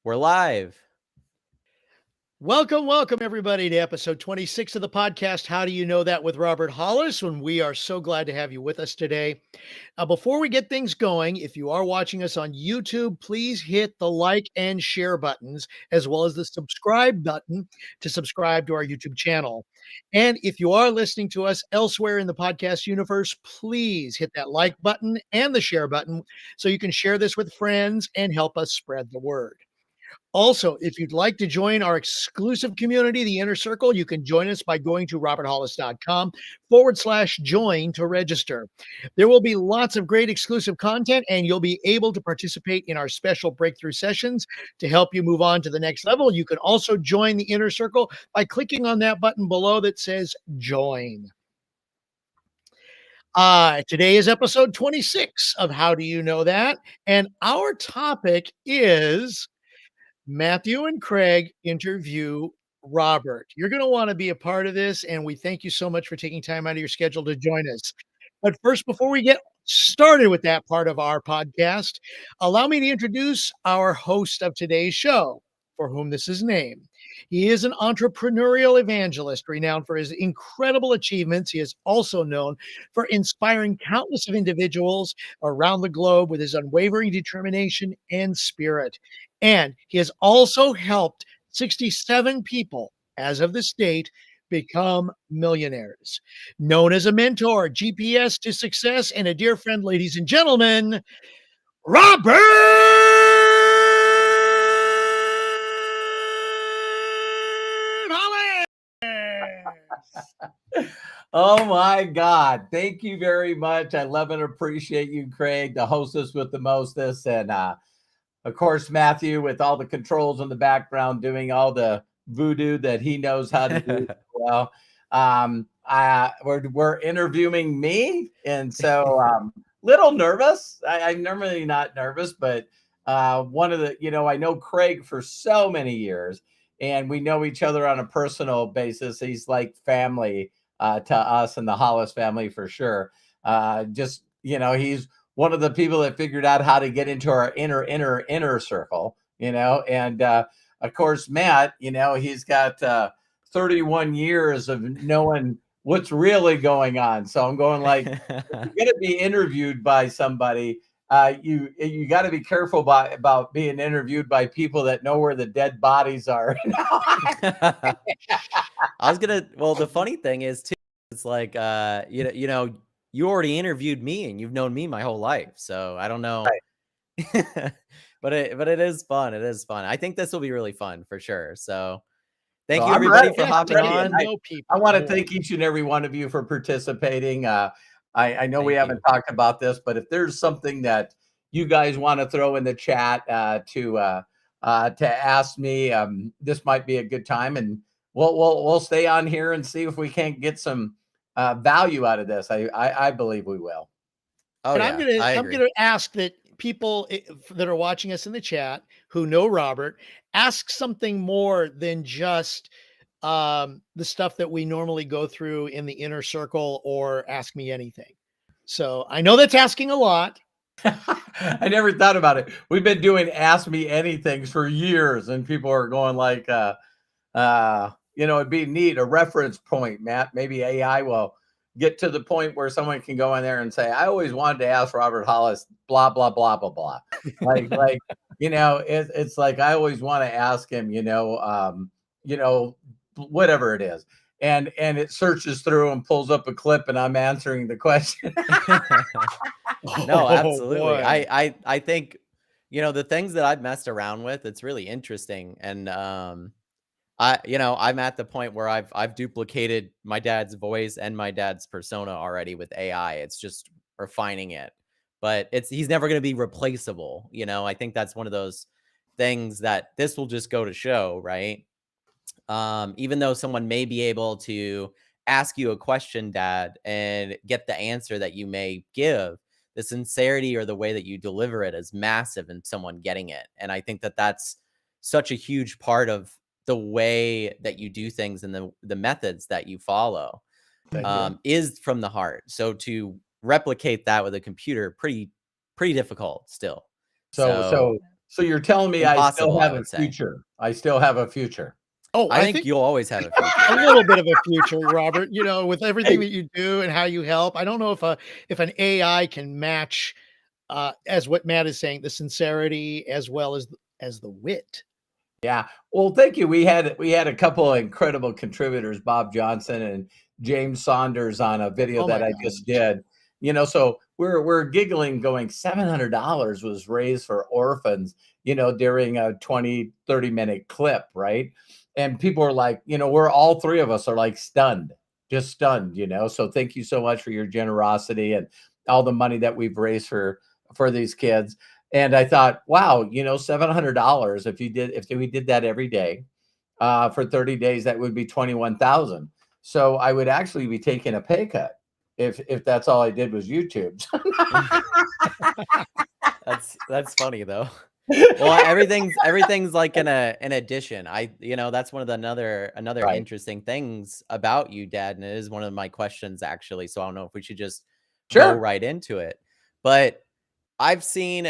We're live. Welcome, everybody, to episode 26 of the podcast, How Do You Know That, with Robert Hollis, and we are so glad to have you with us today. Before we get things going, if you are watching us on YouTube, please hit the like and share buttons, as well as the subscribe button to subscribe to our YouTube channel. And if you are listening to us elsewhere in the podcast universe, please hit that like button and the share button so you can share this with friends and help us spread the word. Also, if you'd like to join our exclusive community, the Inner Circle, you can join us by going to roberthollis.com/join to register. There will be lots of great exclusive content, and you'll be able to participate in our special breakthrough sessions to help you move on to the next level. You can also join the Inner Circle by clicking on that button below that says join. Today is episode 26 of How Do You Know That? And our topic is Matthew and Craig interview Robert. You're going to want to be a part of this, and we thank you so much for taking time out of your schedule to join us. But first, before we get started with that part of our podcast, allow me to introduce our host of today's show, for whom this is named. He is an entrepreneurial evangelist renowned for his incredible achievements. He is also known for inspiring countless of individuals around the globe with his unwavering determination and spirit. And he has also helped 67 people, as of this date, become millionaires. Known as a mentor, GPS to success, and a dear friend, ladies and gentlemen, Robert Hollis. Oh my God. Thank you very much. I love and appreciate you, Craig, the hostess with the mostest. And of course, Matthew, with all the controls in the background, doing all the voodoo that he knows how to do well. We're interviewing me. And so little nervous. I'm normally not nervous, but one of the, I know Craig for so many years, and we know each other on a personal basis. He's like family to us and the Hollis family for sure. He's one of the people that figured out how to get into our inner circle, and of course, Matt, he's got 31 years of knowing what's really going on. So I'm going like, if you're going to be interviewed by somebody, you got to be careful about being interviewed by people that know where the dead bodies are. Well, the funny thing is too, it's like, you already interviewed me and you've known me my whole life. So I don't know, right. but it is fun. It is fun. I think this will be really fun for sure. So thank you everybody for hopping on. I want to thank each and every one of you for participating. I know we haven't talked about this, but if there's something that you guys want to throw in the chat to ask me, this might be a good time, and we'll stay on here and see if we can't get some value out of this. I believe we will. Oh, and yeah, I'm gonna ask that people that are watching us in the chat who know Robert ask something more than just the stuff that we normally go through in the inner circle, or ask me anything. So I know that's asking a lot. I never thought about it. We've been doing ask me anything for years, and people are going like, it'd be neat, a reference point, Matt. Maybe AI will get to the point where someone can go in there and say, I always wanted to ask Robert Hollis, blah, blah, blah, blah, blah. It's like, I always want to ask him, whatever it is. And it searches through and pulls up a clip, and I'm answering the question. No, absolutely. I think, the things that I've messed around with, it's really interesting. And, I'm at the point where I've duplicated my dad's voice and my dad's persona already with AI. It's just refining it, but he's never going to be replaceable. I think that's one of those things that this will just go to show, right? Even though someone may be able to ask you a question, Dad, and get the answer that you may give, the sincerity or the way that you deliver it is massive in someone getting it. And I think that that's such a huge part of the way that you do things and the methods that you follow is from the heart. So to replicate that with a computer, pretty difficult still. So So you're telling me I still Impossible, I have a would say. future. I still have a future. Oh, I I think think you'll always have a a future. little bit of a future, Robert, you know, with everything Hey, that you do and how you help. I don't know if an AI can match, as what Matt is saying, the sincerity as well as the wit. yeah. Well, thank you. We had a couple of incredible contributors, Bob Johnson and James Saunders, on a video Oh my that I gosh. just did. So we're giggling, going $700 was raised for orphans, during a 20-30 minute clip, right? And people are like, we're all three of us are like stunned, just stunned. So thank you so much for your generosity and all the money that we've raised for these kids. And I thought, wow, $700, if we did that every day, for 30 days, that would be 21,000. So I would actually be taking a pay cut if that's all I did was YouTube. That's funny though. Well, everything's like an addition. That's one of the another Right. interesting things about you, Dad, and it is one of my questions actually. So I don't know if we should just go Sure. right into it. But I've seen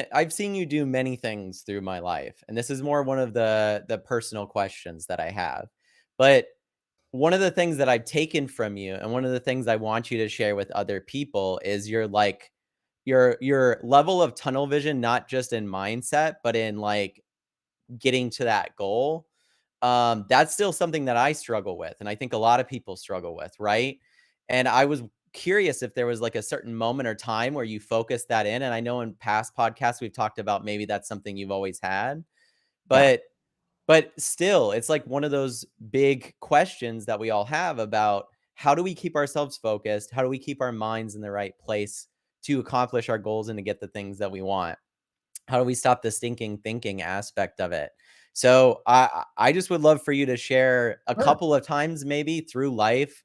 you do many things through my life, and this is more one of the personal questions that I have. But one of the things that I've taken from you, and one of the things I want you to share with other people, is your level of tunnel vision, not just in mindset, but in like getting to that goal. That's still something that I struggle with, and I think a lot of people struggle with, right? And I was curious if there was like a certain moment or time where you focused that in. And I know in past podcasts we've talked about maybe that's something you've always had, Yeah. but still, it's like one of those big questions that we all have about how do we keep ourselves focused? How do we keep our minds in the right place to accomplish our goals and to get the things that we want? How do we stop the stinking thinking aspect of it? So I just would love for you to share a Sure. couple of times maybe through life,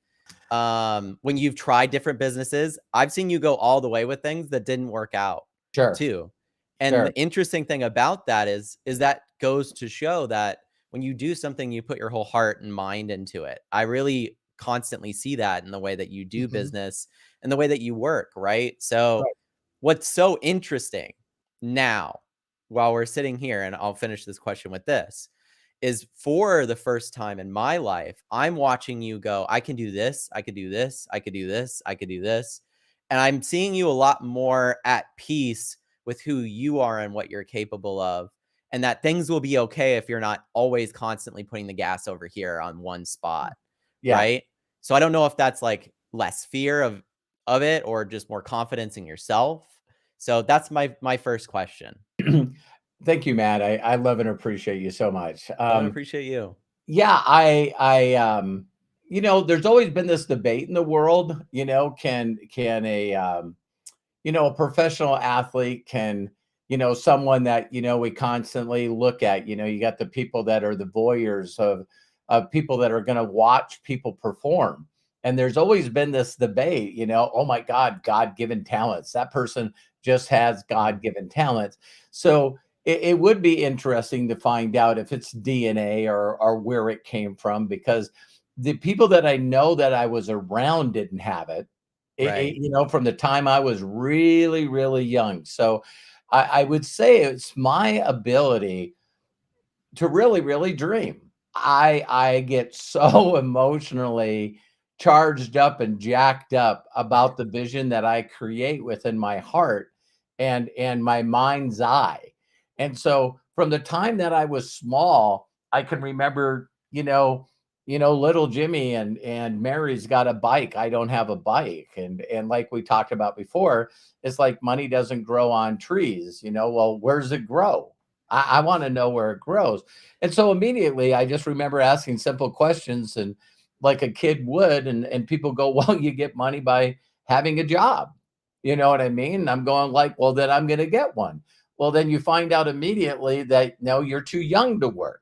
when you've tried different businesses. I've seen you go all the way with things that didn't work out Sure. too. And Sure. the interesting thing about that is that goes to show that when you do something, you put your whole heart and mind into it. I really constantly see that in the way that you do Mhm. business and the way that you work, right? So Right. what's so interesting now, while we're sitting here, and I'll finish this question with this, is for the first time in my life, I'm watching you go, I can do this, I could do this, I could do this, I could do this. And I'm seeing you a lot more at peace with who you are and what you're capable of. And that things will be okay if you're not always constantly putting the gas over here on one spot. Yeah. Right. So I don't know if that's like less fear of it or just more confidence in yourself. So that's my first question. Thank you, Matt. I love and appreciate you so much. Oh, I appreciate you. Yeah, there's always been this debate in the world, can a professional athlete, can, someone that, we constantly look at, you got the people that are the voyeurs of people that are going to watch people perform. And there's always been this debate, oh my God, God-given talents. That person just has God-given talents. So it would be interesting to find out if it's DNA or where it came from, because the people that I know that I was around didn't have it. Right. From the time I was really, really young. So I would say it's my ability to really, really dream. I get so emotionally charged up and jacked up about the vision that I create within my heart and my mind's eye. And so from the time that I was small, I can remember, little Jimmy and Mary's got a bike. I don't have a bike. And like we talked about before, it's like money doesn't grow on trees. Well, where's it grow? I want to know where it grows. And so immediately I just remember asking simple questions, and like a kid would, and people go, well, you get money by having a job. You know what I mean? And I'm going like, well, then I'm going to get one. Well, then you find out immediately that no, you're too young to work.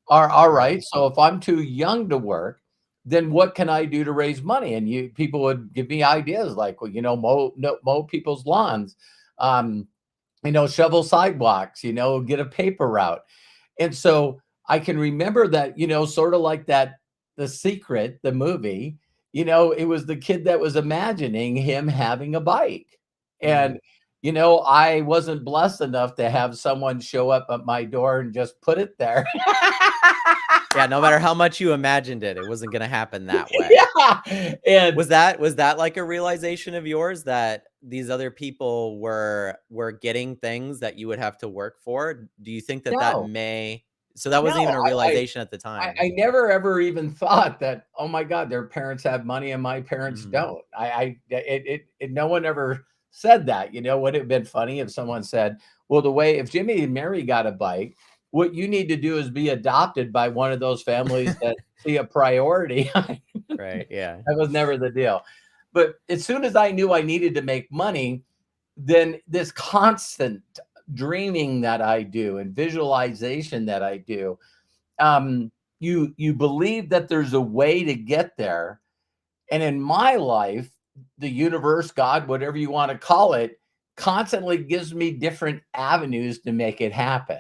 All Right. right. So if I'm too young to work, then what can I do to raise money? And people would give me ideas like, well, mow people's lawns, um, shovel sidewalks, get a paper route. And so I can remember that, sort of like that, The Secret, the movie, it was the kid that was imagining him having a bike. Mm, And, I wasn't blessed enough to have someone show up at my door and just put it there. Yeah, no matter how much you imagined it, it wasn't gonna happen that way. Yeah. And Was that like a realization of yours that these other people were getting things that you would have to work for? Do you think that no, that wasn't even no, a realization at the time? I never ever even thought that, oh my God, their parents have money and my parents Mhm. don't. No one ever said that. Would it have been funny if someone said, well, if Jimmy and Mary got a bike, what you need to do is be adopted by one of those families that see a priority. Right, yeah. That was never the deal. But as soon as I knew I needed to make money, then this constant dreaming that I do and visualization that I do, you believe that there's a way to get there. And in my life, the universe, God, whatever you want to call it, constantly gives me different avenues to make it happen.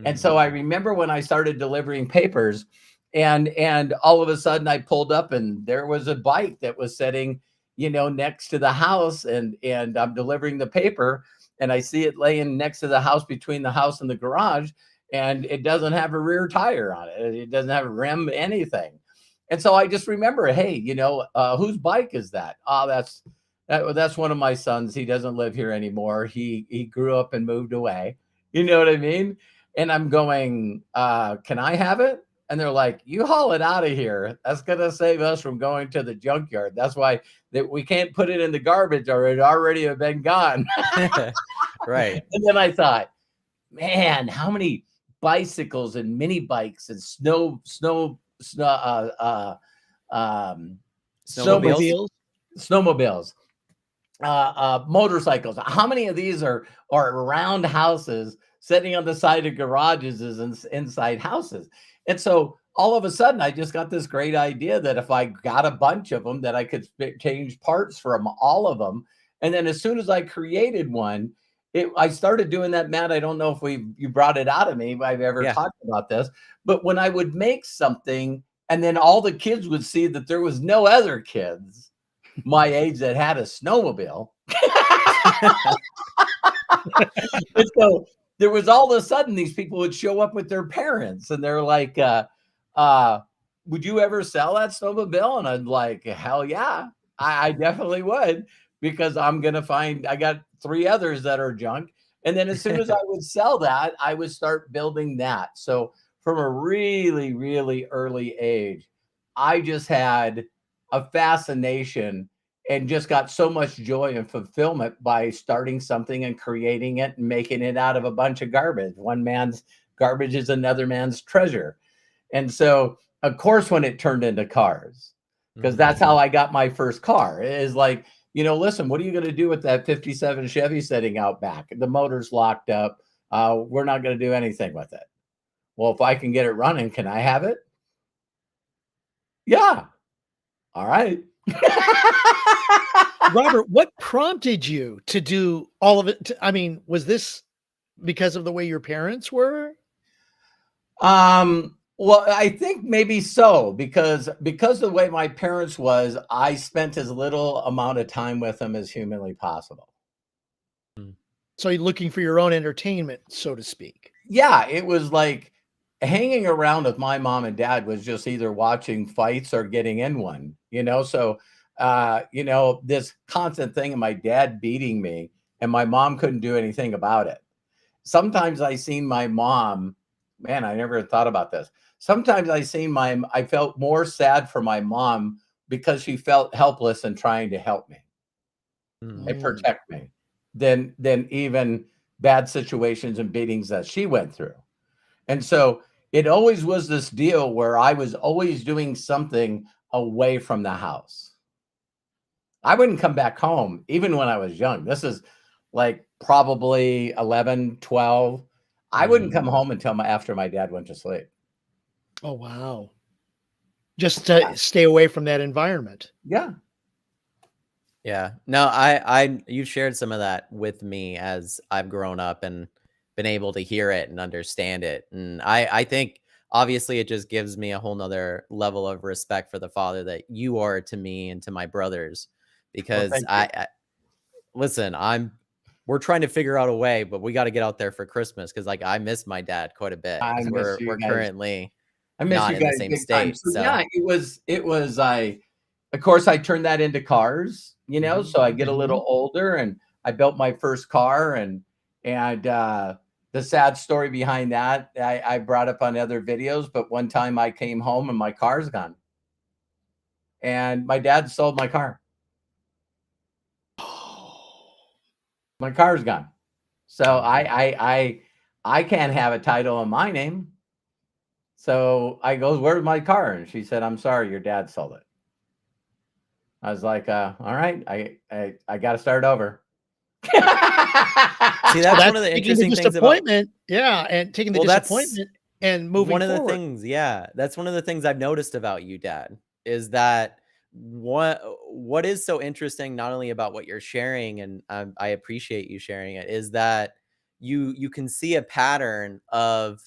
And so Mhm. I remember when I started delivering papers, and all of a sudden I pulled up and there was a bike that was sitting, next to the house, and I'm delivering the paper, and I see it laying next to the house, between the house and the garage, and it doesn't have a rear tire on it. It doesn't have a rim, anything. And so I just remember, hey, whose bike is that? Oh, that's one of my sons. He doesn't live here anymore. He grew up and moved away. You know what I mean? And I'm going, can I have it? And they're like, you haul it out of here. That's going to save us from going to the junkyard. That's why that we can't put it in the garbage, or it already have been gone. Right. And then I thought, man, how many bicycles and mini bikes and snow Snowmobiles? Snowmobiles. snowmobiles, motorcycles. How many of these are around houses, sitting on the side of garages, inside houses? And so all of a sudden, I just got this great idea that if I got a bunch of them, that I could change parts from all of them. And then as soon as I created one, I started doing that. Matt, I don't know if you brought it out of me, if I've ever Yeah. talked about this, but when I would make something, and then all the kids would see that there was no other kids my age that had a snowmobile. And so there was, all of a sudden, these people would show up with their parents, and they're like, would you ever sell that snowmobile? And I'm like, hell yeah, I definitely would, because I got 3 others that are junk. And then as soon as I would sell that, I would start building that. So from a really, really early age, I just had a fascination and just got so much joy and fulfillment by starting something and creating it and making it out of a bunch of garbage. One man's garbage is another man's treasure. And so, of course, when it turned into cars, because Mhm. that's how I got my first car, is like, listen, what are you going to do with that 57 Chevy sitting out back? The motor's locked up. We're not going to do anything with it. Well, if I can get it running, can I have it? Yeah. All right. Robert, what prompted you to do all of it? I mean, was this because of the way your parents were? Well, I think maybe so, because the way my parents was, I spent as little amount of time with them as humanly possible. Mm. So you're looking for your own entertainment, so to speak. Yeah, it was like hanging around with my mom and dad was just either watching fights or getting in one. So this constant thing of my dad beating me, and my mom couldn't do anything about it. Sometimes I seen my mom, man, I never thought about this. Sometimes I felt more sad for my mom because she felt helpless in trying to help me Mm. and Mm. protect me, than even bad situations and beatings that she went through. And so it always was this deal where I was always doing something away from the house. I wouldn't come back home even when I was young. This is like probably 11, 12. I wouldn't Mhm. come home until after my dad went to sleep. Oh, wow. Just to stay away from that environment. Yeah. Yeah. No, I you've shared some of that with me as I've grown up and been able to hear it and understand it. And I think obviously it just gives me a whole nother level of respect for the father that you are to me and to my brothers. Well, Because thank you. I listen, I'm we're trying to figure out a way, but we got to get out there for Christmas because like I miss my dad quite a bit I because miss you we're guys. currently I miss not you in the guys same big time. state. So So yeah, I of course I turned that into cars, Mhm, so I get a mhm. little older and I built my first car and the sad story behind that I brought up on other videos, but one time I came home and my car's gone. And my dad sold my car. My car's gone. So I can't have a title in my name. So I goes, "Where's my car?" And she said, "I'm sorry, your dad sold it." I was like, all right, I got to start over." see, So that's one that's of the taking the interesting things about disappointment, yeah, and taking the well, that's disappointment and moving one of the forward. things, yeah, that's one of the things I've noticed about you, Dad, is that what is so interesting not only about what you're sharing, and I appreciate you sharing it, is that you can see a pattern of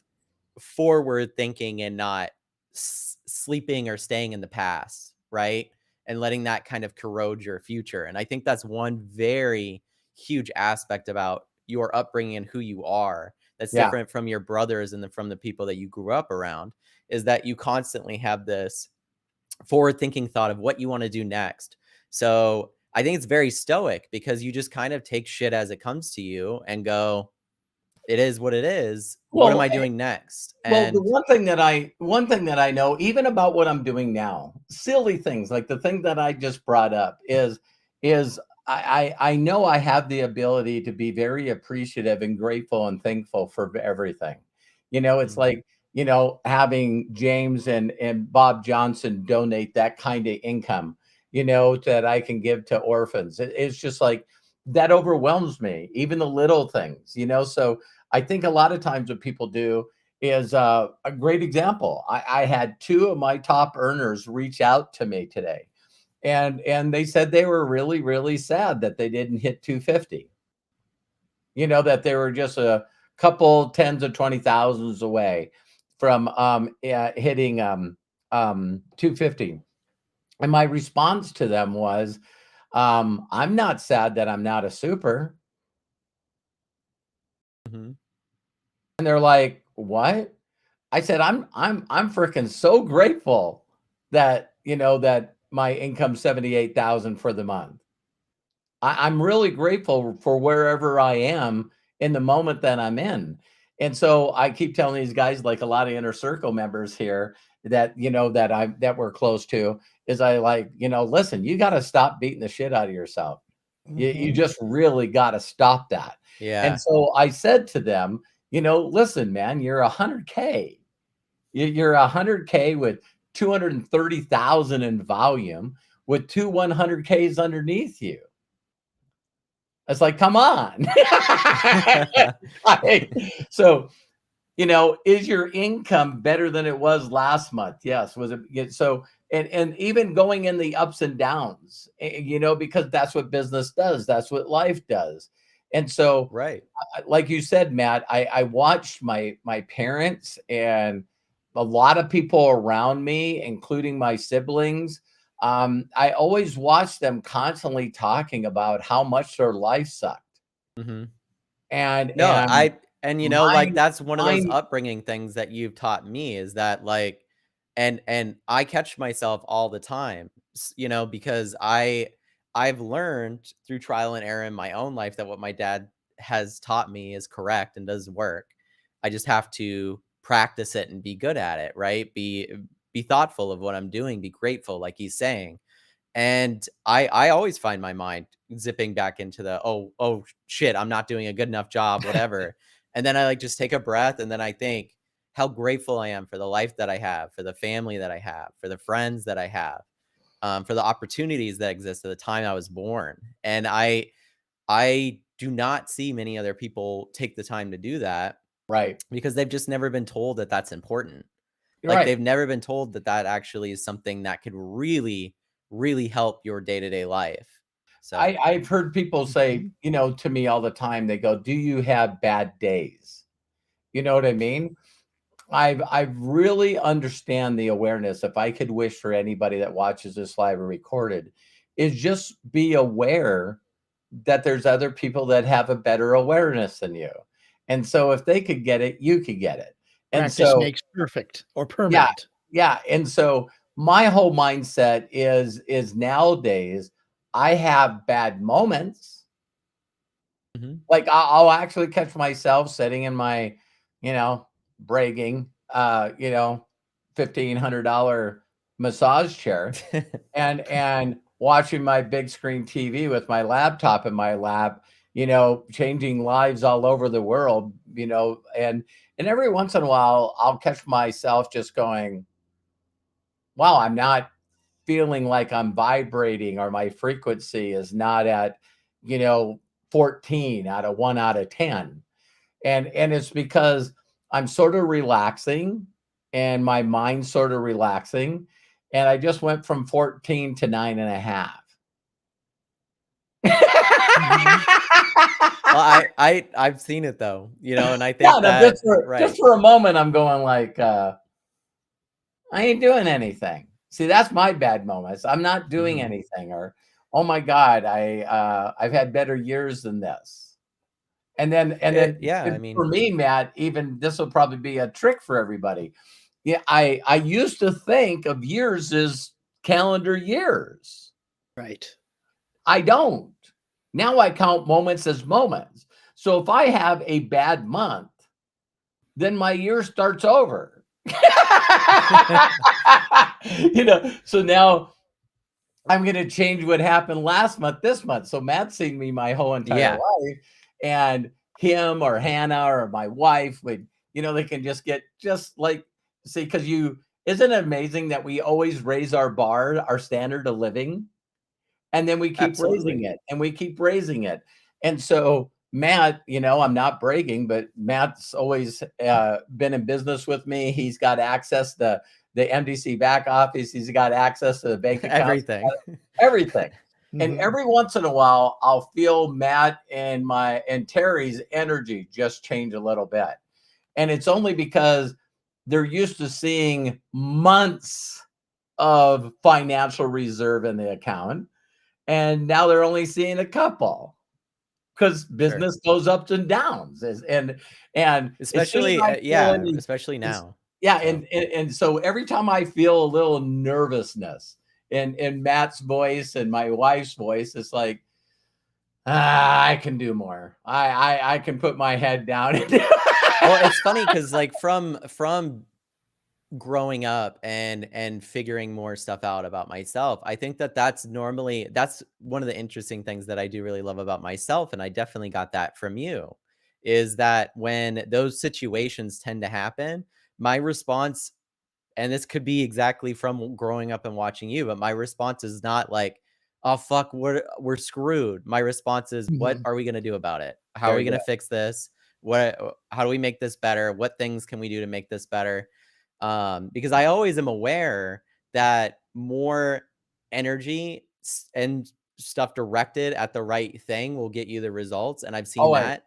forward thinking and not sleeping or staying in the past, right? And letting that kind of corrode your future. And I think that's one very huge aspect about your upbringing and who you are that's Yeah, different from your brothers and from the people that you grew up around is that you constantly have this forward thinking thought of what you want to do next. So I think it's very stoic because you just kind of take shit as it comes to you and go, it is what it is. What am well, I doing next? well, the And one thing that I know, even about what I'm doing now, silly things like the thing that I just brought up is I know I have the ability to be very appreciative and grateful and thankful for everything. It's Mhm. like, having James and Bob Johnson donate that kind of income, that I can give to orphans. It's just like that overwhelms me, even the little things, So I think a lot of times what people do is a great example. I had two of my top earners reach out to me today, and they said they were really really sad that they didn't hit 250. That they were just a couple tens of 20,000s away from hitting 250. And my response to them was, "I'm not sad that I'm not a super." Mhm. And they're like, "What?" I said, I'm freaking so grateful that, that my income's 78,000 for the month. I'm really grateful for wherever I am in the moment that I'm in. And so I keep telling these guys, like a lot of inner circle members here that, that we're close to, is I like, listen, you got to stop beating the shit out of yourself. You Mhm. just really got to stop that. And Yeah. so I said to them, listen, man, you're 100K. You're 100K with 230,000 in volume with two 100Ks underneath you. It's like, come on. Like, so, is your income better than it was last month? Yes. Was it so? And even going in the ups and downs, because that's what business does. That's what life does. And so, Right. like you said, Matt, I watched my parents and a lot of people around me, including my siblings. I always watched them constantly talking about how much their life sucked, Mhm. and No, and like, mine that's one of those mine upbringing things that you've taught me is that, like and I catch myself all the time, because I've learned through trial and error in my own life that what my dad has taught me is correct and does work. I just have to practice it and be good at it, right? Be thoughtful of what I'm doing, be grateful, like he's saying. And I always find my mind zipping back into the, "Oh, shit, I'm not doing a good enough job," whatever. And then I, like, just take a breath, and then I think how grateful I am for the life that I have, for the family that I have, for the friends that I have, for the opportunities that exist at the time I was born. And I do not see many other people take the time to do that right. because they've just never been told that that's important. You're Like, right. they've never been told that that actually is something that could really, really help your day-to-day life. So I've heard people say, Mhm. to me all the time. They go, "Do you have bad days?" You know what I mean? I've really understand the awareness. If I could wish for anybody that watches this live or recorded, is just be aware that there's other people that have a better awareness than you. And so if they could get it, you could get it. And Practice so, makes perfect or yeah, permanent. yeah. And so my whole mindset is nowadays I have bad moments. Mhm. Like I'll actually catch myself sitting in my, bragging, $1,500 massage chair and watching my big screen TV with my laptop in my lap, changing lives all over the world, and every once in a while I'll catch myself just going, wow, I'm not feeling like I'm vibrating, or my frequency is not at, 14 out of 1 out of 10. And it's because I'm sort of relaxing and my mind's sort of relaxing. And I just went from 14 to 9.5. Mhm. Well, I've seen it though, and I Yeah, think no, that just right. for a moment, I'm going like, I ain't doing anything. See, that's my bad moments. I'm not doing Mhm. anything, or, oh my God, I've had better years than this. And then Yeah, I and for mean, me, Matt, even this will probably be a trick for everybody. Yeah, I used to think of years as calendar years. Right. I don't. Now I count moments as moments. So if I have a bad month, then my year starts over. So now I'm going to change what happened last month, this month. So Matt's seen me my whole entire yeah, life, and him or Hannah or my wife would, they can just get just like, see, because isn't it amazing that we always raise our bar, our standard of living, and then we keep raising absolutely. it and we keep raising it. And so Matt, I'm not bragging, but Matt's always been in business with me. He's got access to the MDC back office. He's got access to the bank accounts, Everything. everything. And Mhm. every once in a while, I'll feel Matt and Terry's energy just change a little bit. And it's only because they're used to seeing months of financial reserve in the account, and now they're only seeing a couple, because Sure. business goes ups and downs. And as soon as Especially I feel yeah, any, especially it's, now. yeah, So, and so every time I feel a little nervousness in Matt's voice and my wife's voice, it's like, I can do more. I can put my head down and do well, it's funny because like from growing up and figuring more stuff out about myself, I think that that's one of the interesting things that I do really love about myself, and I definitely got that from you, is that when those situations tend to happen, my response, and this could be exactly from growing up and watching you, but my response is not like, "Oh fuck, we're screwed." My response is, "What Mhm. are we gonna do about it? How are There we you gonna go. fix this? How do we make this better? What things can we do to make this better?" Because I always am aware that more energy and stuff directed at the right thing will get you the results, and I've seen Oh, that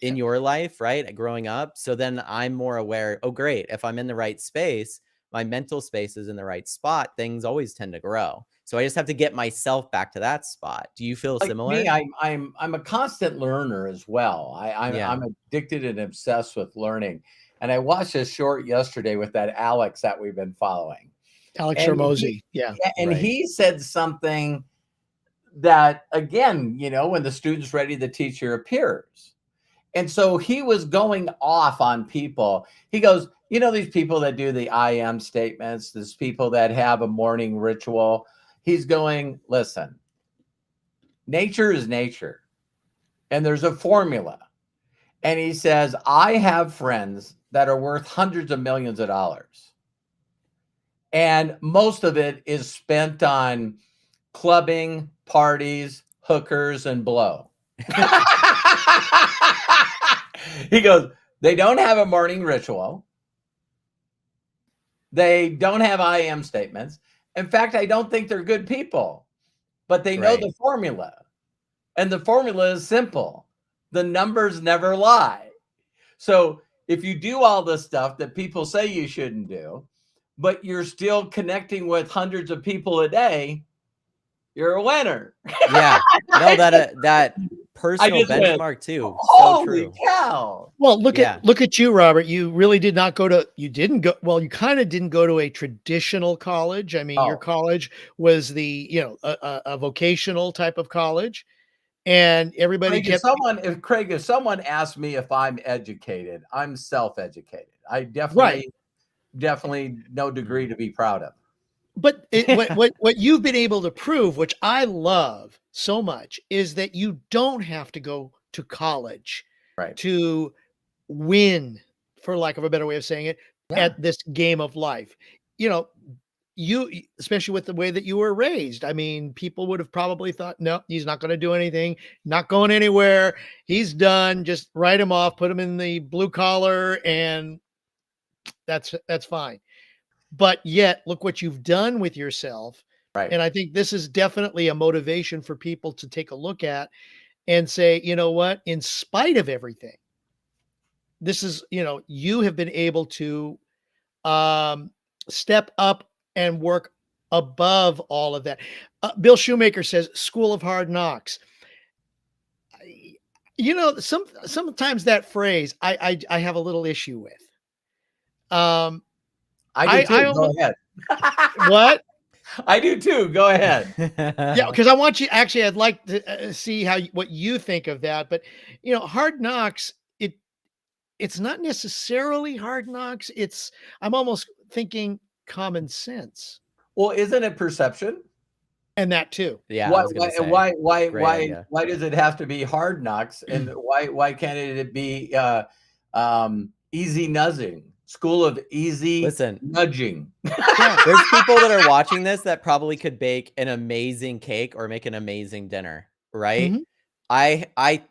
Yeah. in your life, right? Growing up. So then I'm more aware, oh, great. If I'm in the right space, my mental space is in the right spot, things always tend to grow. So I just have to get myself back to that spot. Do you feel like me, similar? I'm a constant learner as well. Yeah. I'm addicted and obsessed with learning. And I watched a short yesterday with that Alex that we've been following. Alex And Hormozy. Yeah. Right. he said something that, again, when the student's ready, the teacher appears. And so he was going off on people. He goes, these people that do the I am statements, these people that have a morning ritual. He's going, listen, nature is nature, and there's a formula. And he says, I have friends that are worth hundreds of millions of dollars. And most of it is spent on clubbing, parties, hookers, and blow. He goes, they don't have a morning ritual. They don't have I am statements. In fact, I don't think they're good people, but they know Right. the formula. And the formula is simple: the numbers never lie. So if you do all the stuff that people say you shouldn't do, but you're still connecting with hundreds of people a day, you're a winner. Yeah. No, that I personal just went, benchmark too. So holy true. cow. Well, Yeah. look at you, Robert. You really did not go to you didn't go well, you kind of didn't go to a traditional college. I mean, your Oh, college was the, a vocational type of college, and everybody Craig, if kept someone, if Craig, if someone asked me if I'm educated, I'm self-educated. I right. definitely no degree Mm. to be proud of. But what you've been able to prove, which I love so much, is that you don't have to go to college Right. to win, for lack of a better way of saying it, Yeah. at this game of life. You know, especially with the way that you were raised. I mean, people would have probably thought, no, he's not going to do anything, not going anywhere. He's done. Just write him off, put him in the blue collar, and that's fine. But yet, look what you've done with yourself. Right. And I think this is definitely a motivation for people to take a look at and say, you know what, in spite of everything, this is, you have been able to um, step up and work above all of that. Bill Shoemaker says, "School of Hard Knocks." I- sometimes that phrase I have a little issue with. Um, I do I too. Go almost ahead. what? I do too. Go ahead. Yeah, because I want you. Actually, I'd like to see what you think of that. But Hard Knocks. It's not necessarily Hard Knocks. I'm almost thinking common sense, Well, isn't it perception? and that too. Yeah, I Why, was why, gonna say. why, why, Great why, idea. why does it have to be hard knocks? And why can't it be easy nudging? School of easy Listen, nudging. Yeah. there's people that are watching this that probably could bake an amazing cake or make an amazing dinner, right? Mhm.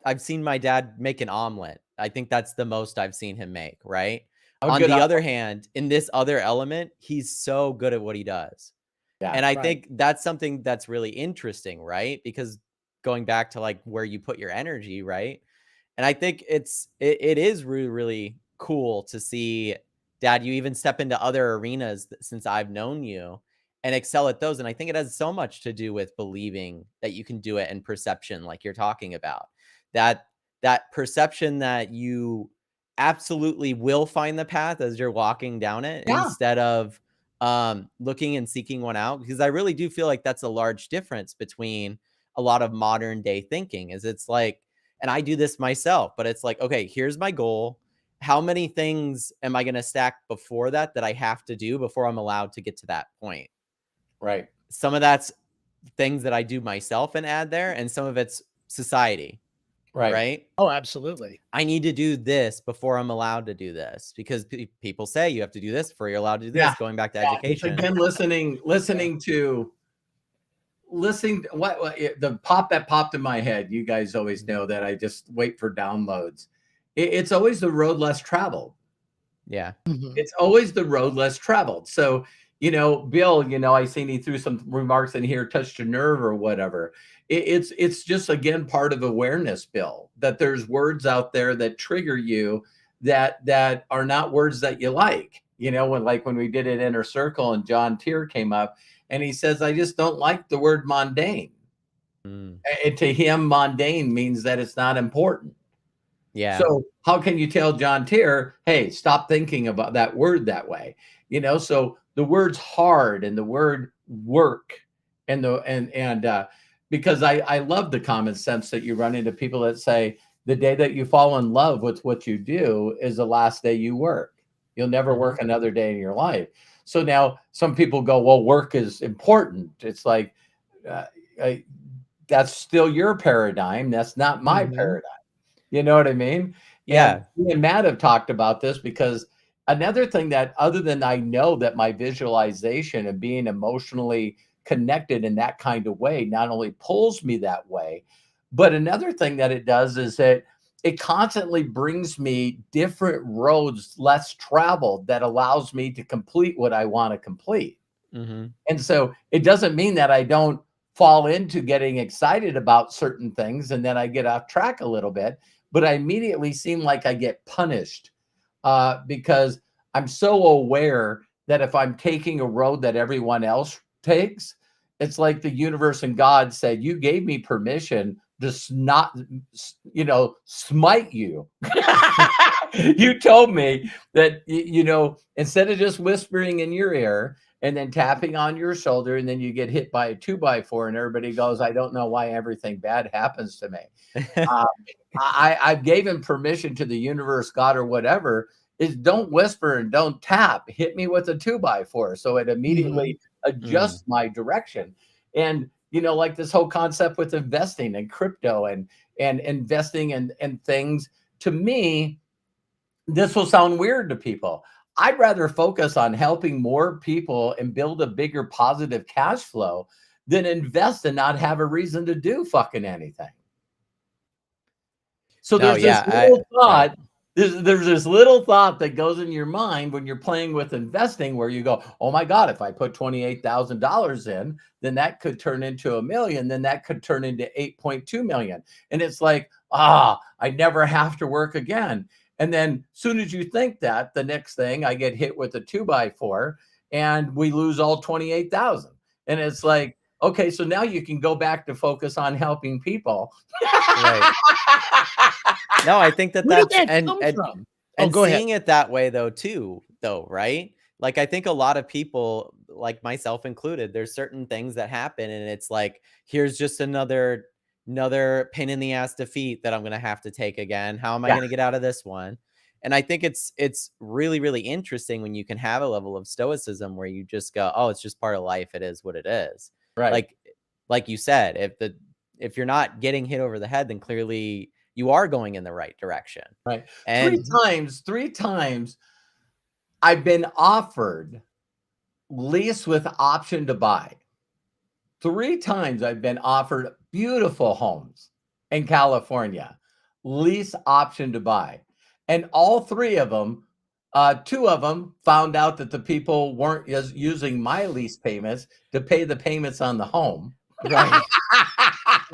I've seen my dad make an omelet. I think that's the most I've seen him make, right? A On good, the other hand, in this other element, he's so good at what he does. yeah, And I Right. think that's something that's really interesting, right? Because going back to like where you put your energy, right? And I think it is really, really cool to see, Dad, you even step into other arenas since I've known you and excel at those. And I think it has so much to do with believing that you can do it and perception, like you're talking about. That that perception that you absolutely will find the path as you're walking down it yeah, instead of looking and seeking one out. Because I really do feel like that's a large difference between a lot of modern day thinking, is it's like, and I do this myself, but it's like, okay, here's my goal. How many things am I going to stack before that I have to do before I'm allowed to get to that point? right, Some of that's things that I do myself and add there, and some of it's society, right. right? Oh, absolutely. I need to do this before I'm allowed to do this because people say you have to do this before you're allowed to do Yeah, this, going back to yeah. It's education. again Yeah. listening to the pop that popped in my head. You guys always know that I just wait for downloads. It's always the road less traveled. Yeah. Mhm. It's always the road less traveled. So, Bill, I seen he threw some remarks in here, touched a nerve or whatever. It's just again part of awareness, Bill, that there's words out there that trigger you that are not words that you like. When we did it Inner Circle and John Tier came up and he says, I just don't like the word mundane. Mm. And to him, mundane means that it's not important. Yeah. So how can you tell John Tier, hey, stop thinking about that word that way? So the words hard and the word work and because I love the common sense that you run into people that say the day that you fall in love with what you do is the last day you work. You'll never Mhm. work another day in your life. So now some people go, well, work is important. It's like, uh, that's still your paradigm. That's not my Mhm. paradigm. You know what I mean? And Yeah. me and Matt have talked about this because another thing that, other than I know that my visualization and being emotionally connected in that kind of way not only pulls me that way, but another thing that it does is that it constantly brings me different roads less traveled that allows me to complete what I want to complete. Mhm. And so it doesn't mean that I don't fall into getting excited about certain things and then I get off track a little bit, but I immediately seem like I get punished because I'm so aware that if I'm taking a road that everyone else takes, it's like the universe and God said, you gave me permission to not, smite you. You told me that, instead of just whispering in your ear and then tapping on your shoulder, and then you get hit by a 2x4 and everybody goes, I don't know why everything bad happens to me. I gave him permission to the universe, God, or whatever, is don't whisper and don't tap. Hit me with a 2x4. So it immediately adjusts my direction. And, like this whole concept with investing and crypto and investing in things, to me, this will sound weird to people. I'd rather focus on helping more people and build a bigger positive cash flow than invest and not have a reason to do fucking anything. So there's this little thought. There's this little thought that goes in your mind when you're playing with investing, where you go, oh my God, if I put $28,000 in, then that could turn into $1 million. Then that could turn into 8.2 million. And it's like, I never have to work again. And then as soon as you think that, the next thing, I get hit with a 2x4 and we lose all 28,000. And it's like, okay, so now you can go back to focus on helping people. Right. No, I think that's Where did that and come and, from? and Go seeing it that way though, right? Like, I think a lot of people, like myself included, there's certain things that happen and it's like, here's just another pain in the ass defeat that I'm gonna have to take again. How am I gonna get out of this one? And I think it's really, really interesting when you can have a level of stoicism where you just go, oh, it's just part of life. It is what it is. Right. Like you said, if you're not getting hit over the head, then clearly you are going in the right direction. Right. And Three times I've been offered lease with option to buy. 3 times I've been offered beautiful homes in California, lease option to buy. And all 3 of them, 2 of them found out that the people weren't using my lease payments to pay the payments on the home. right.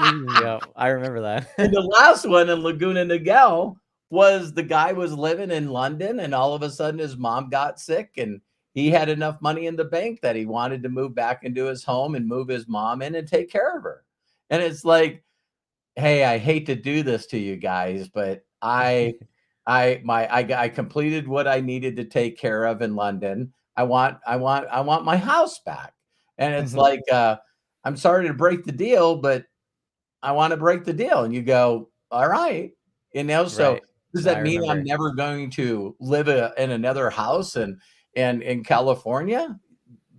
Yeah, I remember that. And the last one in Laguna Niguel was the guy was living in London and all of a sudden his mom got sick and he had enough money in the bank that he wanted to move back into his home and move his mom in and take care of her. And it's like, hey, I hate to do this to you guys, but I completed what I needed to take care of in London. I want my house back. And it's like, I'm sorry to break the deal, but I want to break the deal. And you go, all right. So Right. does that I mean I'm remember. never going to live in another house and in California?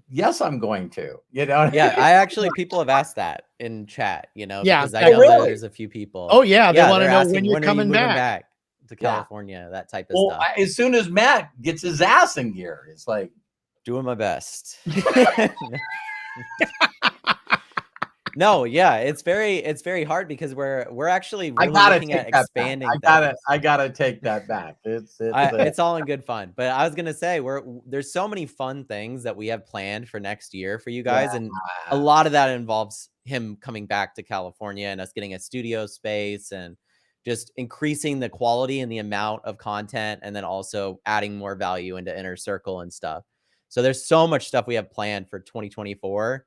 Yes, I'm going to, Yeah, I actually, people have asked that in chat, Yeah. because I Oh, know that really? there's a few people. Oh, yeah. They want to they're know asking, when you're when are you coming moving back. back to Yeah. California? That type of Well, stuff. as soon as Matt gets his ass in gear, it's like, Doing my best. No, yeah, it's very hard because we're actually I really gotta looking at take that back. expanding I things. gotta take that back. It's all in good fun. But I was gonna say, there's so many fun things that we have planned for next year for you guys, and a yeah. lot of that involves him coming back to California and us getting a studio space and just increasing the quality and the amount of content, and then also adding more value into Inner Circle and stuff. So there's so much stuff we have planned for 2024.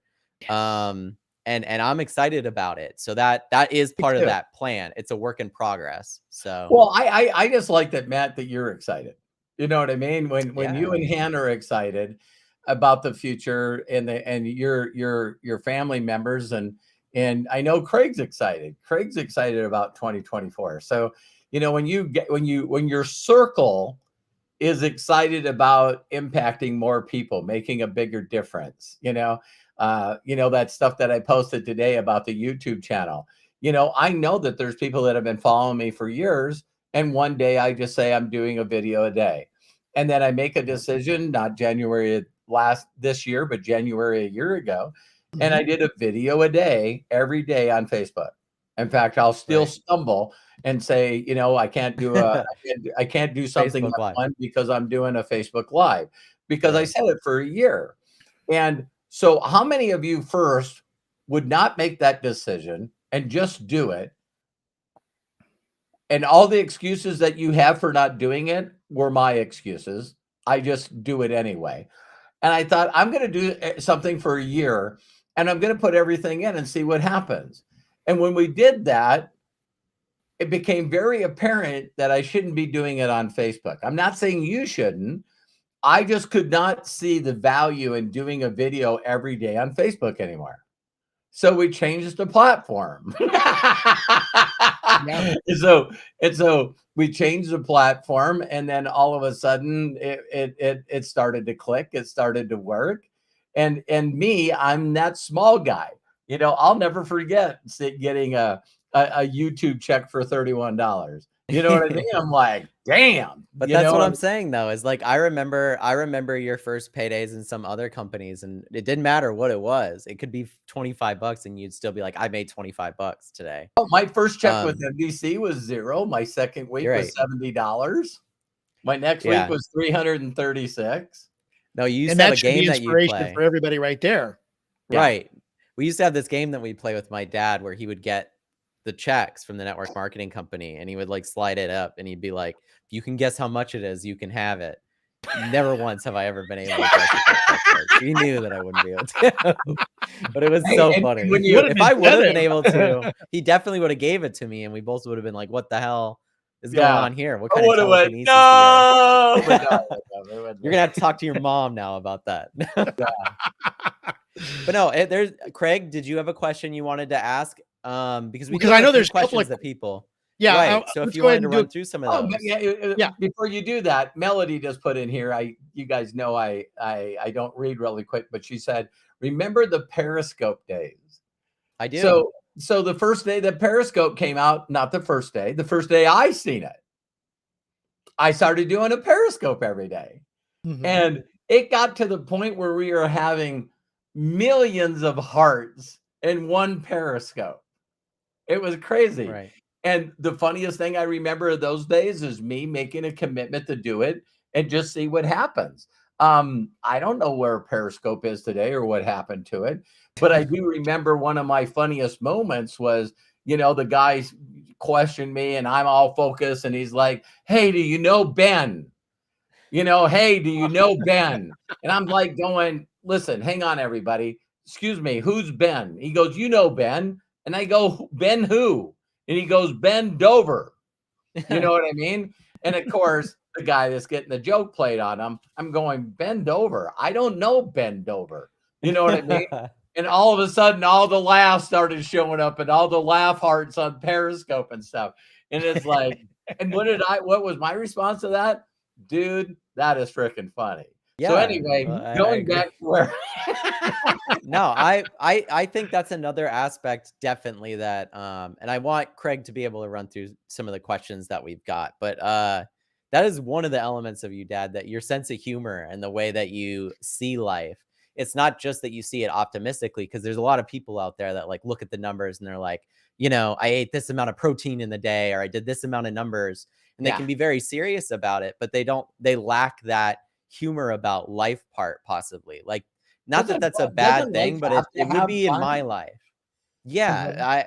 And I'm excited about it. So that is part of too. that plan. It's a work in progress. So Well, I just like that, Matt, that you're excited. You know what I mean? When you yeah. and Han are excited about the future and your family members and I know Craig's excited. Craig's excited about 2024. So, when your circle is excited about impacting more people, making a bigger difference, that stuff that I posted today about the YouTube channel. I know that there's people that have been following me for years. And one day I just say I'm doing a video a day. And then I make a decision, not January this year, but January a year ago. And I did a video a day, every day on Facebook. In fact, I'll still stumble and say, I can't do I can't do something Facebook Live. fun because I'm doing a Facebook Live because I said it for a year. And so how many of you first would not make that decision and just do it? And all the excuses that you have for not doing it were my excuses. I just do it anyway. And I thought, I'm going to do something for a year and I'm going to put everything in and see what happens. And when we did that, it became very apparent that I shouldn't be doing it on Facebook. I'm not saying you shouldn't. I just could not see the value in doing a video every day on Facebook anymore. So we changed the platform. Yeah. And so we changed the platform, and then all of a sudden it started to click, it started to work. And me, I'm that small guy. I'll never forget getting a YouTube check for $31. You know what I mean? I'm like, damn. But that's what I'm saying though, is like I remember your first paydays in some other companies, and it didn't matter what it was. It could be $25 and you'd still be like, I made $25 today. Oh, my first check with NBC was 0. My second week You're was right. $70. My next Yeah. week was 336. No, you used And to have that a should be game that you inspiration play. for everybody right there. Yeah. Right. We used to have this game that we play with my dad where he would get the checks from the network marketing company and he would like slide it up and he'd be like, if you can guess how much it is, you can have it. Never once have I ever been able to guess what that check was. He knew that I wouldn't be able to. But it was so and funny. when you- If I would have been incentive. able to, he definitely would have gave it to me and we both would have been like, what the hell is going Yeah. on here? What I kind of would've went, telekinesis do you have? no, but no, it wouldn't. You're gonna have to talk to your mom now about that. But no, there's Craig. Did you have a question you wanted to ask? Because we do Because I have know a few there's a couple questions of that people. Yeah, Right. So if let's you go ahead wanted to and do run it. through some of Oh, those. but Yeah. Before you do that, Melody just put in here. You guys know I don't read really quick, but she said, "Remember the Periscope days?" I do. So the first day that Periscope came out, not the first day I seen it, I started doing a Periscope every day. Mhm. And it got to the point where we were having millions of hearts in one Periscope. It was crazy. Right. And the funniest thing I remember of those days is me making a commitment to do it and just see what happens. I don't know where Periscope is today or what happened to it, but I do remember one of my funniest moments was, the guy questioned me and I'm all focused and he's like, "Hey, do you know Ben? Hey, do you know Ben?" And I'm like going, "Listen, hang on, everybody. Excuse me, who's Ben?" He goes, "You know Ben." And I go, "Ben who?" And he goes, "Ben Dover." You know what I mean? And of course, the guy that's getting the joke played on him, I'm going, "Ben Dover? I don't know Ben Dover." You know what I mean? And all of a sudden, all the laughs started showing up and all the laugh hearts on Periscope and stuff. And it's like, and what was my response to that? Dude, that is freaking funny. So Yeah, anyway, I going agree. back to where No, I think that's another aspect definitely that and I want Craig to be able to run through some of the questions that we've got. But that is one of the elements of you, Dad, that your sense of humor and the way that you see life. It's not just that you see it optimistically, because there's a lot of people out there that like look at the numbers and they're like, I ate this amount of protein in the day, or I did this amount of numbers, and they Yeah. can be very serious about it, but they lack that humor about life part, possibly. Like, not that that's a bad Doesn't thing, life but have it to would have be in fun? my life. Yeah,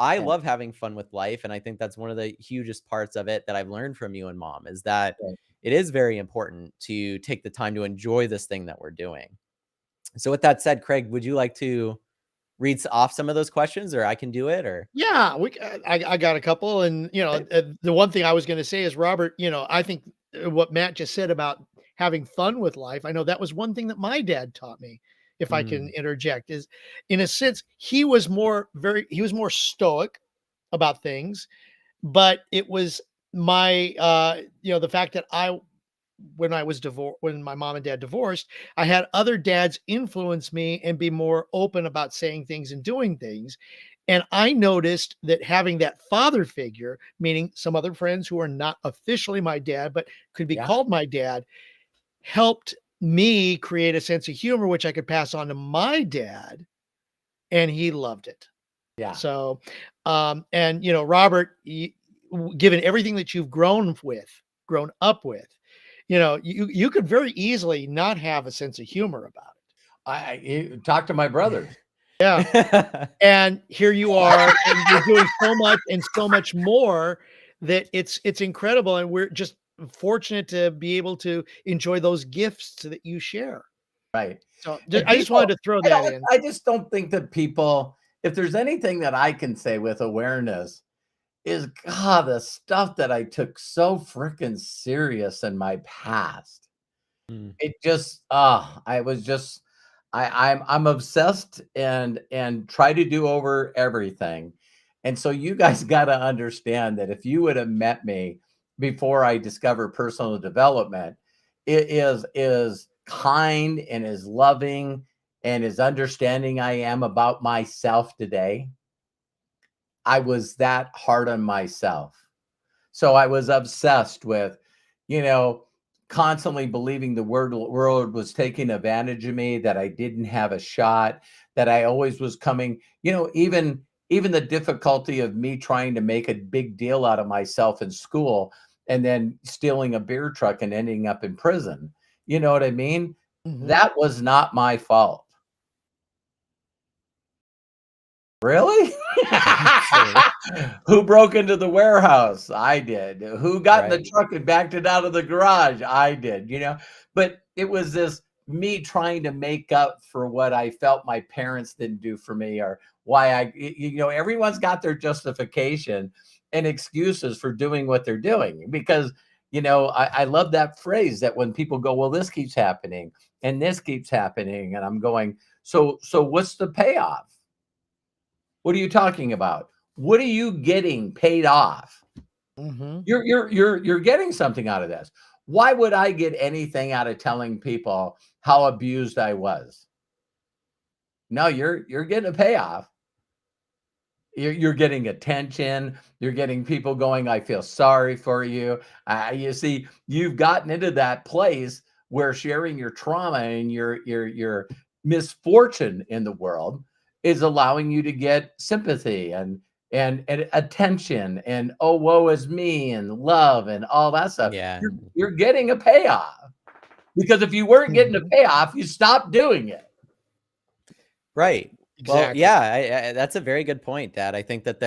I Yeah. love having fun with life, and I think that's one of the hugest parts of it that I've learned from you and Mom, is that Right. it is very important to take the time to enjoy this thing that we're doing. So with that said, Craig, would you like to read off some of those questions, or I can do it, or Yeah, I got a couple, and the one thing I was going to say is, Robert, I think what Matt just said about having fun with life. I know that was one thing that my dad taught me. If I can interject, is in a sense he was more stoic about things, but it was my the fact that when my mom and dad divorced, I had other dads influence me and be more open about saying things and doing things. And I noticed that having that father figure, meaning some other friends who are not officially my dad, but could be Yeah. called my dad, helped me create a sense of humor, which I could pass on to my dad. And he loved it. Yeah. So, and Robert, given everything that you've grown up with, you could very easily not have a sense of humor about it. I talk to my brothers. Yeah. And here you are, and you're doing so much and so much more that it's incredible. And we're just fortunate to be able to enjoy those gifts that you share. Right. So And I just wanted to throw that in. I just don't think that people, if there's anything that I can say with awareness, is God, the stuff that I took so freaking serious in my past. Mm. It just, I was just, I'm obsessed and try to do over everything. And so you guys got to understand that if you would have met me before I discovered personal development, it is kind and as loving and as understanding I am about myself today. I was that hard on myself. So I was obsessed with, you know, constantly believing the world was taking advantage of me, that I didn't have a shot, that I always was coming, even the difficulty of me trying to make a big deal out of myself in school and then stealing a beer truck and ending up in prison. You know what I mean? Mhm. That was not my fault. Really? Sure. Who broke into the warehouse? I did. Who got in the Right. truck and backed it out of the garage? I did, But it was this me trying to make up for what I felt my parents didn't do for me, or why everyone's got their justification and excuses for doing what they're doing. Because, I love that phrase that when people go, well, this keeps happening and this keeps happening. And I'm going, so what's the payoff? What are you talking about? What are you getting paid off? Mhm. You're getting something out of this. Why would I get anything out of telling people how abused I was? No, you're getting a payoff. You're getting attention. You're getting people going, I feel sorry for you. You see, you've gotten into that place where sharing your trauma and your misfortune in the world is allowing you to get sympathy and attention and oh woe is me and love and all that stuff. Yeah. You're getting a payoff, because if you weren't getting a Mhm. payoff, you stopped doing it. Right. Well, Exactly. yeah, that's a very good point, Dad. I think that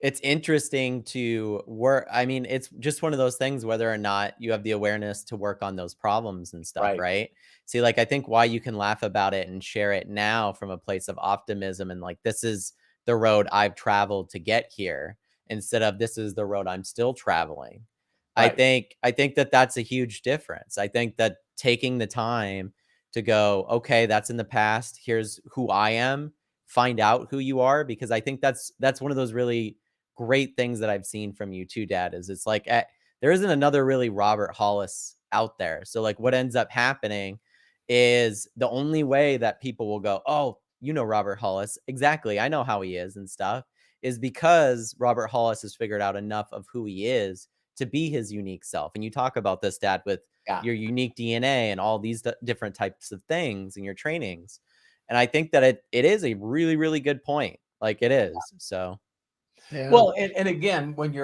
it's interesting to work. I mean, it's just one of those things, whether or not you have the awareness to work on those problems and stuff, Right. right? See, like, I think why you can laugh about it and share it now from a place of optimism and like, this is the road I've traveled to get here, instead of this is the road I'm still traveling. Right. I think that that's a huge difference. I think that taking the time to go, okay, that's in the past. Here's who I am. Find out who you are, because I think that's one of those really great things that I've seen from you too, Dad. Is it's like there isn't another really Robert Hollis out there. So like, what ends up happening is the only way that people will go, oh, Robert Hollis, exactly. I know how he is and stuff, is because Robert Hollis has figured out enough of who he is to be his unique self. And you talk about this, Dad, with Yeah. your unique DNA and all these different types of things in your trainings. And I think that it is a really, really good point. Like it is. So Yeah. Well, and again, when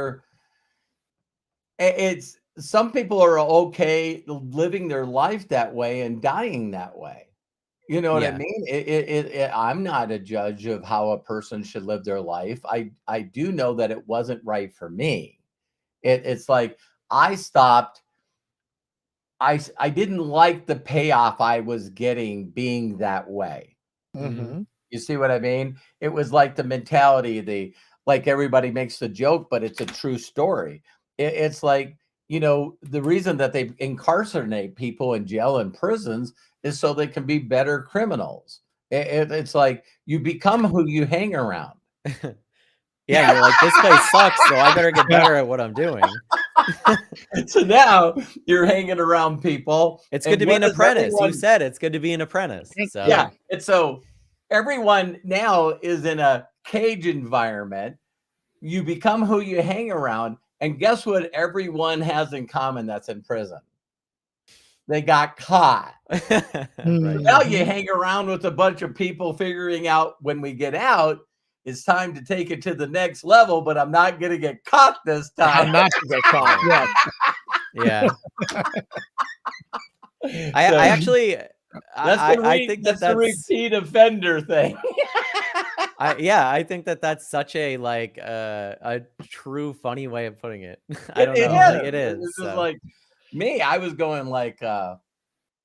it's some people are okay living their life that way and dying that way. You know what I yeah. mean? I'm not a judge of how a person should live their life. I do know that it wasn't right for me. It's like I stopped. I didn't like the payoff I was getting being that way. Hmm. Mhm. You see what I mean? It was like the mentality, like everybody makes the joke, but it's a true story. It's like, the reason that they incarcerate people in jail and prisons is so they can be better criminals. It's like you become who you hang around. Yeah. You're like, this place sucks, so I better get Yeah. better at what I'm doing. So now you're hanging around people, It's good and to be what an does apprentice. You everyone said it's good to be an apprentice. Thank So Yeah, yeah. and so everyone now is in a cage environment. You become who you hang around, and guess what everyone has in common that's in prison? They got caught. right. Now you Mhm. hang around with a bunch of people figuring out when we get out, it's time to take it to the next level, but I'm not gonna get caught this How time. not to get caught. Right. Yeah. Yeah. I So actually I think that that's the that's repeat offender thing. I think that that's such a like a true funny way of putting it. I It don't it know. Like Mhm. it is. is. It's just So like me, I was going like,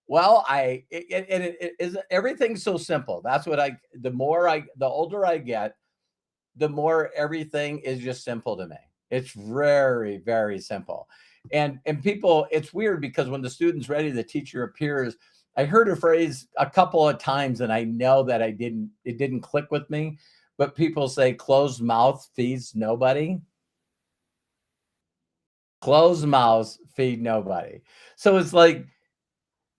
Well, it is everything's so simple. That's what the older I get, the more everything is just simple to me. It's very, very simple. And people, it's weird because when the student's ready, the teacher appears. I heard a phrase a couple of times, and I know that it didn't click with me, but people say closed mouth feeds nobody. Closed mouths feed nobody. So it's like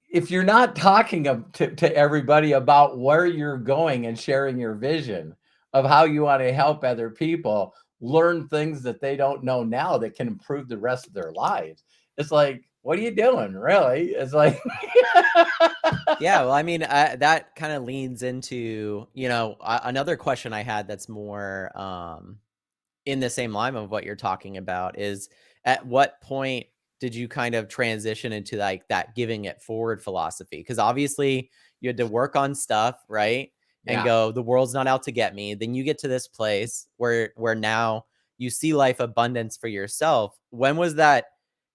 if you're not talking to everybody about where you're going and sharing your vision of how you want to help other people learn things that they don't know now that can improve the rest of their lives, it's like, what are you doing, really? It's like, Yeah, well, I mean, that kind of leans into, another question I had that's more in the same line of what you're talking about is at what point did you kind of transition into like that giving it forward philosophy? Because obviously you had to work on stuff, right? And yeah, go, the world's not out to get me. Then you get to this place where now you see life abundance for yourself. When was that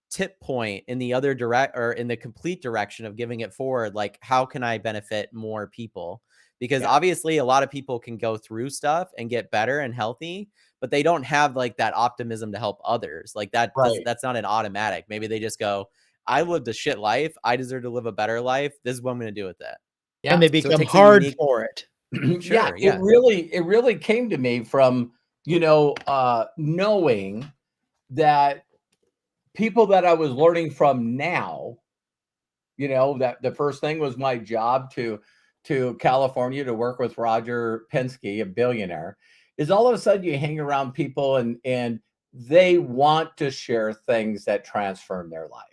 tip point in the other direct or in the complete direction of giving it forward? Like, how can I benefit more people? Because yeah, obviously a lot of people can go through stuff and get better and healthy, but they don't have like that optimism to help others. Like right. that's not an automatic. Maybe they just go, I lived a shit life. I deserve to live a better life. This is what I'm going to do with it. And Yeah. they So it become takes a hard unique, for it. Yeah, sure. it Yeah. really came to me from, knowing that people that I was learning from now, that the first thing was my job to California to work with Roger Penske, a billionaire, is all of a sudden you hang around people and they want to share things that transform their life.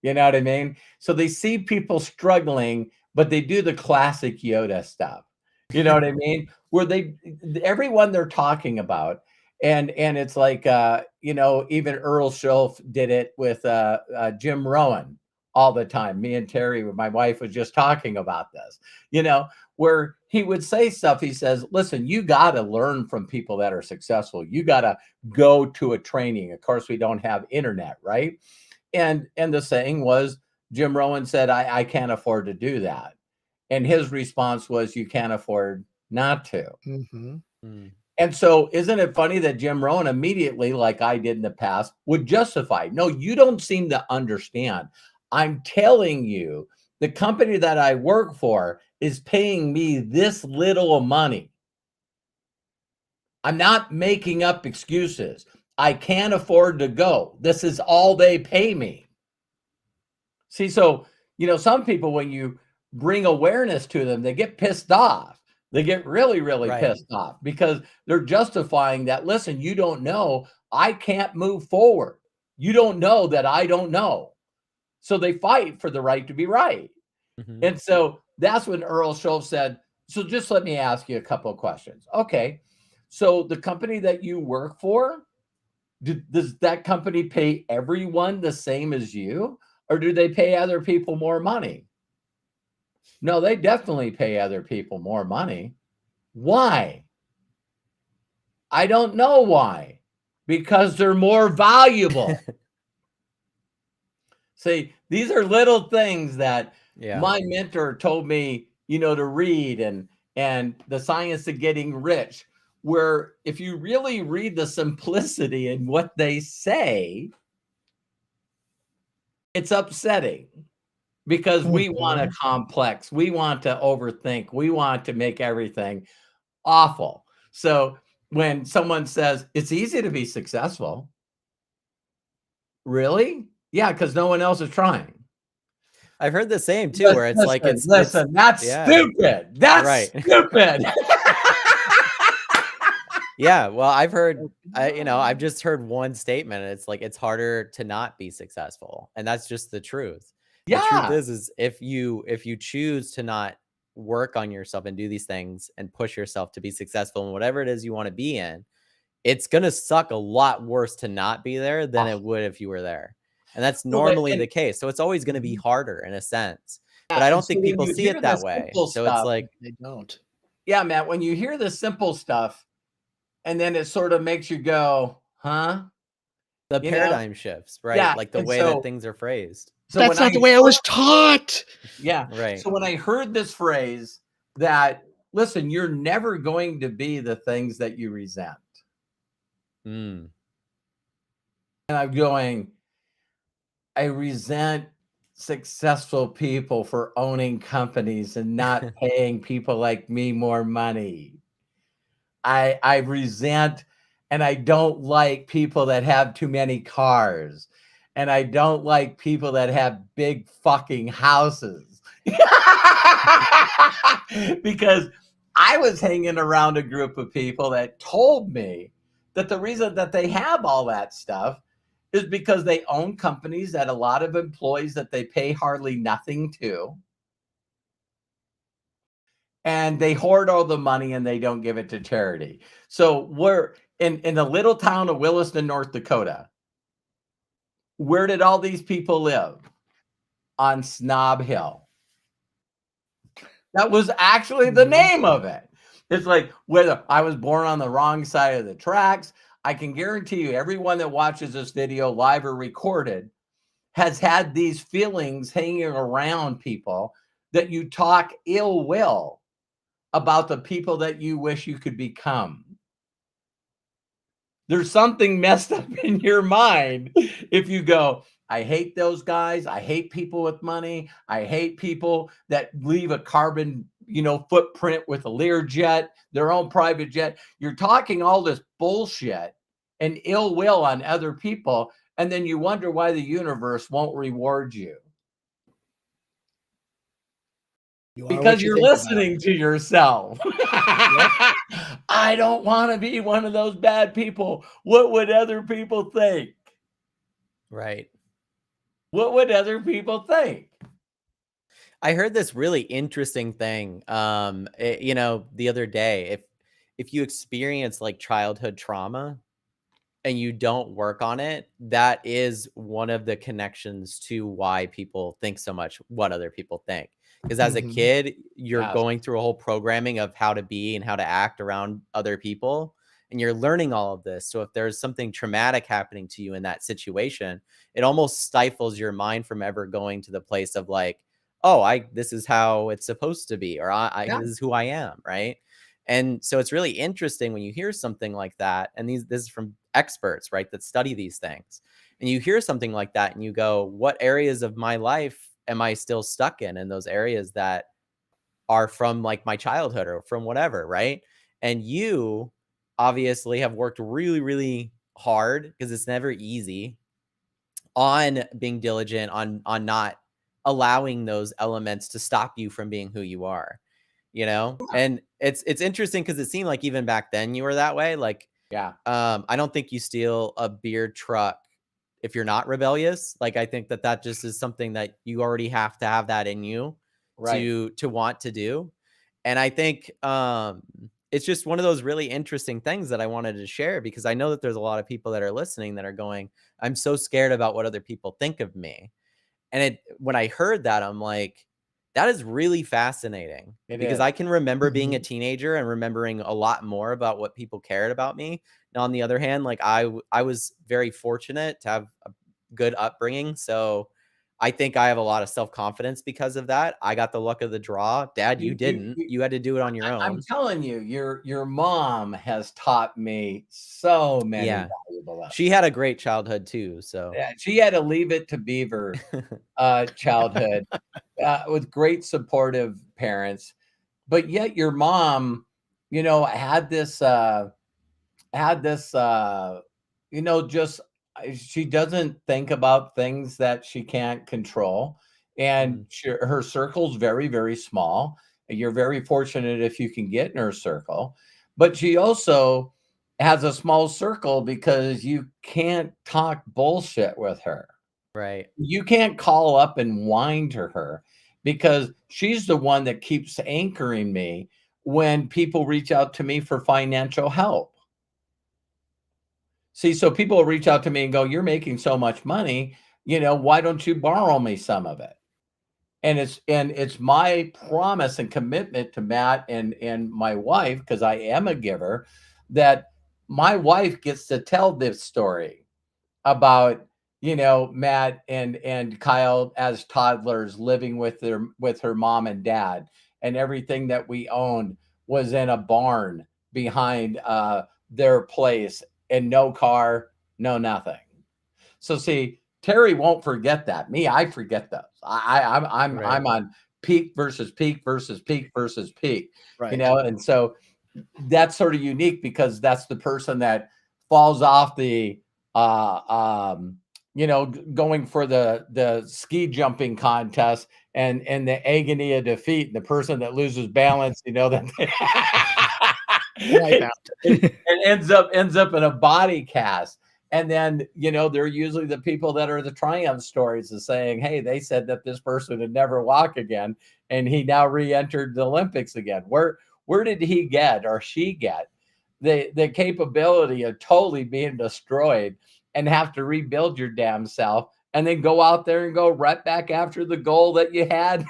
You know what I mean? So they see people struggling, but they do the classic Yoda stuff. You know what I mean? Where everyone they're talking about, and it's like even Earl Schultz did it with Jim Rohn all the time. Me and Terry, my wife, was just talking about this. Where he would say stuff. He says, "Listen, you got to learn from people that are successful. You got to go to a training. Of course, we don't have internet, right?" And the saying was, Jim Rohn said, I can't afford to do that. And his response was, you can't afford not to. Mhm. Mm. And so isn't it funny that Jim Rohn immediately, like I did in the past, would justify, no, you don't seem to understand. I'm telling you, the company that I work for is paying me this little money. I'm not making up excuses. I can't afford to go. This is all they pay me. See, so, some people, when you bring awareness to them, they get pissed off. They get really, really Right. pissed off because they're justifying that. Listen, you don't know. I can't move forward. You don't know that I don't know. So they fight for the right to be right. Hmm. And so that's when Earl Schultz said, so just let me ask you a couple of questions. Okay. So the company that you work for, does that company pay everyone the same as you? Or do they pay other people more money? No, they definitely pay other people more money. Why? I don't know why. Because they're more valuable. See, these are little things that Yeah. my mentor told me, to read and the science of getting rich, where if you really read the simplicity in what they say, it's upsetting. Because we want a Mhm. complex, we want to overthink, we want to make everything awful. So when someone says, "It's easy to be successful." Really? Yeah, because no one else is trying. I've heard the same too, where it's like it's Listen, that's yeah, stupid. That's right. stupid. Yeah, well, I've heard No. I've just heard one statement, and it's like it's harder to not be successful, and that's just the truth. The truth Yeah. is if you choose to not work on yourself and do these things and push yourself to be successful in whatever it is you wanna be in, it's gonna suck a lot worse to not be there than Oh, it would if you were there. And that's well, but normally and the case. So it's always gonna be Mhm. harder in a sense. But Yeah, I and don't so think when people you see hear it the that way. simple So it's stuff, like They don't. yeah, Matt, when you hear the simple stuff and then it sort of makes you go, "Huh?" the You know? paradigm shifts, right? Yeah, Like the and way that so things are phrased. So That's when I not the way I was taught. yeah, Right. so when I heard this phrase that, listen, you're never going to be the things that you resent. Mm. And I'm going, I resent successful people for owning companies and not paying people like me more money. I resent and I don't like people that have too many cars. And I don't like people that have big fucking houses. Because I was hanging around a group of people that told me that the reason that they have all that stuff is because they own companies that a lot of employees that they pay hardly nothing to, and they hoard all the money and they don't give it to charity. So we're in the little town of Williston, North Dakota. Where did all these people live? On Snob Hill. That was actually the name of it. It's like whether I was born on the wrong side of the tracks. I can guarantee you, everyone that watches this video live or recorded has had these feelings hanging around people that you talk ill will about the people that you wish you could become. There's something messed up in your mind if you go, I hate those guys. I hate people with money. I hate people that leave a carbon, footprint with a Learjet, their own private jet. You're talking all this bullshit and ill will on other people, and then you wonder why the universe won't reward you. You are Because what you you're think about. listening to yourself. I don't want to be one of those bad people. What would other people think? Right. What would other people think? I heard this really interesting thing, the other day. If you experience like childhood trauma and you don't work on it, that is one of the connections to why people think so much what other people think. Because as a Mhm. kid, you're Yes. going through a whole programming of how to be and how to act around other people, and you're learning all of this. So if there's something traumatic happening to you in that situation, it almost stifles your mind from ever going to the place of like, oh, I this is how it's supposed to be, or I Yeah. this is who I am, right? And so it's really interesting when you hear something like that, and this is from experts, right, that study these things. And you hear something like that and you go, what areas of my life am I still stuck in? And those areas that are from like my childhood or from whatever, right? And you obviously have worked really, really hard because it's never easy on being diligent, on not allowing those elements to stop you from being who you are, you know? And it's interesting because it seemed like even back then you were that way. Like, Yeah. I don't think you steal a beer truck if you're not rebellious. Like, I think that just is something that you already have to have that in you Right. to want to do. And I think it's just one of those really interesting things that I wanted to share because I know that there's a lot of people that are listening that are going, I'm so scared about what other people think of me. And when I heard that, I'm like, that is really fascinating It because is. I can remember being a Mhm. teenager and remembering a lot more about what people cared about me. Now, on the other hand, like I was very fortunate to have a good upbringing. So I think I have a lot of self-confidence because of that. I got the luck of the draw. Dad, you You, you, didn't. you, You had to do it on your I'm own. telling you, your mom has taught me so many Yeah. valuable She lessons. had a great childhood too. So Yeah, she had to leave it to Beaver childhood with great supportive parents, but yet your mom, had this just she doesn't think about things that she can't control, and Mm, her circle's very, very small. You're very fortunate if you can get in her circle, but she also has a small circle because you can't talk bullshit with her. right. You can't call up and whine to her because she's the one that keeps anchoring me when people reach out to me for financial help. See, so people will reach out to me and go, "You're making so much money, why don't you borrow me some of it?" And it's my promise and commitment to Matt and my wife, because I am a giver, that my wife gets to tell this story about, Matt and Kyle as toddlers living with her mom and dad, and everything that we owned was in a barn behind their place, and no car, no nothing. So see, Terry won't forget that. Me, I forget those. I'm on peak versus peak versus peak versus peak, Right. and so that's sort of unique because that's the person that falls off the going for the ski jumping contest and the agony of defeat, and the person that loses balance, that Wipe out. it ends up in a body cast. And then, they're usually the people that are the triumph stories of saying, hey, they said that this person would never walk again, and he now re-entered the Olympics again. Where did he get or she get the capability of totally being destroyed and have to rebuild your damn self and then go out there and go right back after the goal that you had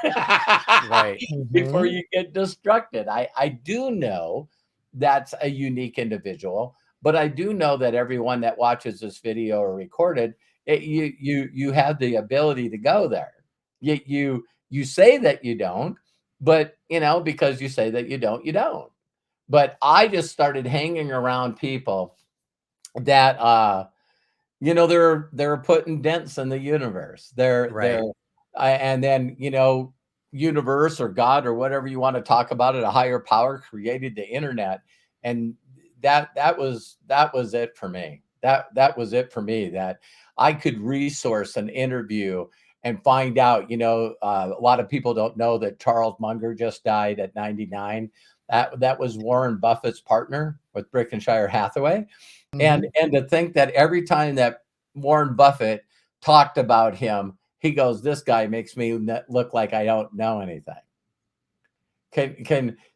Right. before you get destructed? I do know that's a unique individual, but I do know that everyone that watches this video or recorded, you have the ability to go there. You say that you don't, but because you say that you don't, you don't. But I just started hanging around people that they're putting dents in the universe. Right. And then universe or God or whatever you want to talk about it, a higher power created the internet, and that was it for me. That was it for me, that I could resource an interview and find out. A lot of people don't know that Charles Munger just died at 99. That was Warren Buffett's partner with Berkshire Hathaway. And to think that every time that Warren Buffett talked about him, he goes, this guy makes me look like I don't know anything.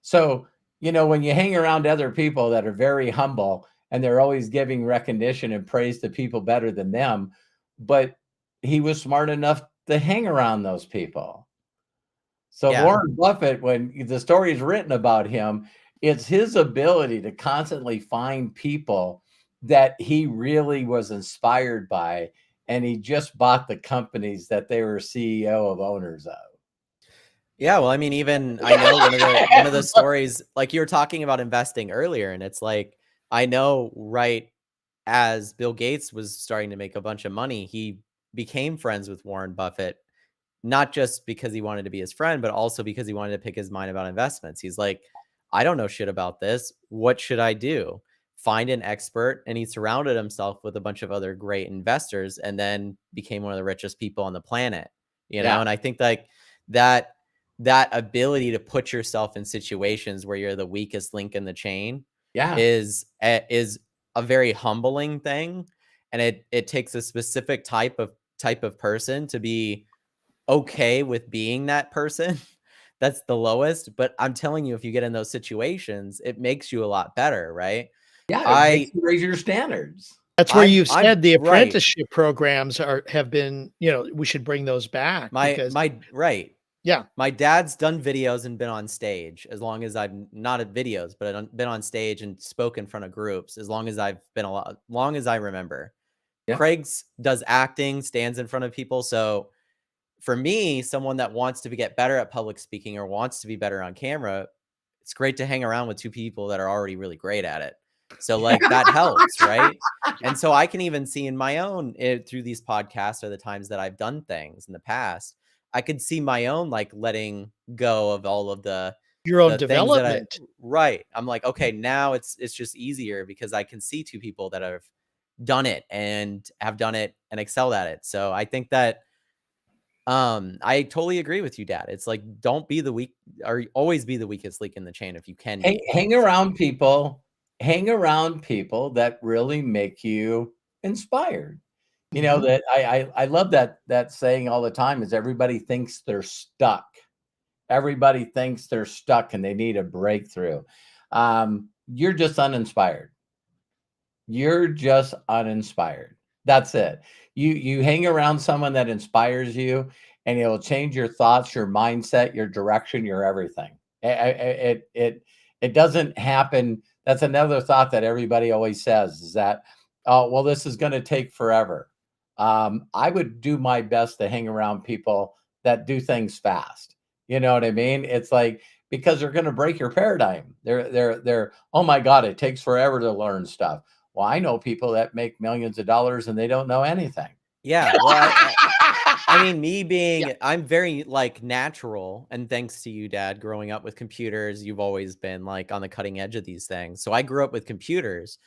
So, when you hang around other people that are very humble and they're always giving recognition and praise to people better than them, but he was smart enough to hang around those people. So Yeah. Warren Buffett, when the story is written about him, it's his ability to constantly find people that he really was inspired by, and he just bought the companies that they were CEO of owners of. Yeah, well, I mean, even I know one of the stories, like you were talking about investing earlier, and it's like I know right as Bill Gates was starting to make a bunch of money, he became friends with Warren Buffett, not just because he wanted to be his friend, but also because he wanted to pick his mind about investments. He's like, I don't know shit about this. What should I do? Find an expert. And he surrounded himself with a bunch of other great investors and then became one of the richest people on the planet. Yeah. And I think like that ability to put yourself in situations where you're the weakest link in the chain Yeah. is a very humbling thing. And it takes a specific type of person to be okay with being that person that's the lowest. But I'm telling you, if you get in those situations, it makes you a lot better, right? Yeah. It makes you raise your standards. That's where you've I'm said the right. apprenticeship programs have been, we should bring those back because Right. yeah. My dad's done videos and been on stage as long as I've not at videos, but I've been on stage and spoke in front of groups as long as I've been long as I remember. Yeah. Craig's does acting, stands in front of people. So for me, someone that wants to get better at public speaking or wants to be better on camera, it's great to hang around with two people that are already really great at it. So like that helps, right? And so I can even see in my own through these podcasts or the times that I've done things in the past, I could see my own like letting go of all of Your own the things that development. right. I'm like, okay, now it's just easier because I can see two people that have done it and excelled at it. So I think that I totally agree with you, Dad. It's like don't be the weak or always be the weakest link in the chain if you can be. Hang around people that really make you inspired. That I love that saying all the time is everybody thinks they're stuck. Everybody thinks they're stuck and they need a breakthrough. You're just uninspired. You're just uninspired. That's it. You hang around someone that inspires you, and it'll change your thoughts, your mindset, your direction, your everything. It doesn't happen. That's another thought that everybody always says is that, oh, well, this is going to take forever. I would do my best to hang around people that do things fast. You know what I mean? It's like because they're going to break your paradigm. They're oh my god, it takes forever to learn stuff. Well, I know people that make millions of dollars and they don't know anything. Yeah, well, I mean, me Yeah, being I'm very, like, natural, and thanks to you, Dad, growing up with computers, you've always been, like, on the cutting edge of these things. So I grew up with computers.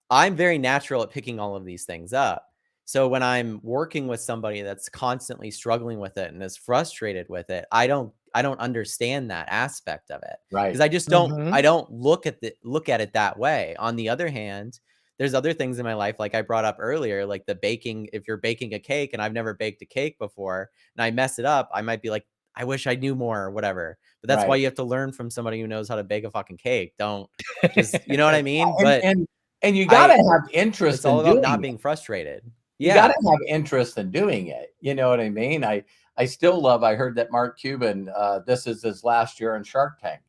I'm very natural at picking all of these things up. So when I'm working with somebody that's constantly struggling with it and is frustrated with it, I don't understand that aspect of it because right. I just don't Mhm. I don't look at it that way. On the other hand, there's other things in my life like I brought up earlier, like the baking. If you're baking a cake and I've never baked a cake before and I mess it up, I might be like, I wish I knew more or whatever. But that's why Right. you have to learn from somebody who knows how to bake a fucking cake. Don't just, you know what I mean? And But and and you got to I have interest it's all in about doing not it. being frustrated. You got to Yeah. have interest in doing it. You know what I mean? I still love. I heard that Mark Cuban. This is his last year in Shark Tank,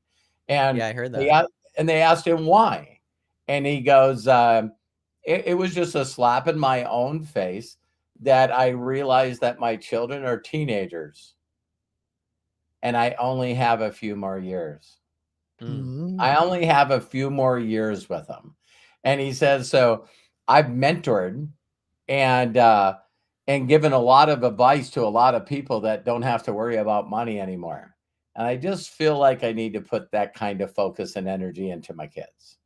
and Yeah, I heard they that. a- and they asked him why, and he goes, it was just a slap in my own face that I realized that my children are teenagers, and I only have a few more years. Mm. I Mm. only have a few more years with them. And he says, so I've mentored and given a lot of advice to a lot of people that don't have to worry about money anymore. And I just feel like I need to put that kind of focus and energy into my kids.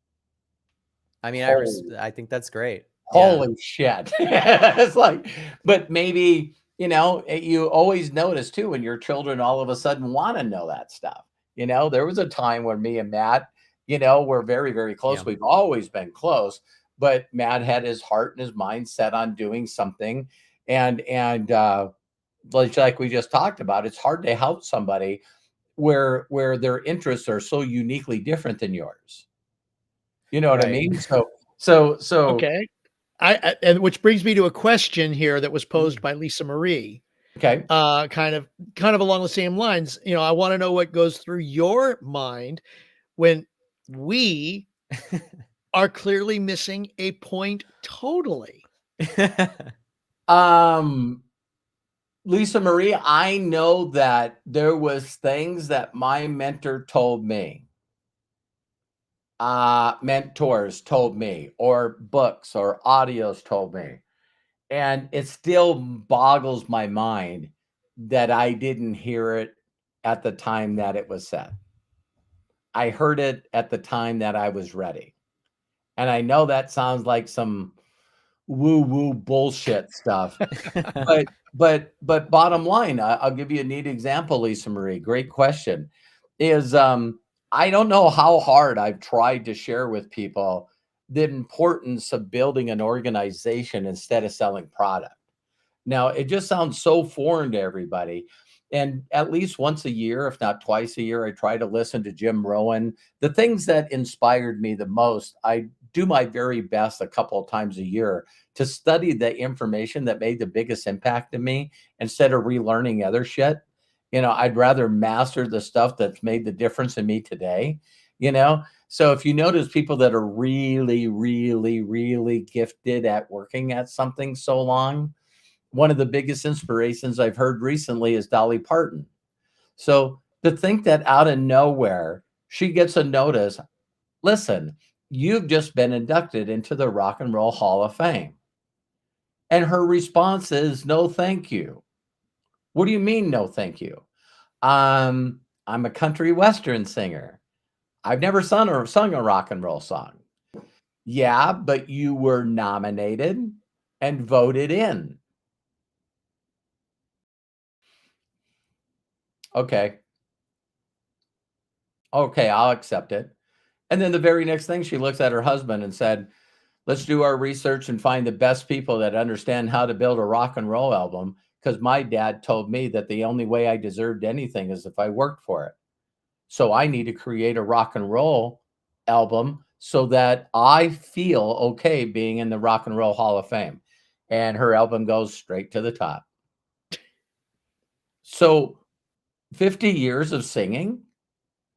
I mean, Holy, I think that's great. Yeah. holy shit. It's like, but maybe, you always notice too when your children all of a sudden want to know that stuff. There was a time when me and Matt, were very, very close. Yeah. We've always been close, but Matt had his heart and his mind set on doing something. And like we just talked about, it's hard to help somebody where their interests are so uniquely different than yours. You know what I Right. mean? So Okay. And which brings me to a question here that was posed Mm. by Lisa Marie, okay. kind of along the same lines. I want to know what goes through your mind when we are clearly missing a point totally. Um, Lisa Marie, I know that there was things that my mentor told me, mentors told me, or books or audios told me, and it still boggles my mind that I didn't hear it at the time that it was said. I heard it at the time that I was ready. And I know that sounds like some woo-woo bullshit stuff. But bottom line, I'll give you a neat example, Lisa Marie. Great question. Is I don't know how hard I've tried to share with people the importance of building an organization instead of selling product. Now, it just sounds so foreign to everybody. And at least once a year, if not twice a year, I try to listen to Jim Rohn. The things that inspired me the most, I do my very best a couple of times a year to study the information that made the biggest impact to me instead of relearning other shit. I'd rather master the stuff that's made the difference in me today, you know? So if you notice people that are really, really, really gifted at working at something so long, one of the biggest inspirations I've heard recently is Dolly Parton. So to think that out of nowhere, she gets a notice, listen, you've just been inducted into the Rock and Roll Hall of Fame. And her response is, no, thank you. What do you mean, no, thank you? I'm a country western singer. I've never sung a rock and roll song. Yeah, but you were nominated and voted in. Okay. Okay, I'll accept it. And then the very next thing, she looks at her husband and said, let's do our research and find the best people that understand how to build a rock and roll album. Because my dad told me that the only way I deserved anything is if I worked for it. So I need to create a rock and roll album so that I feel okay being in the Rock and Roll Hall of Fame. And her album goes straight to the top. So 50 years of singing,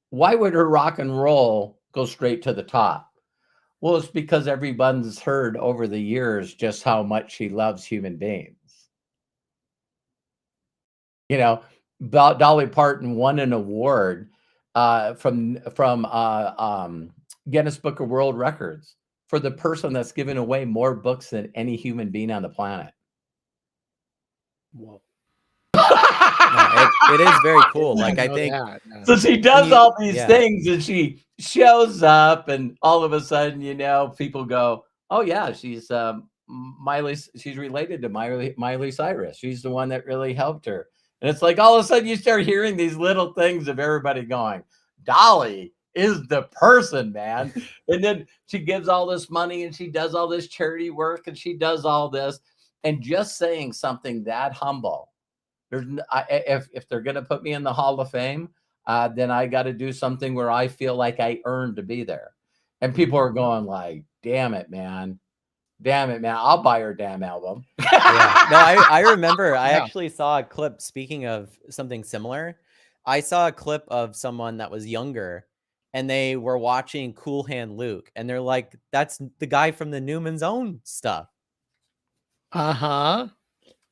why would her rock and roll go straight to the top? Well, it's because everyone's heard over the years just how much she loves human beings. You know, Dolly Parton won an award from Guinness Book of World Records for the person that's given away more books than any human being on the planet. Whoa. No, it is very cool. Like, I know think that, yeah. So she does you all these yeah. things, and she shows up, and all of a sudden, people go, "Oh yeah, she's she's related to Miley Cyrus. She's the one that really helped her." And it's like all of a sudden you start hearing these little things of everybody going, "Dolly is the person, man." And then she gives all this money, and she does all this charity work, and she does all this, and just saying something that humble. If they're going to put me in the Hall of Fame, then I got to do something where I feel like I earned to be there. And people are going like, damn it, man. I'll buy her damn album. Yeah. No, I remember I Yeah. actually saw a clip, speaking of something similar. I saw a clip of someone that was younger, and they were watching Cool Hand Luke, and they're like, that's the guy from the Newman's Own stuff. Uh-huh.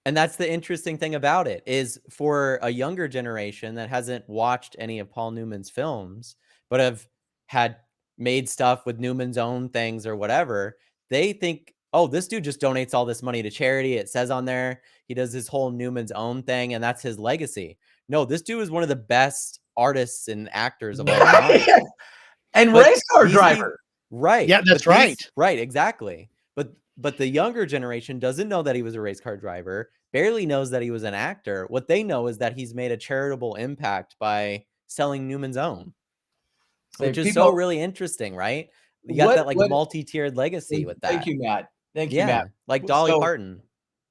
And that's the interesting thing about it, is for a younger generation that hasn't watched any of Paul Newman's films, but have had made stuff with Newman's Own things or whatever, they think, oh, this dude just donates all this money to charity. It says on there, he does his whole Newman's Own thing, and that's his legacy. No, this dude is one of the best artists and actors of all time. And But race car these driver. Right. Yeah, that's right. Right, exactly. But the younger generation doesn't know that he was a race car driver, barely knows that he was an actor. What they know is that he's made a charitable impact by selling Newman's Own, which is so really interesting, right? You got that like multi-tiered legacy with that. Thank you, Matt. Thank you, Matt. Like Dolly Parton.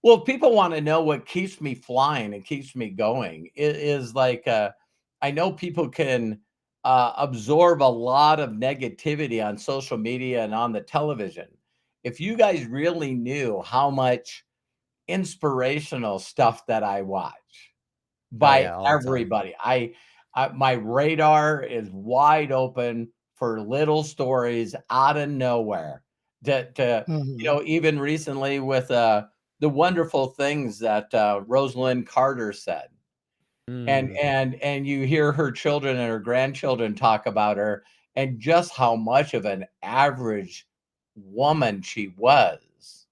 Well, people want to know what keeps me flying and keeps me going. It is like, I know people can absorb a lot of negativity on social media and on the television. If you guys really knew how much inspirational stuff that I watch by everybody, my radar is wide open for little stories out of nowhere. Even recently with the wonderful things that Rosalind Carter said. And you hear her children and her grandchildren talk about her and just how much of an average woman she was.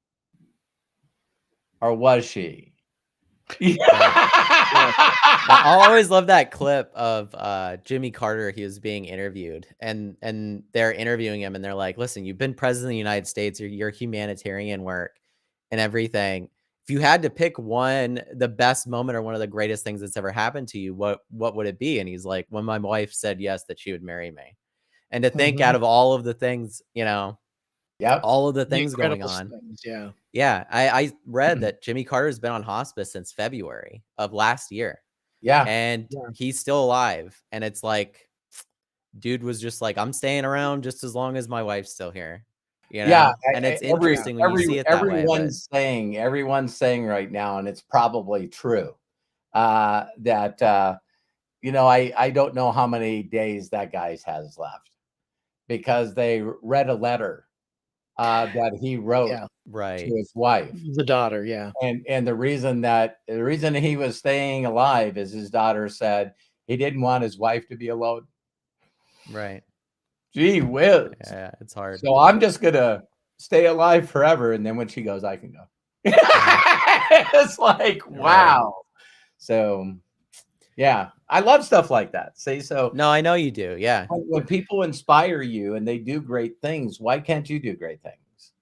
Or was she? I always love that clip of Jimmy Carter. He was being interviewed, and they're interviewing him, and they're like, listen, you've been president of the United States, your humanitarian work and everything. If you had to pick one, the best moment or one of the greatest things that's ever happened to you, what would it be? And he's like, when my wife said yes, that she would marry me. And to think out of all of the things, all of the things going on. Yeah. Yeah. I read that Jimmy Carter's been on hospice since February of last year. Yeah. And he's still alive. And it's like, dude was just like, I'm staying around just as long as my wife's still here. Yeah. And it's interesting when you see it that way. Everyone's saying right now, and it's probably true, that I don't know how many days that guy has left, because they read a letter that he wrote to his wife, the daughter. And the reason he was staying alive is his daughter said he didn't want his wife to be alone. Right. Gee whiz. Yeah, it's hard. So I'm just gonna stay alive forever, and then when she goes, I can go. It's like, wow. Right. So yeah, I love stuff like that. No, I know you do. Yeah. When people inspire you and they do great things, why can't you do great things?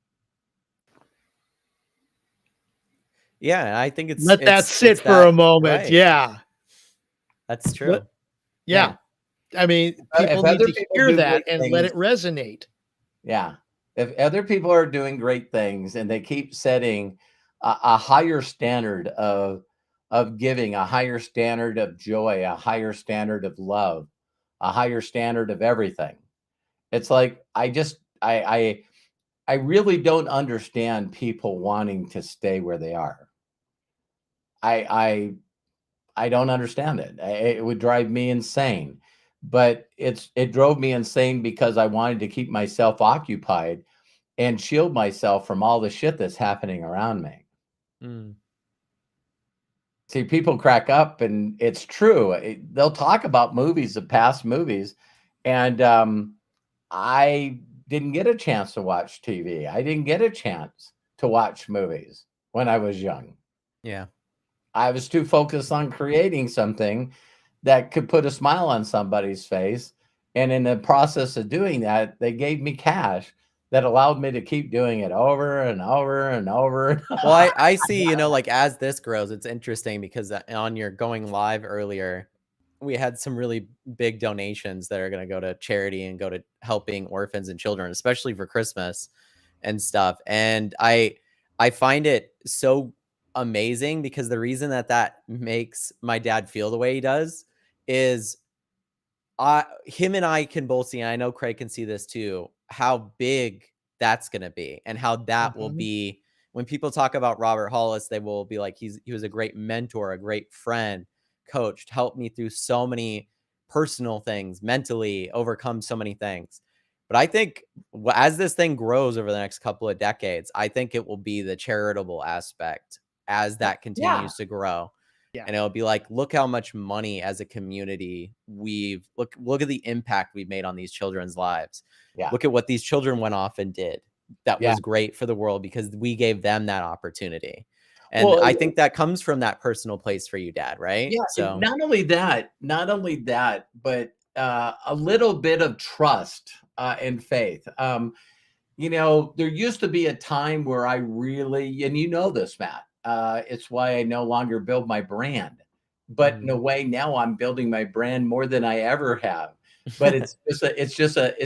Yeah, I think let that sit for a moment. Right. Yeah. That's true. Yeah. I mean, people need to hear that and let it resonate. Yeah. If other people are doing great things and they keep setting a higher standard of giving, a higher standard of joy, a higher standard of love, a higher standard of everything. It's like, I really don't understand people wanting to stay where they are. I don't understand it. It would drive me insane. but it drove me insane because I wanted to keep myself occupied and shield myself from all the shit that's happening around me. Mm. See, people crack up, and it's true. They'll talk about movies, the past movies, and I didn't get a chance to watch TV. I didn't get a chance to watch movies when I was young. Yeah. I was too focused on creating something that could put a smile on somebody's face. And in the process of doing that, they gave me cash that allowed me to keep doing it over and over and over. Well, I see, like as this grows, it's interesting because on your going live earlier, we had some really big donations that are going to go to charity and go to helping orphans and children, especially for Christmas and stuff. And I find it so amazing because the reason that makes my dad feel the way he does is him and I can both see, and I know Craig can see this too, how big that's gonna be and how that will Mhm. be when people talk about Robert Hollis, they will be like, he was a great mentor, a great friend, coached, helped me through so many personal things, mentally overcome so many things. But I think as this thing grows over the next couple of decades, I think it will be the charitable aspect as that Yeah. continues to grow. Yeah. And it'll be like, look how much money as a community look at the impact we've made on these children's lives. Yeah. Look at what these children went off and did. That Yeah. was great for the world because we gave them that opportunity. And Well, I think that comes from that personal place for you, Dad, right? yeah, and So, not only that, but a little bit of trust and faith. There used to be a time where I really, and you know this, Matt, it's why I no longer build my brand. But in mhm. a way, now I'm building my brand more than I ever have. But it's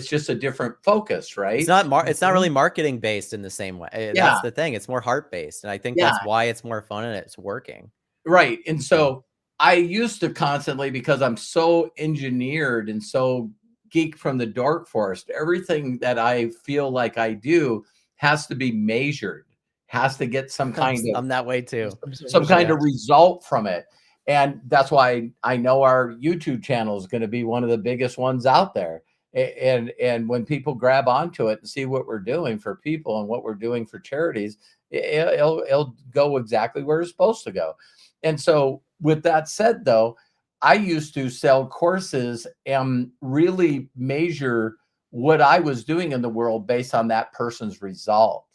just a different focus, right? It's not really Mhm. marketing based in the same way. Yeah, That's the thing. It's more heart based. And I think yeah, that's why it's more fun and it's working. right. And So, so I used to constantly, because I'm so engineered and so geek from the dark forest, everything that I feel like I do has to be measured, has to get some kind of I'm that way too. some kind Yeah. of result from it. And that's why I know our YouTube channel is going to be one of the biggest ones out there. And when people grab onto it and see what we're doing for people and what we're doing for charities, it'll go exactly where it's supposed to go. And so, with that said, though, I used to sell courses and really measure what I was doing in the world based on that person's result,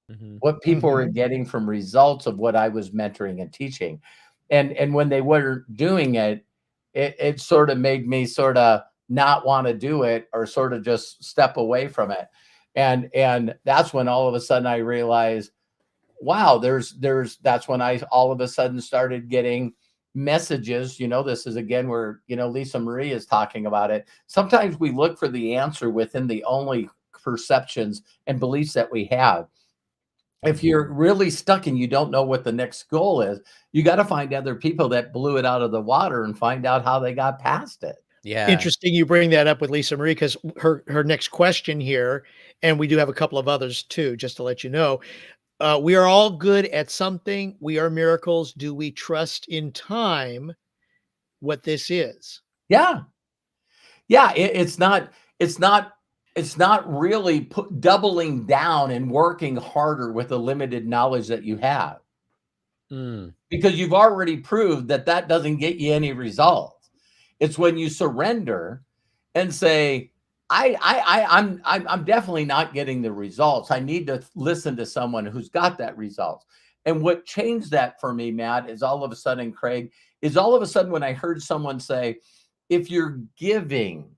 Mhm. what people were Mhm. getting from results of what I was mentoring and teaching. And when they were doing it, it sort of made me sort of not want to do it or sort of just step away from it. And that's when all of a sudden I realized, wow, that's when I all of a sudden started getting messages. This is again where, Lisa Marie is talking about it. Sometimes we look for the answer within the only perceptions and beliefs that we have. If you're really stuck and you don't know what the next goal is, you got to find other people that blew it out of the water and find out how they got past it. Yeah. Interesting you bring that up with Lisa Marie because her next question here, and we do have a couple of others too, just to let you know. We are all good at something. We are miracles. Do we trust in time what this is? Yeah. Yeah. It's not really doubling down and working harder with the limited knowledge that you have, Mm. because you've already proved that that doesn't get you any results. It's when you surrender and say, I'm definitely not getting the results. I need to listen to someone who's got that results. And what changed that for me, Matt, is all of a sudden, Craig, is all of a sudden when I heard someone say, if you're giving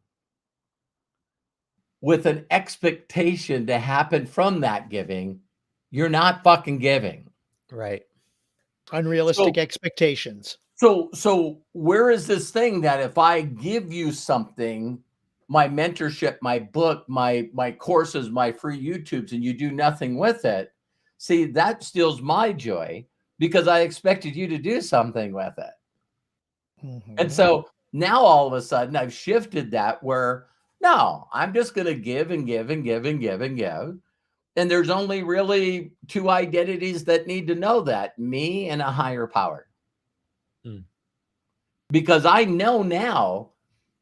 with an expectation to happen from that giving, you're not fucking giving. Right. So Unrealistic expectations. So where is this thing that if I give you something, my mentorship, my book, my courses, my free YouTubes, and you do nothing with it? See, that steals my joy because I expected you to do something with it. And Mhm. so now all of a sudden I've shifted that where no, I'm just going to give and give and give and give and give. And there's only really two identities that need to know that, me and a higher power. Mm. Because I know now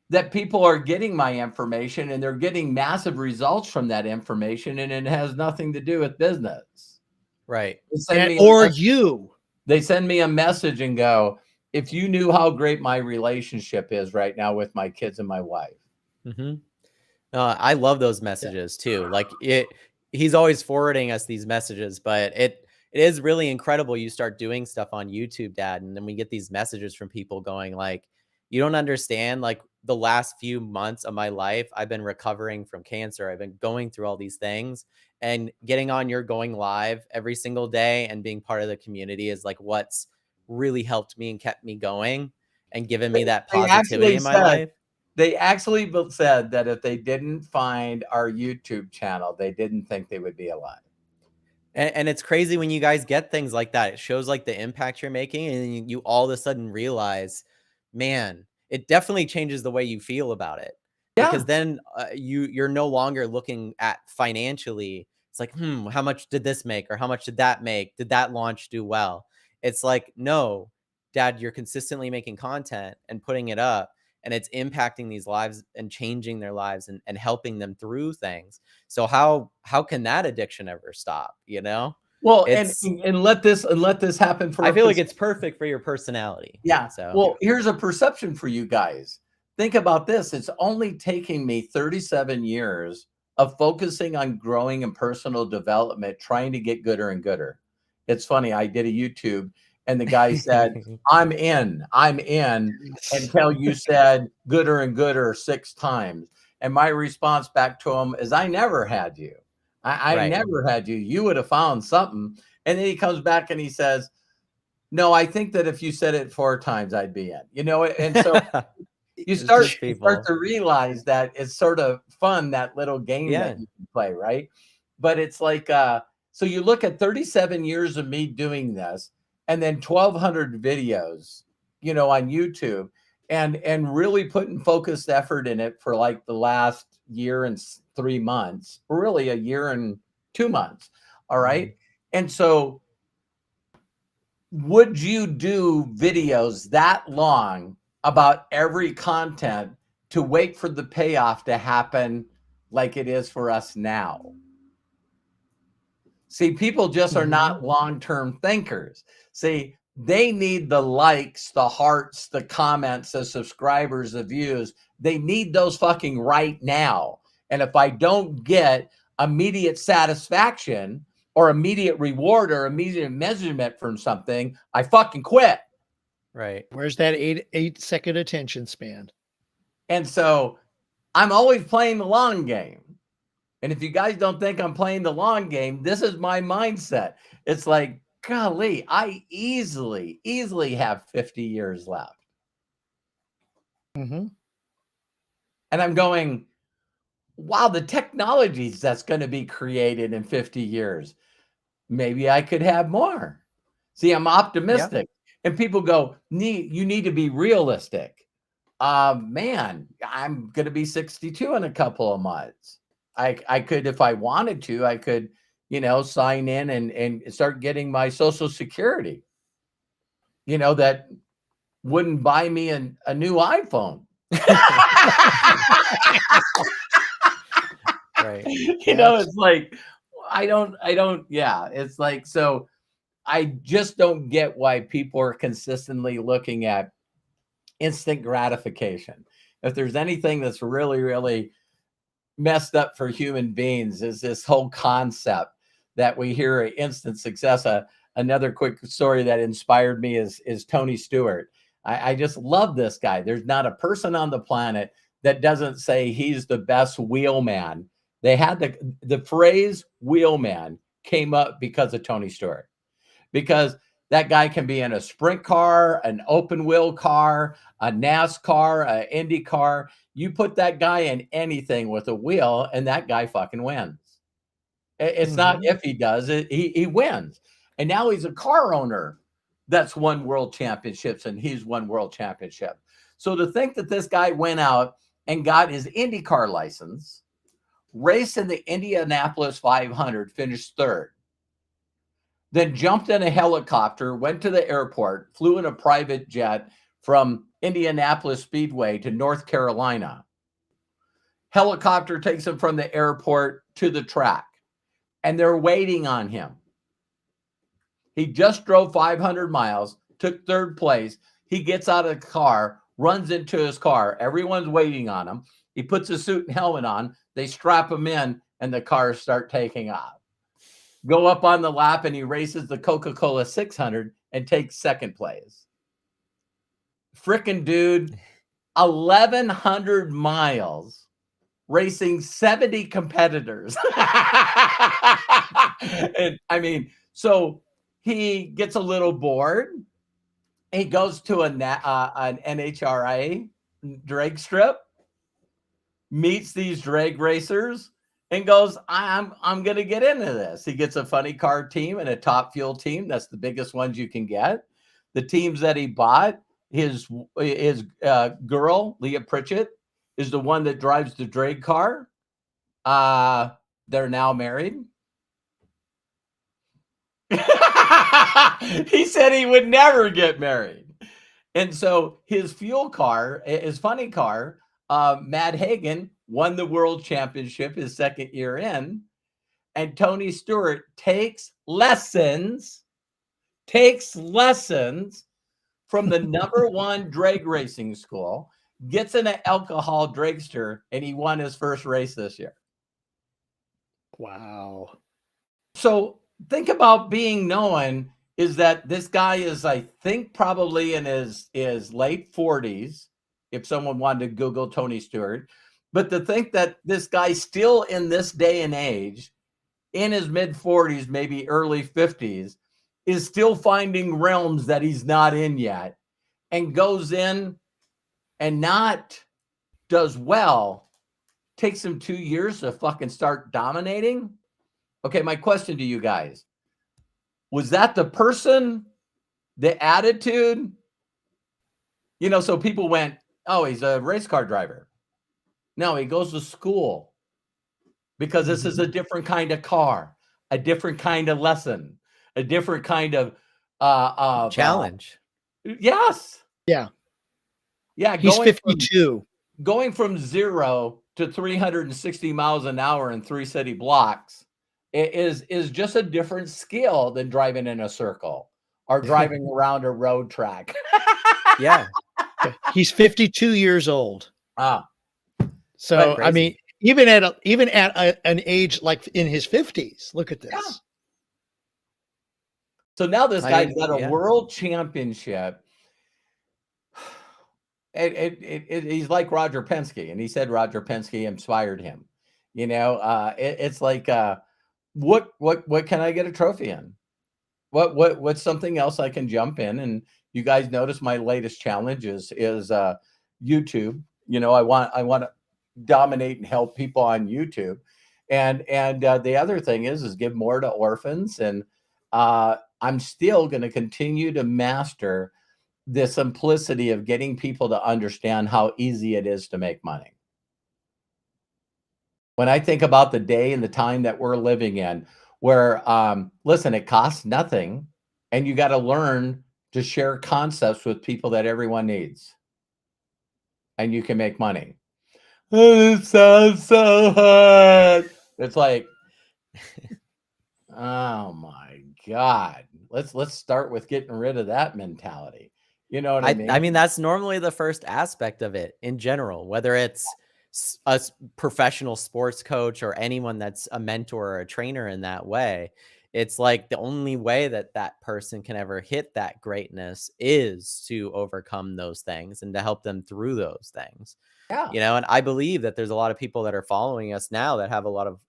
that people are getting my information and they're getting massive results from that information, and it has nothing to do with business. Right. They send me or you. they send me a message and go, if you knew how great my relationship is right now with my kids and my wife. Mm-hmm. I love those messages too. Like he's always forwarding us these messages, but it is really incredible. You start doing stuff on YouTube, Dad, and then we get these messages from people going like, you don't understand, like the last few months of my life, I've been recovering from cancer. I've been going through all these things, and getting on your going live every single day and being part of the community is like what's really helped me and kept me going and given me that They positivity in my life. they actually said that if they didn't find our YouTube channel, they didn't think they would be alive. And it's crazy when you guys get things like that. It shows like the impact you're making, and you all of a sudden realize, man, it definitely changes the way you feel about it. Yeah. Because then you're no longer looking at financially. It's like, how much did this make, or how much did that make? Did that launch do well? It's like, no, Dad, you're consistently making content and putting it up, and it's impacting these lives and changing their lives and helping them through things. So how can that addiction ever stop? You know, Well, it's and let this happen for. I feel like it's perfect for your personality. Yeah. So Well, here's a perception for you guys. Think about this. It's only taking me 37 years of focusing on growing and personal development, trying to get gooder and gooder. It's funny. I did a YouTube and the guy said, I'm in, until you said gooder and gooder 6 times. And my response back to him is, I never had you. I Right. never had you. You would have found something. And then he comes back and he says, no, I think that if you said it 4 times, I'd be in, you know, and so you start to realize that it's sort of fun, that little game that you can play, right? But it's like, so you look at 37 years of me doing this, and then 1,200 videos, you know, on YouTube, and really putting focused effort in it for like the last year and 3 months, or really a year and 2 months. All right. And so would you do videos that long about every content to wait for the payoff to happen like it is for us now? See, people just are not long-term thinkers. See, they need the likes, the hearts, the comments, the subscribers, the views. They need those fucking right now. And if I don't get immediate satisfaction or immediate reward or immediate measurement from something, I fucking quit. Right. Where's that 8-second attention span? And so I'm always playing the long game. And if you guys don't think I'm playing the long game, this is my mindset. It's like, golly, I easily have 50 years left. And I'm going, wow, the technologies that's going to be created in 50 years, maybe I could have more. See, I'm optimistic. And people go, you need to be realistic. Man, I'm going to be 62 in a couple of months. I could, if I wanted to, I could, you know, sign in and start getting my Social Security. You know, that wouldn't buy me a new iPhone. Right. You know, it's like, I don't, it's like, so I just don't get why people are consistently looking at instant gratification. If there's anything that's really, really messed up for human beings, is this whole concept that we hear instant success. Another quick story that inspired me is Tony Stewart. I just love this guy. There's not a person on the planet that doesn't say he's the best wheelman. They had the phrase wheelman came up because of Tony Stewart, because that guy can be in a sprint car, an open wheel car, a NASCAR, an Indy car. You put that guy in anything with a wheel and that guy fucking wins. It's not if he does it, he wins. And now he's a car owner that's won world championships, and he's won world championship. So to think that this guy went out and got his IndyCar license, raced in the Indianapolis 500, finished 3rd, then jumped in a helicopter, went to the airport, flew in a private jet, from Indianapolis Speedway to North Carolina. Helicopter takes him from the airport to the track, and they're waiting on him. He just drove 500 miles, took third place. He gets out of the car, runs into his car. Everyone's waiting on him. He puts his suit and helmet on. They strap him in, and the cars start taking off. Go up on the lap, and he races the Coca-Cola 600 and takes second place. Frickin' dude, 1,100 miles, racing 70 competitors. And I mean, so he gets a little bored. He goes to an NHRA drag strip, meets these drag racers, and goes, I'm going to get into this. He gets a funny car team and a Top Fuel team. That's the biggest ones you can get. The teams that he bought, his girl, Leah Pritchett, is the one that drives the drag car. They're now married. He said he would never get married. And so his fuel car, his funny car, Matt Hagan, won the world championship his second year in. And Tony Stewart takes lessons from the #1 drag racing school, gets in an alcohol dragster, and he won his first race this year. Wow. So think about being known is that this guy is, I think, probably in his late 40s, if someone wanted to Google Tony Stewart. But to think that this guy still in this day and age, in his mid 40s, maybe early 50s, is still finding realms that he's not in yet and goes in and not does well, takes him 2 years to fucking start dominating. Okay, my question to you guys, was that the person, the attitude? You know, so people went, oh, he's a race car driver. No, he goes to school because this is a different kind of car, a different kind of lesson, a different kind of challenge. Yes. Yeah. Yeah. He's 52. Going from 0 to 360 miles an hour in 3 city blocks is just a different skill than driving in a circle or driving around a road track. Yeah. He's 52 years old. So I mean, even at an age like in his 50s, look at this. Yeah. So now this guy's at a world championship. He's like Roger Penske, and he said Roger Penske inspired him. You know, it's like, what can I get a trophy in? What's something else I can jump in? And you guys notice my latest challenge is YouTube. You know, I want to dominate and help people on YouTube, and the other thing is give more to orphans, and I'm still going to continue to master the simplicity of getting people to understand how easy it is to make money. When I think about the day and the time that we're living in, where, listen, it costs nothing, and you got to learn to share concepts with people that everyone needs, and you can make money. Oh, it sounds so hard. It's like, oh my God. Let's start with getting rid of that mentality. You know what I mean? I mean, that's normally the first aspect of it in general, whether it's a professional sports coach or anyone that's a mentor or a trainer in that way. It's like the only way that that person can ever hit that greatness is to overcome those things and to help them through those things. Yeah. You know, and I believe that there's a lot of people that are following us now that have a lot of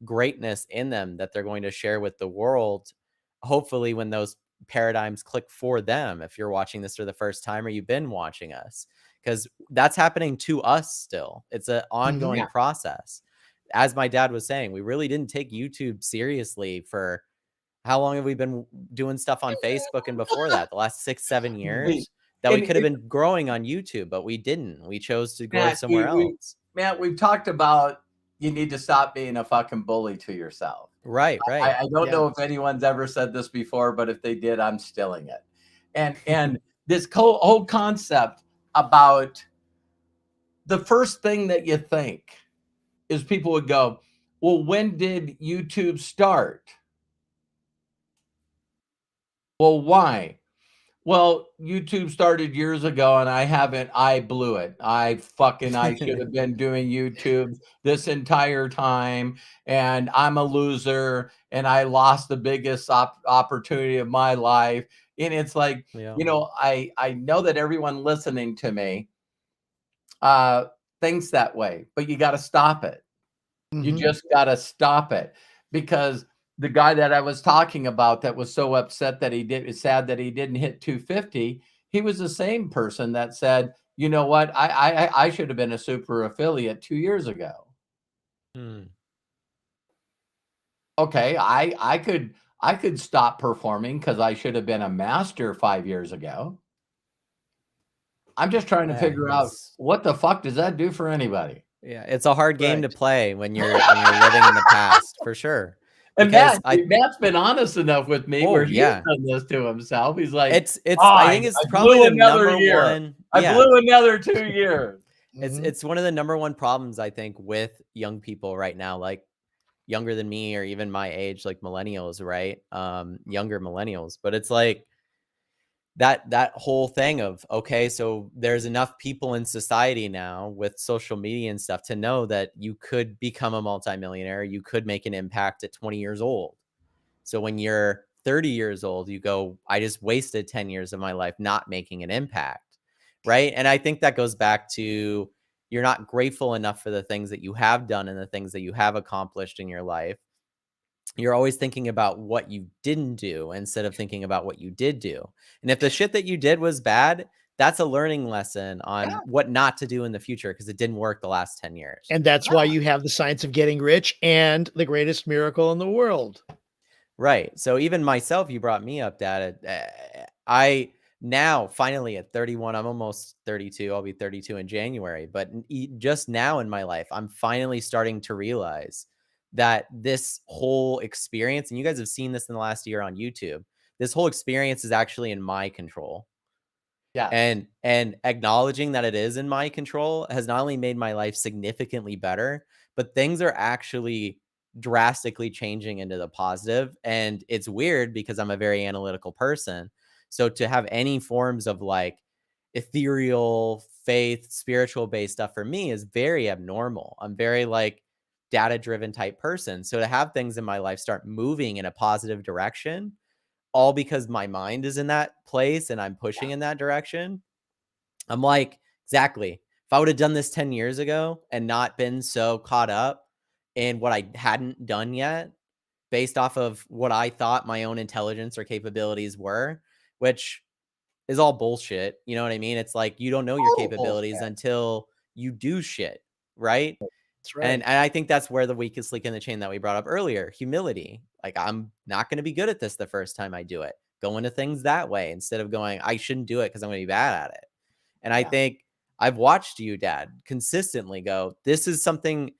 greatness in them that they're going to share with the world. Hopefully when those paradigms click for them, if you're watching this for the first time or you've been watching us, because that's happening to us still. It's an ongoing process. As my dad was saying, we really didn't take YouTube seriously for how long have we been doing stuff on Facebook and before that, the last 6-7 years, that we could have been growing on YouTube, but we didn't. We chose to go somewhere else. Matt, we've talked about you need to stop being a fucking bully to yourself. Right. I don't know if anyone's ever said this before, but if they did, I'm stealing it. And this whole concept about the first thing that you think is people would go, well, when did YouTube start? Well, why? Well, YouTube started years ago and I blew it. I should have been doing YouTube this entire time and I'm a loser and I lost the biggest opportunity of my life. And it's like, Yeah. I know that everyone listening to me thinks that way, but you got to stop it. You Mhm. just got to stop it because the guy that I was talking about that was so upset that sad that he didn't hit 250. He was the same person that said, you know what? I should have been a super affiliate 2 years ago. Hmm. Okay. I could stop performing because I should have been a master 5 years ago. I'm just trying to Yeah, figure out it's what the fuck does that do for anybody? yeah, it's a hard game Right. to play when you're living in the past, for sure. And Because Matt's been honest enough with me oh where he's yeah. done this to himself. He's like, It's I think fine, it's I probably blew the another number year. one. I Yeah. blew another 2 years. Mhm. It's one of the number one problems I think with young people right now, like younger than me or even my age, like millennials, right? Younger millennials. But it's like that whole thing of, okay, so there's enough people in society now with social media and stuff to know that you could become a multimillionaire, you could make an impact at 20 years old. So when you're 30 years old, you go, I just wasted 10 years of my life not making an impact. Right. And I think that goes back to you're not grateful enough for the things that you have done and the things that you have accomplished in your life. You're always thinking about what you didn't do instead of thinking about what you did do. And if the shit that you did was bad, that's a learning lesson Yeah, on what not to do in the future because it didn't work the last 10 years. And that's why you have the science of getting rich and the greatest miracle in the world. Right. So even myself, you brought me up, Dad. I now finally at 31, I'm almost 32. I'll be 32 in January. But just now in my life, I'm finally starting to realize that this whole experience, and you guys have seen this in the last year on YouTube, this whole experience is actually in my control. yes, And acknowledging that it is in my control has not only made my life significantly better, but things are actually drastically changing into the positive. And it's weird because I'm a very analytical person. So to have any forms of like ethereal faith, spiritual based stuff for me is very abnormal. I'm very like data driven type person. So to have things in my life start moving in a positive direction all because my mind is in that place and I'm pushing in that direction. I'm like, exactly. If I would have done this 10 years ago and not been so caught up in what I hadn't done yet, based off of what I thought my own intelligence or capabilities were, which is all bullshit. You know what I mean? It's like you don't know your total capabilities bullshit. until you do shit, right? That's right. And I think that's where the weakest link in the chain that we brought up earlier, humility. Like I'm not going to be good at this the first time I do it. Go into things that way instead of going, I shouldn't do it because I'm going to be bad at it. And I Yeah. think I've watched you, Dad, consistently go, this is something.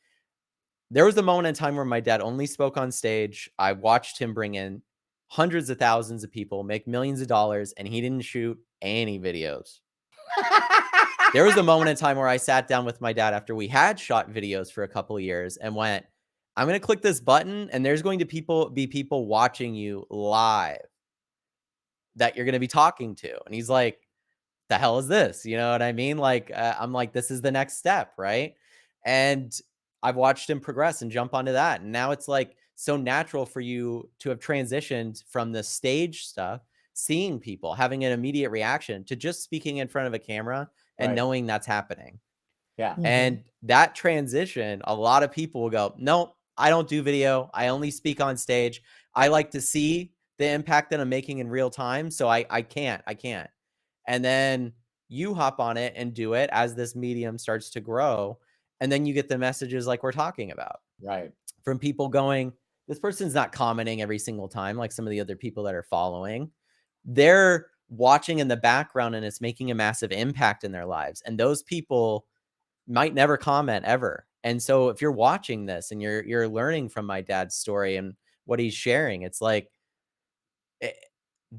There was a moment in time where my dad only spoke on stage. I watched him bring in hundreds of thousands of people, make millions of dollars, and he didn't shoot any videos. There was a moment in time where I sat down with my dad after we had shot videos for a couple of years and went, I'm going to click this button and there's going to be people watching you live that you're going to be talking to. And he's like, the hell is this? You know what I mean? Like, I'm like, this is the next step. Right. And I've watched him progress and jump onto that. And now it's like so natural for you to have transitioned from the stage stuff, seeing people, having an immediate reaction to just speaking in front of a camera and Right. knowing that's happening. Yeah. Mhm. And that transition, a lot of people will go, no, I don't do video. I only speak on stage. I like to see the impact that I'm making in real time. So I can't. And then you hop on it and do it as this medium starts to grow. And then you get the messages like we're talking about Right. from people going, this person's not commenting every single time like some of the other people that are following. They're watching in the background and it's making a massive impact in their lives. And those people might never comment ever. And so if you're watching this and you're learning from my dad's story and what he's sharing, it's like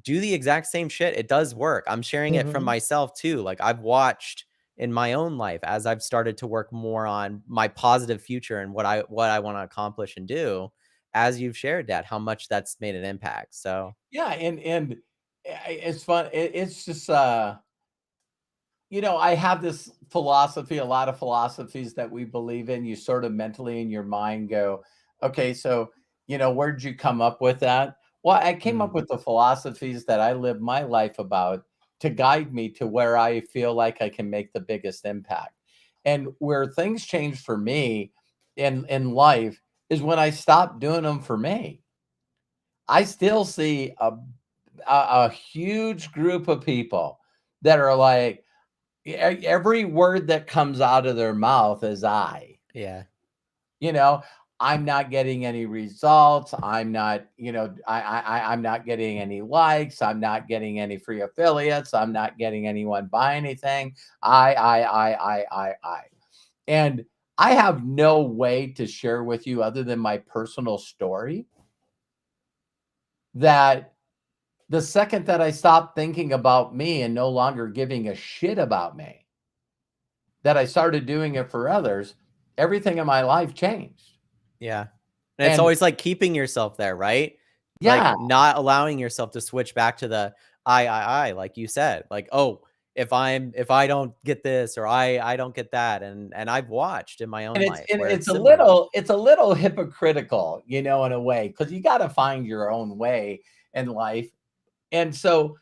do the exact same shit. It does work. I'm sharing it from Mhm. myself too. Like I've watched in my own life as I've started to work more on my positive future and what I want to accomplish and do, as you've shared, Dad, how much that's made an impact. So Yeah, and it's fun. It's just I have this philosophy, a lot of philosophies that we believe in. You sort of mentally in your mind go, okay, so, where did you come up with that? Well, I came up mm, with the philosophies that I live my life about to guide me to where I feel like I can make the biggest impact. And where things change for me in life is when I stop doing them for me. I still see a huge group of people that are like, every word that comes out of their mouth is I. yeah. You know, I'm not getting any results. I'm not, I'm not getting any likes. I'm not getting any free affiliates. I'm not getting anyone buy anything. I. And I have no way to share with you other than my personal story that the second that I stopped thinking about me and no longer giving a shit about me, that I started doing it for others, everything in my life changed. Yeah. And it's And always like keeping yourself there, right? Like yeah, not allowing yourself to switch back to the I, like you said. Like, oh, if I don't get this or I don't get that. And I've watched in my and own it's life and where it's it's a similar. little hypocritical, in a way, because you got to find your own way in life. And so,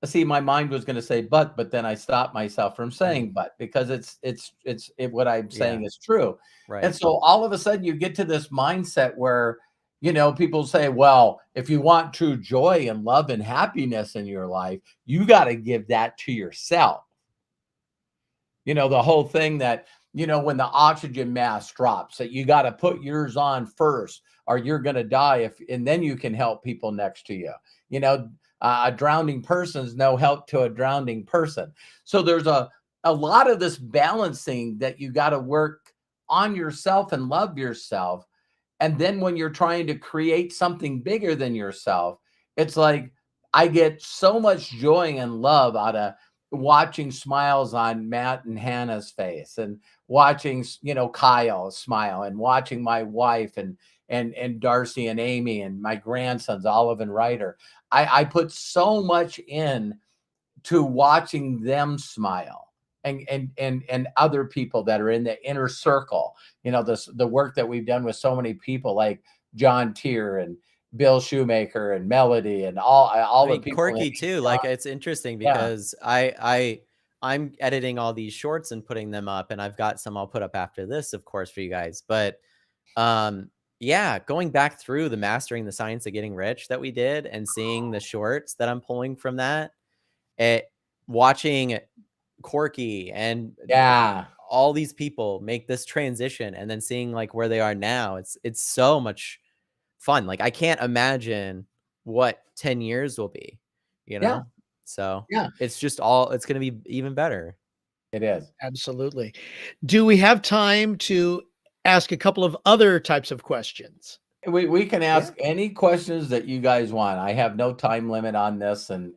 see, my mind was going to say but then I stopped myself from Mm, saying but, because what I'm yeah, saying is true. And right. so all of a sudden you get to this mindset where, people say, well, if you want true joy and love and happiness in your life, you got to give that to yourself. The whole thing that, when the oxygen mask drops, that you got to put yours on first or you're going to die, and then you can help people next to you. A drowning person is no help to a drowning person. So there's a lot of this balancing that you got to work on yourself and love yourself. And then when you're trying to create something bigger than yourself, it's like I get so much joy and love out of watching smiles on Matt and Hannah's face, and watching, Kyle smile, and watching my wife and Darcy and Amy and my grandsons, Olive and Ryder. I put so much in to watching them smile, and other people that are in the inner circle. The work that we've done with so many people like John Tier and Bill Shoemaker and Melody and I all the mean, people in quirky too. HR. Like it's interesting Yeah. because I'm editing all these shorts and putting them up, and I've got some I'll put up after this, of course, for you guys. But um, yeah, going back through the Mastering the Science of Getting Rich that we did and seeing the shorts that I'm pulling from that, it watching Corky and Yeah. all these people make this transition and then seeing like where they are now, it's so much fun. Like I can't imagine what 10 years will be, you Yeah. know? So Yeah. it's gonna be even better. It is. Absolutely. Do we have time to ask a couple of other types of questions? We can Yeah. ask any questions that you guys want. I have no time limit on this, and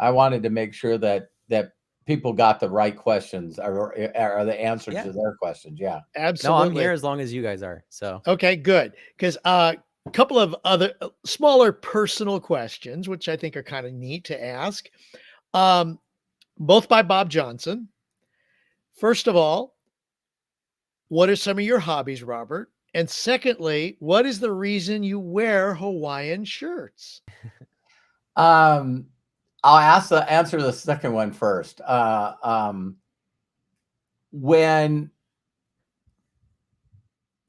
I wanted to make sure that people got the right questions, or the answers Yeah. to their questions. Yeah. No, I'm Absolutely. here as long as you guys are. So Okay, good. 'Cause, a couple of other smaller personal questions, which I think are kinda neat to ask, um, both by Bob Johnson. First of all, what are some of your hobbies, Robert? And secondly, what is the reason you wear Hawaiian shirts? Um, I'll answer the second one first. When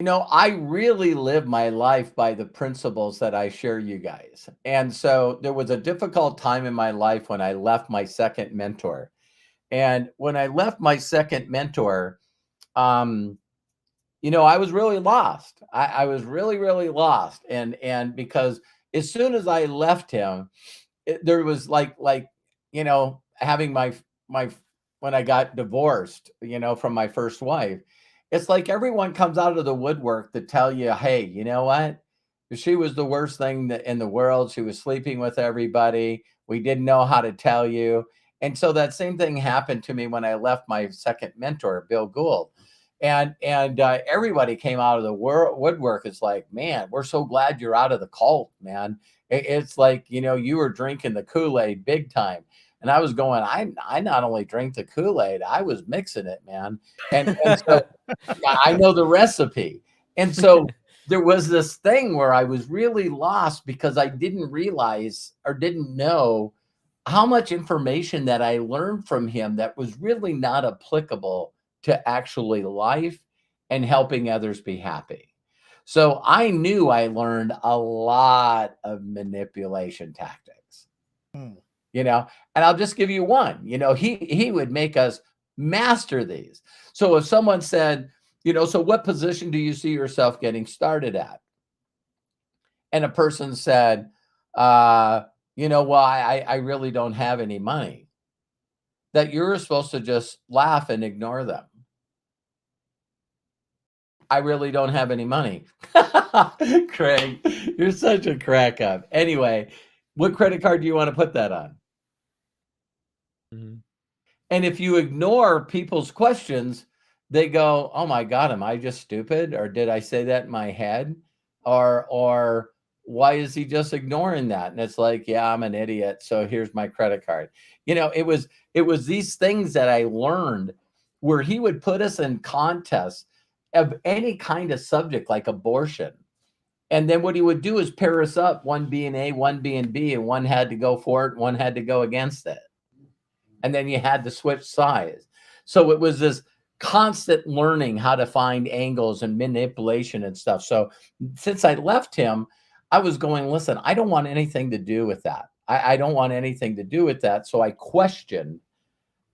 I really live my life by the principles that I share you guys. And so there was a difficult time in my life when I left my second mentor. And when I left my second mentor, um, I was really lost. I was really, really lost. And because as soon as I left him, there was like having my when I got divorced, from my first wife, it's like everyone comes out of the woodwork to tell you, hey, you know what? She was the worst thing in the world. She was sleeping with everybody. We didn't know how to tell you. And so that same thing happened to me when I left my second mentor, Bill Gould. And everybody came out of the woodwork. It's like, man, we're so glad you're out of the cult, man. It's like, you were drinking the Kool-Aid big time. And I was going, I not only drink the Kool-Aid, I was mixing it, man. And so I know the recipe. And so there was this thing where I was really lost because I didn't realize or didn't know how much information that I learned from him that was really not applicable to actually life and helping others be happy. So I knew I learned a lot of manipulation tactics, and I'll just give you one. He would make us master these. So if someone said, so what position do you see yourself getting started at? And a person said, well, I really don't have any money. That you're supposed to just laugh and ignore them. I really don't have any money. Craig, you're such a crack up. Anyway, what credit card do you want to put that on? And if you ignore people's questions, they go, oh my God, am I just stupid? Or did I say that in my head? Or why is he just ignoring that? And it's like, yeah, I'm an idiot. So here's my credit card. It was these things that I learned where he would put us in contests of any kind of subject like abortion. And then what he would do is pair us up, one being A, one being B, and one had to go for it, one had to go against it. And then you had to switch sides. So it was this constant learning how to find angles and manipulation and stuff. So since I left him, I was going, listen, I don't want anything to do with that. I don't want anything to do with that. So I questioned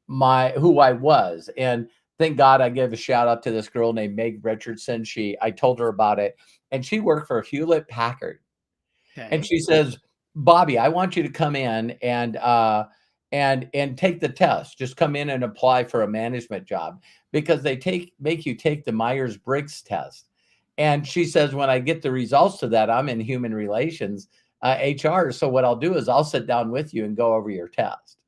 who I was. And thank God I gave a shout out to this girl named Meg Richardson. I told her about it, and she worked for Hewlett Packard. Okay. And she says, Bobby, I want you to come in and take the test. Just come in and apply for a management job because they make you take the Myers-Briggs test. And she says, when I get the results to that, I'm in human relations, HR. So what I'll do is I'll sit down with you and go over your test.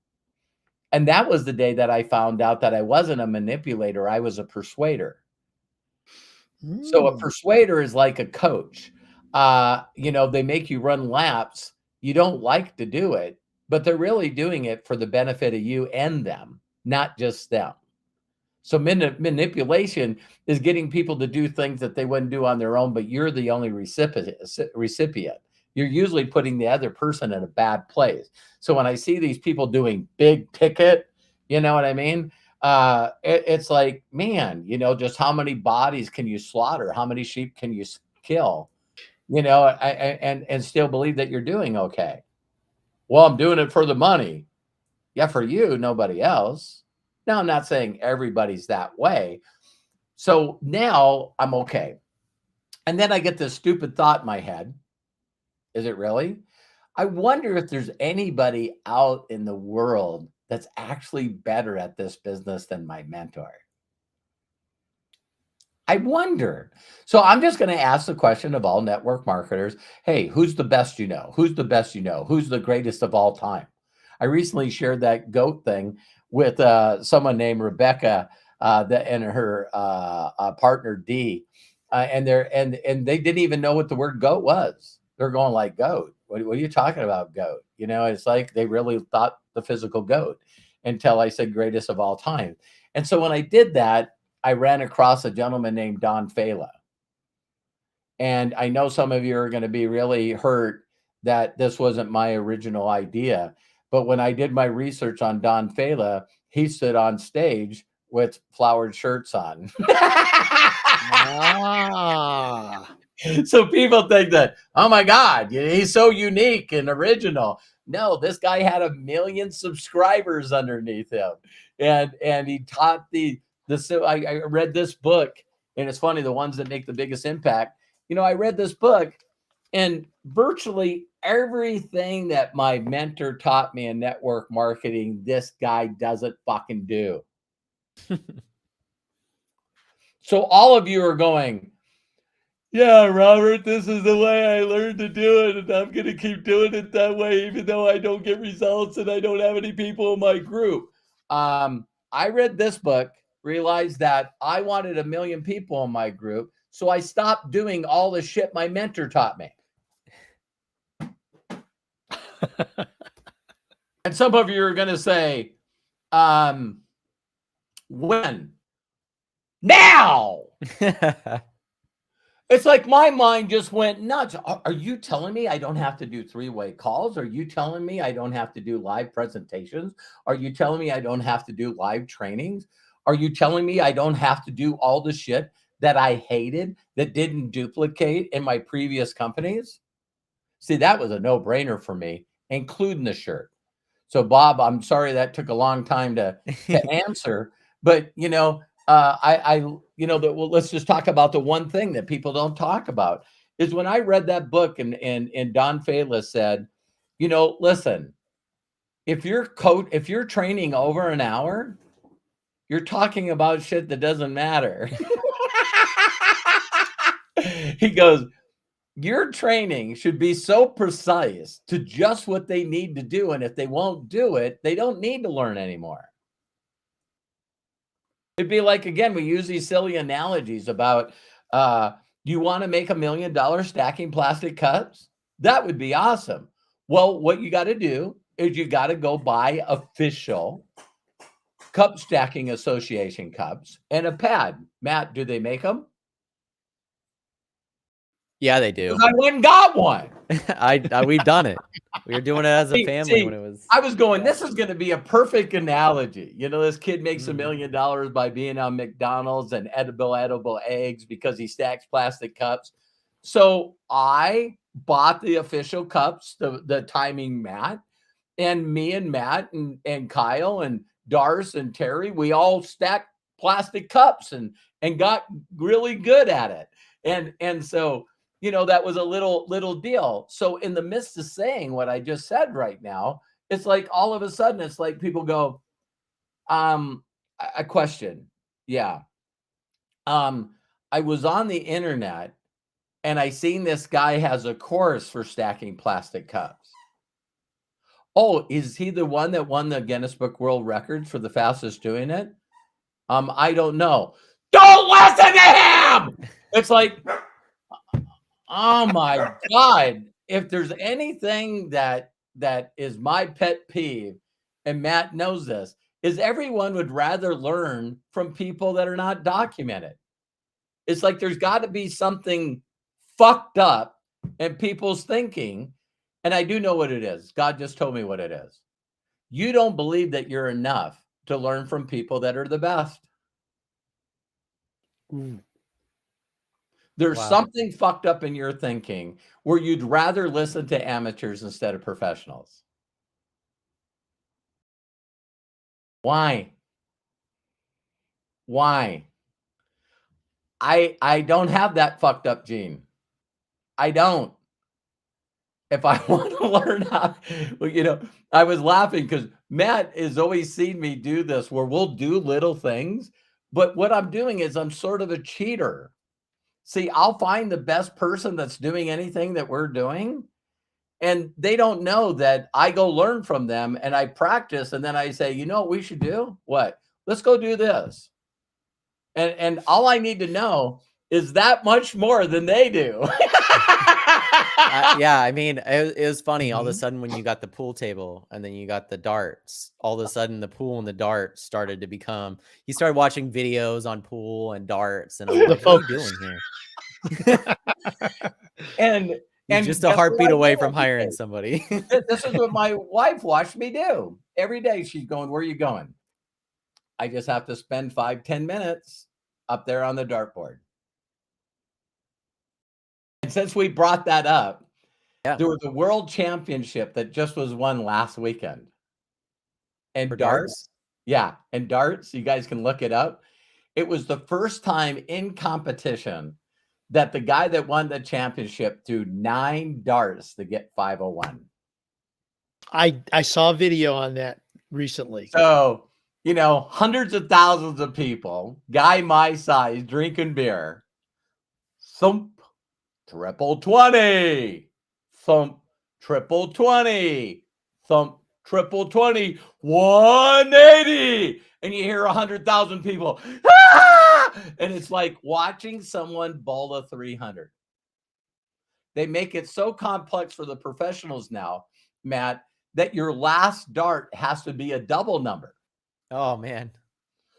And that was the day that I found out that I wasn't a manipulator. I was a persuader. So a persuader is like a coach. They make you run laps. You don't like to do it, but they're really doing it for the benefit of you and them, not just them. So manipulation is getting people to do things that they wouldn't do on their own, but you're the only recipient. You're usually putting the other person in a bad place. So when I see these people doing big ticket, you know what I mean? It's like, man, just how many bodies can you slaughter? How many sheep can you kill? And still believe that you're doing okay. Well, I'm doing it for the money. Yeah, for you, nobody else. Now, I'm not saying everybody's that way. So now I'm okay. And then I get this stupid thought in my head. Is it really? I wonder if there's anybody out in the world that's actually better at this business than my mentor. I wonder. So I'm just going to ask the question of all network marketers. Hey, who's the best you know? Who's the best you know? Who's the greatest of all time? I recently shared that GOAT thing with someone named Rebecca and her partner D, and they didn't even know what the word GOAT was. They're going like, goat. What are you talking about, goat? It's like they really thought the physical goat until I said greatest of all time. And so when I did that, I ran across a gentleman named Don Fala. And I know some of you are going to be really hurt that this wasn't my original idea. But when I did my research on Don Fala, he stood on stage with flowered shirts on. So people think that, oh my God, he's so unique and original. No, this guy had 1 million subscribers underneath him. And he taught I read this book, and it's funny, the ones that make the biggest impact. I read this book, and virtually everything that my mentor taught me in network marketing, this guy doesn't fucking do. So all of you are going, yeah, Robert, this is the way I learned to do it, and I'm going to keep doing it that way, even though I don't get results and I don't have any people in my group. I read this book, realized that I wanted 1 million people in my group, so I stopped doing all the shit my mentor taught me. And some of you are going to say, when? Now! It's like my mind just went nuts. Are you telling me I don't have to do 3-way calls? Are you telling me I don't have to do live presentations? Are you telling me I don't have to do live trainings? Are you telling me I don't have to do all the shit that I hated that didn't duplicate in my previous companies? See, that was a no-brainer for me, including the shirt. So, Bob, I'm sorry that took a long time to answer, but well, let's just talk about the one thing that people don't talk about is when I read that book and Don Fala said, listen, if you're training over an hour, you're talking about shit that doesn't matter. He goes, your training should be so precise to just what they need to do. And if they won't do it, they don't need to learn anymore. It'd be like, again, we use these silly analogies about, you want to make $1 million stacking plastic cups? That would be awesome. Well, what you got to do is you got to go buy official Cup Stacking Association cups and a pad. Matt, do they make them? Yeah, they do. I went and got one. We've done it. We were doing it as a family when it was. I was going, this is going to be a perfect analogy. This kid makes $1 million by being on McDonald's and edible eggs because he stacks plastic cups. So I bought the official cups, the timing mat, and me and Matt and Kyle and Darce and Terry, we all stacked plastic cups and got really good at it. And so, that was a little deal. So in the midst of saying what I just said right now, it's like all of a sudden, it's like people go, a question. Yeah. I was on the internet and I seen this guy has a course for stacking plastic cups. Oh, is he the one that won the Guinness Book World Records for the fastest doing it? I don't know. Don't listen to him. It's like, oh my God. If there's anything that is my pet peeve, and Matt knows this, is everyone would rather learn from people that are not documented. It's like there's got to be something fucked up in people's thinking. And I do know what it is. God just told me what it is. You don't believe that you're enough to learn from people that are the best. There's something fucked up in your thinking where you'd rather listen to amateurs instead of professionals. Why? I don't have that fucked up gene. I don't. If I want to learn how, I was laughing because Matt has always seen me do this where we'll do little things, but what I'm doing is I'm sort of a cheater. See, I'll find the best person that's doing anything that we're doing, and they don't know that I go learn from them and I practice, and then I say, you know what we should do? What? Let's go do this. And all I need to know is that much more than they do. Yeah, I mean, it was funny. All of a sudden, when you got the pool table and then you got the darts, all of a sudden the pool and the darts started to become. He started watching videos on pool and darts, and I'm like, "What are you doing here?" and just a heartbeat away from hiring somebody. This is what my wife watched me do every day. She's going, "Where are you going?" I just have to spend 5-10 minutes up there on the dartboard. And since we brought that up, there was a world championship that just was won last weekend. And darts? Yeah. And darts, you guys can look it up. It was the first time in competition that the guy that won the championship threw 9 darts to get 501. I saw a video on that recently. So, hundreds of thousands of people, guy my size, drinking beer, thump, triple 20, thump, triple 20, thump, triple 20, 180. And you hear 100,000 people, ah! And it's like watching someone bowl a 300. They make it so complex for the professionals now, Matt, that your last dart has to be a double number. Oh man.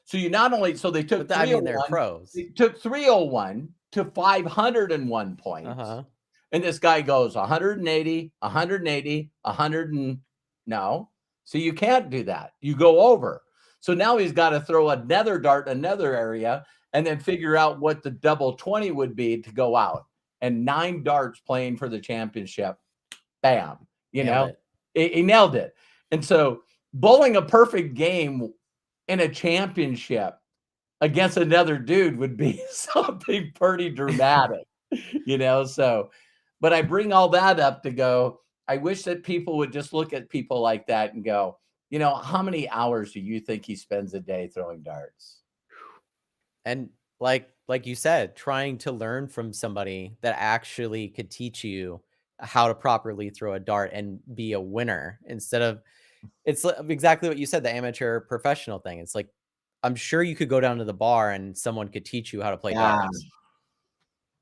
So you not only, so they took, I mean, they're pros. They took 301 to 501 points. And this guy goes 180, 180, 100 and no. So you can't do that. You go over. So now he's got to throw another dart in another area and then figure out what the double 20 would be to go out. And 9 darts playing for the championship. Bam. You know, he nailed it. And so bowling a perfect game in a championship against another dude would be something pretty dramatic, you know? So, but I bring all that up to go, I wish that people would just look at people like that and go, you know, how many hours do you think he spends a day throwing darts? And like you said, trying to learn from somebody that actually could teach you how to properly throw a dart and be a winner instead of, it's exactly what you said, the amateur professional thing. It's like, I'm sure you could go down to the bar and someone could teach you how to play darts,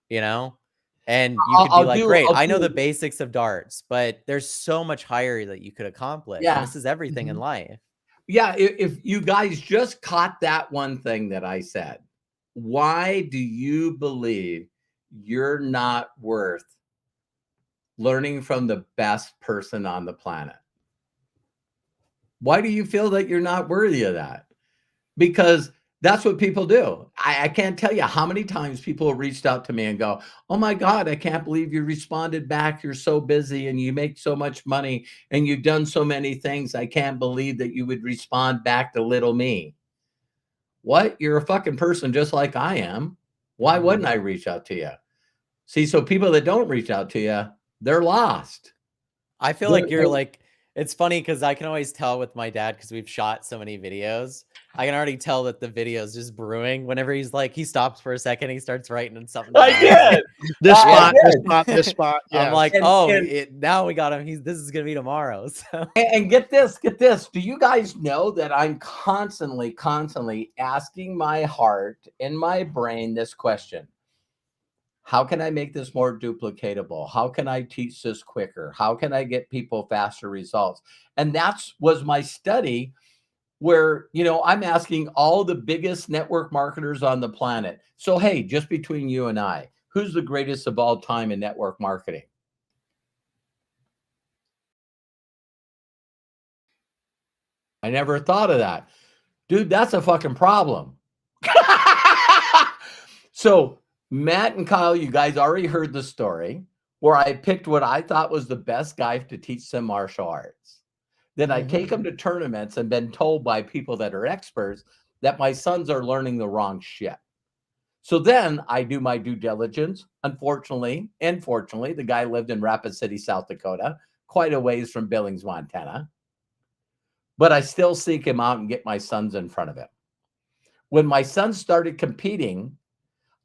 you know, and you could be like, great, I know the basics of darts, but there's so much higher that you could accomplish. Yeah. This is everything in life. Yeah. If you guys just caught that one thing that I said, why do you believe you're not worth learning from the best person on the planet? Why do you feel that you're not worthy of that? Because that's what people do. I can't tell you how many times people have reached out to me and go, oh my God, I can't believe you responded back. You're so busy and you make so much money and you've done so many things. I can't believe that you would respond back to little me. What? You're a fucking person just like I am. Why wouldn't I reach out to you? See, so people that don't reach out to you, they're lost. I feel like you're like, it's funny because I can always tell with my dad because we've shot so many videos. I can already tell that the video is just brewing. Whenever he's like, he stops for a second, he starts writing and something. I did. This spot. Yeah. I'm like, now we got him. This is gonna be tomorrow. So. And get this. Do you guys know that I'm constantly asking my heart and my brain this question? How can I make this more duplicatable? How can I teach this quicker? How can I get people faster results? And was my study where, you know, I'm asking all the biggest network marketers on the planet. So, hey, just between you and I, who's the greatest of all time in network marketing? I never thought of that. Dude, that's a fucking problem. So, Matt and Kyle, you guys already heard the story where I picked what I thought was the best guy to teach them martial arts. Then I take them to tournaments and been told by people that are experts that my sons are learning the wrong shit. So then I do my due diligence. Unfortunately, and fortunately, the guy lived in Rapid City, South Dakota, quite a ways from Billings, Montana. But I still seek him out and get my sons in front of him. When my sons started competing,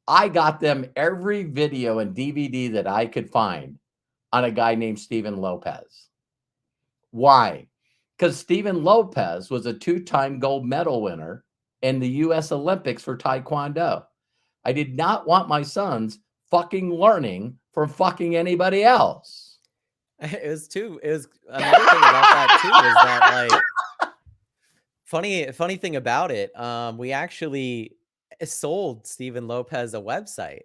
I got them every video and DVD that I could find on a guy named Steven Lopez. Why? Because Steven Lopez was a 2-time gold medal winner in the U.S. Olympics for Taekwondo. I did not want my sons fucking learning from fucking anybody else. It was another thing about that too is that like funny thing about it, we actually sold Steven Lopez a website,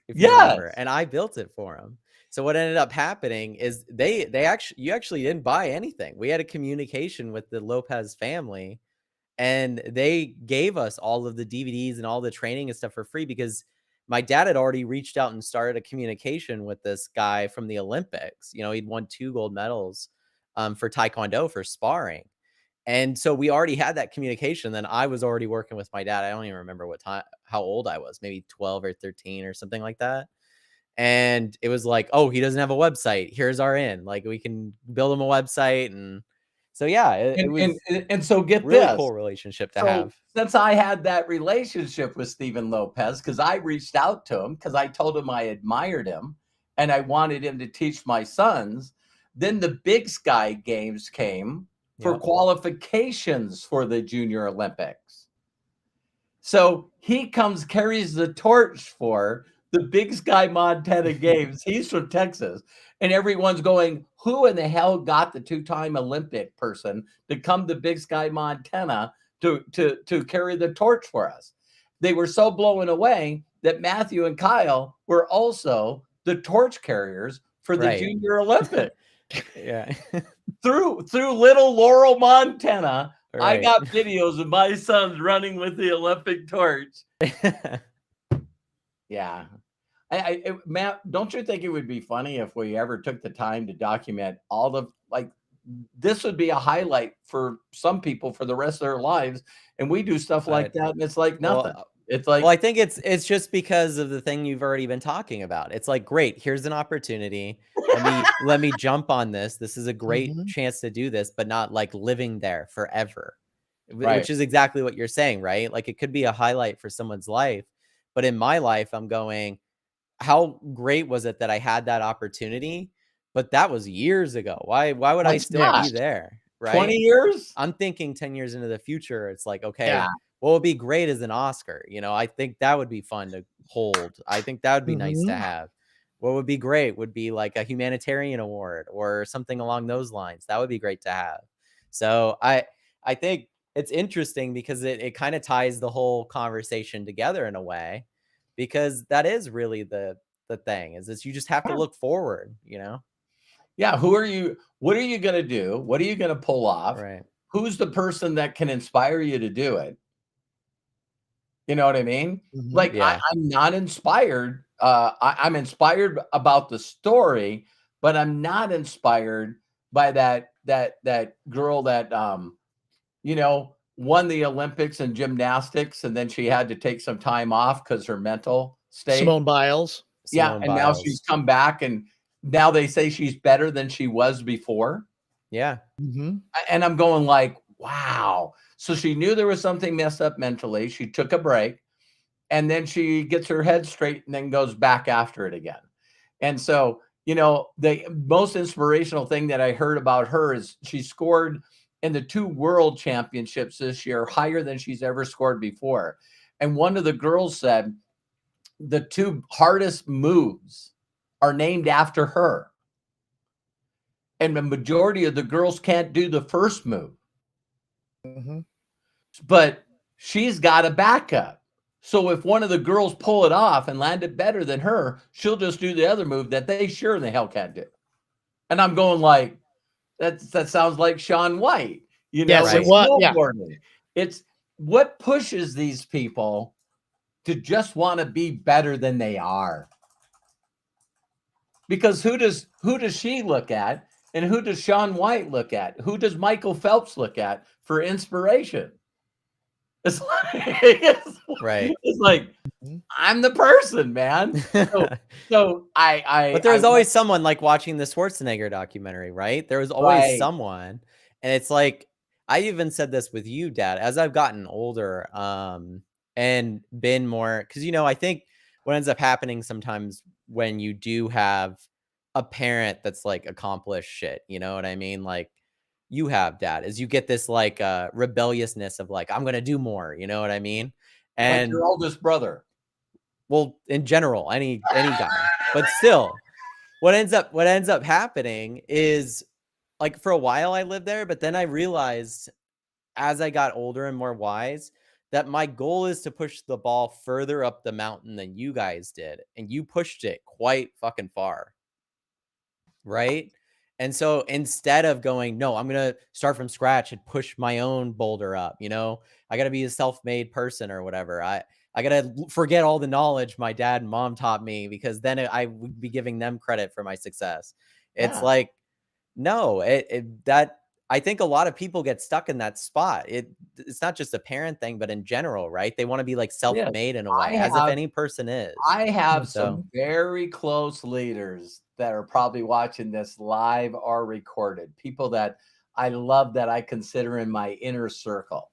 if you remember, and I built it for him. So what ended up happening is you actually didn't buy anything. We had a communication with the Lopez family and they gave us all of the DVDs and all the training and stuff for free because my dad had already reached out and started a communication with this guy from the Olympics. You know, he'd won 2 gold medals for Taekwondo for sparring. And so we already had that communication. Then I was already working with my dad. I don't even remember how old I was, maybe 12 or 13 or something like that. And it was like, oh, he doesn't have a website. Here's our in. Like we can build him a website. And so, yeah, it was so get really this cool relationship to have. Since I had that relationship with Steven Lopez, because I reached out to him because I told him I admired him and I wanted him to teach my sons. Then the Big Sky Games came for Yep. qualifications for the Junior Olympics. So he comes, carries the torch for the Big Sky Montana Games. He's from Texas. And everyone's going, who in the hell got the two-time Olympic person to come to Big Sky Montana to carry the torch for us? They were so blown away that Matthew and Kyle were also the torch carriers for the Right. Junior Olympics. Yeah. through Little Laurel, Montana, I Right. got videos of my sons running with the Olympic torch. Yeah. Matt, don't you think it would be funny if we ever took the time to document all the, like, this would be a highlight for some people for the rest of their lives, and we do stuff like that, and it's like nothing. It's like, well, I think it's just because of the thing you've already been talking about. It's like, great, here's an opportunity. Let me jump on this. This is a great chance to do this, but not like living there forever. Right. Which is exactly what you're saying, right? Like, it could be a highlight for someone's life, but in my life, I'm going, how great was it that I had that opportunity? But that was years ago. Why would I still be there? Right? 20 years? I'm thinking 10 years into the future. It's like, okay, Yeah. what would be great is an Oscar. You know, I think that would be fun to hold. I think that would be nice to have. What would be great would be like a humanitarian award or something along those lines. That would be great to have. So I think it's interesting because it kind of ties the whole conversation together in a way, because that is really the thing, is you just have to look forward, you know? Yeah. Who are you? What are you going to do? What are you going to pull off? Right. Who's the person that can inspire you to do it? You know what I mean? Like, Yeah. I'm not inspired. I'm inspired about the story, but I'm not inspired by that girl that you know, won the Olympics in gymnastics, and then she had to take some time off because her mental state. Simone Biles. Yeah, Simone and now Biles. she's come back, and now they say she's better than she was before. Yeah. And I'm going like, wow. So she knew there was something messed up mentally. She took a break, and then she gets her head straight and then goes back after it again. And so, you know, the most inspirational thing that I heard about her is she scored in the 2 world championships this year higher than she's ever scored before. And one of the girls said the 2 hardest moves are named after her. And the majority of the girls can't do the first move. But she's got a backup. So if one of the girls pull it off and land it better than her, she'll just do the other move that they sure in the hell can't do. And I'm going like, that sounds like Shaun White. You know, Yes, it was. Yeah. It's what pushes these people to just want to be better than they are. Because who does she look at, and who does Shaun White look at? Who does Michael Phelps look at for inspiration? It's like, right. It's like, I'm the person, man. So but there's always someone, like watching the Schwarzenegger documentary, right? There was always someone, and it's like, I even said this with you, Dad, as I've gotten older, and been more, because, you know, I think what ends up happening sometimes when you do have a parent that's like accomplished shit, you know what I mean? Like you have, Dad, is you get this like rebelliousness of like, I'm gonna do more, you know what I mean? And like your oldest brother. Well, in general, any guy. But still, what ends up happening is, like, for a while I lived there, but then I realized as I got older and more wise that my goal is to push the ball further up the mountain than you guys did, and you pushed it quite fucking far. Right? And so instead of going, no, I'm going to start from scratch and push my own boulder up, you know, I got to be a self-made person or whatever. I got to forget all the knowledge my dad and mom taught me, because then I would be giving them credit for my success. It's like, no, that I think a lot of people get stuck in that spot. It's not just a parent thing, but in general, right? They want to be like self-made in a way, as if any person is. I have some very close leaders that are probably watching this live or recorded. People that I love, that I consider in my inner circle,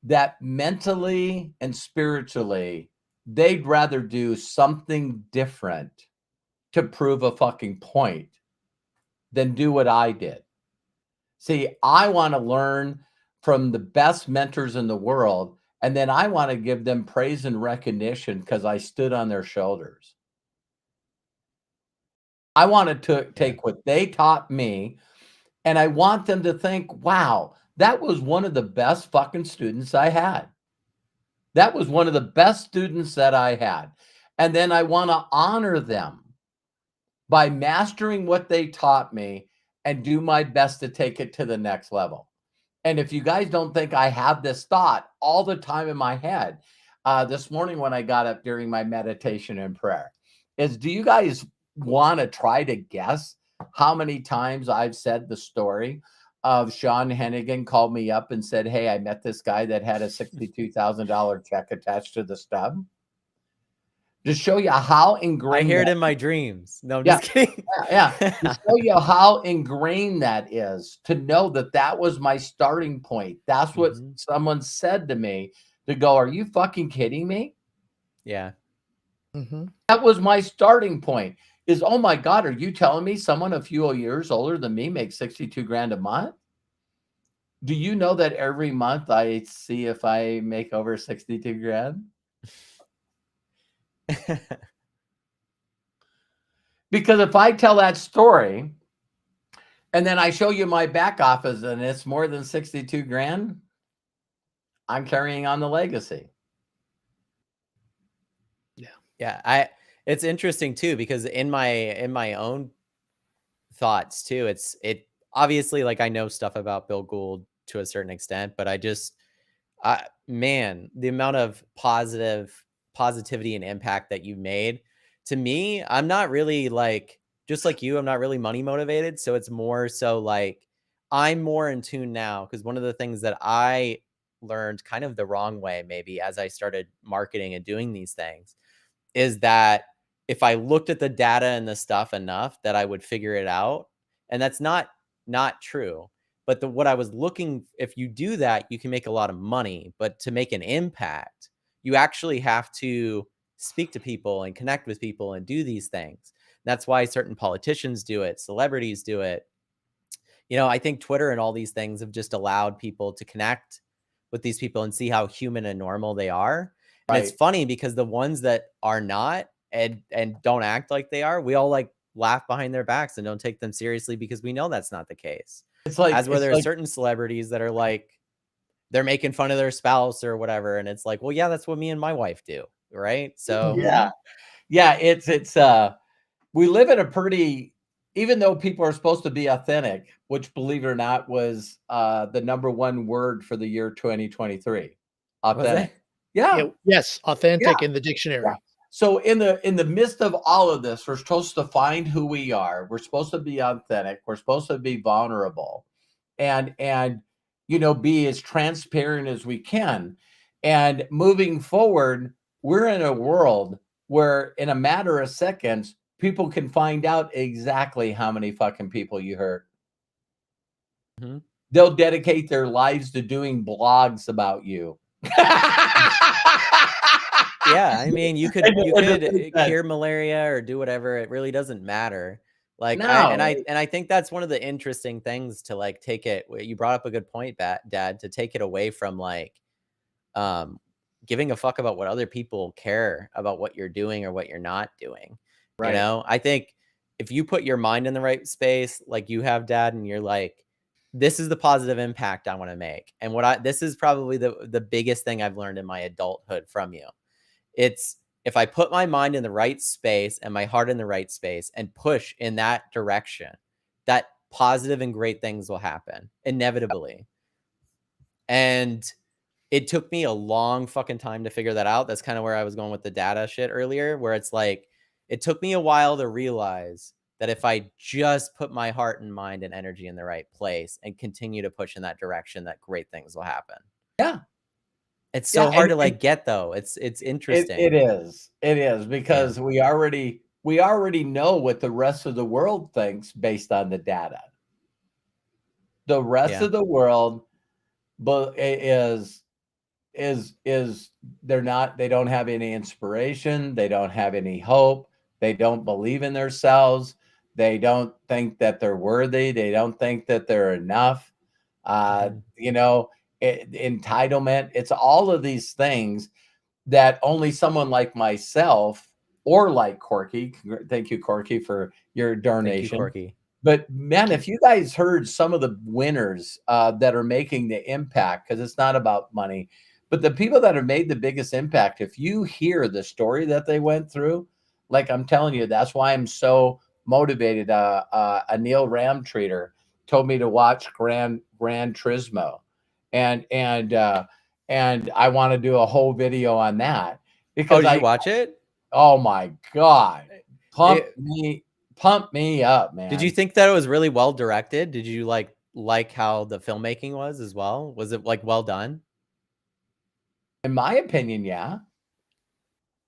that mentally and spiritually, they'd rather do something different to prove a fucking point, then do what I did. See, I want to learn from the best mentors in the world, and then I want to give them praise and recognition because I stood on their shoulders. I wanted to take what they taught me, and I want them to think, wow, that was one of the best fucking students I had. That was one of the best students that I had. And then I want to honor them by mastering what they taught me and do my best to take it to the next level. And if you guys don't think I have this thought all the time in my head, this morning when I got up during my meditation and prayer, is do you guys want to try to guess how many times I've said the story of Sean Hennigan called me up and said, hey, I met this guy that had a $62,000 check attached to the stub? To show you how ingrained. I hear it in my dreams. No, I'm Yeah. just kidding. Yeah. To show you how ingrained that is, to know that that was my starting point. That's what someone said to me, to go, are you fucking kidding me? Yeah. That was my starting point, is, oh my God, are you telling me someone a few years older than me makes 62 grand a month? Do you know that every month I see if I make over 62 grand? Because if I tell that story and then I show you my back office and it's more than 62 grand, I'm carrying on the legacy. Yeah. It's interesting too, because in my own thoughts too, it obviously, like, I know stuff about Bill Gould to a certain extent, but man, the amount of positivity and impact that you've made, to me, I'm not really, like, just like you, I'm not really money motivated. So it's more so like I'm more in tune now, because one of the things that I learned kind of the wrong way, maybe, as I started marketing and doing these things, is that if I looked at the data and the stuff enough, that I would figure it out. And that's not true. But what I was looking, if you do that, you can make a lot of money. But to make an impact, you actually have to speak to people and connect with people and do these things. That's why certain politicians do it, celebrities do it. I think Twitter and all these things have just allowed people to connect with these people and see how human and normal they are. And it's funny because the ones that are not and don't act like they are, we all, like, laugh behind their backs and don't take them seriously, because we know that's not the case. It's like, as where there are certain celebrities that are like, they're making fun of their spouse or whatever, and it's like, well, yeah, that's what me and my wife do, right? So yeah, it's we live in a pretty, even though people are supposed to be authentic, which, believe it or not, was the #1 word for the year 2023. Authentic. Yes, authentic in the dictionary. Yeah. So in the midst of all of this, we're supposed to find who we are. We're supposed to be authentic. We're supposed to be vulnerable, and be as transparent as we can. And moving forward, we're in a world where in a matter of seconds, people can find out exactly how many fucking people you hurt. They'll dedicate their lives to doing blogs about you. Yeah, I mean, you could cure malaria or do whatever. It really doesn't matter. Like, I think that's one of the interesting things to, like, take it. You brought up a good point, Dad, to take it away from, like, giving a fuck about what other people care about, what you're doing or what you're not doing. Right. I think if you put your mind in the right space, like you have, Dad, and you're like, this is the positive impact I want to make. And this is probably the biggest thing I've learned in my adulthood from you. It's, if I put my mind in the right space and my heart in the right space and push in that direction, that positive and great things will happen inevitably. And it took me a long fucking time to figure that out. That's kind of where I was going with the data shit earlier, where it's like, it took me a while to realize that if I just put my heart and mind and energy in the right place and continue to push in that direction, that great things will happen. Yeah. It's so hard to, like, get, though. It's interesting. It is because we already know what the rest of the world thinks based on the data. The rest of the world is they don't have any inspiration. They don't have any hope. They don't believe in themselves. They don't think that they're worthy. They don't think that they're enough. Mhm. You know, entitlement. It's all of these things that only someone like myself or like Corky, thank you, Corky, for your Thank you, donation. Corky. But man, if you guys heard some of the winners that are making the impact, because it's not about money, but the people that have made the biggest impact, if you hear the story that they went through, like I'm telling you, that's why I'm so motivated. A Neil Ramtreater told me to watch Gran Turismo, and and uh, and I want to do a whole video on that Oh, because did you watch it? oh my God, pump It me, pump me up, Did you man. think that it was really well directed? Did you like how the filmmaking was as well? Was it, like, well done? In my opinion, yeah.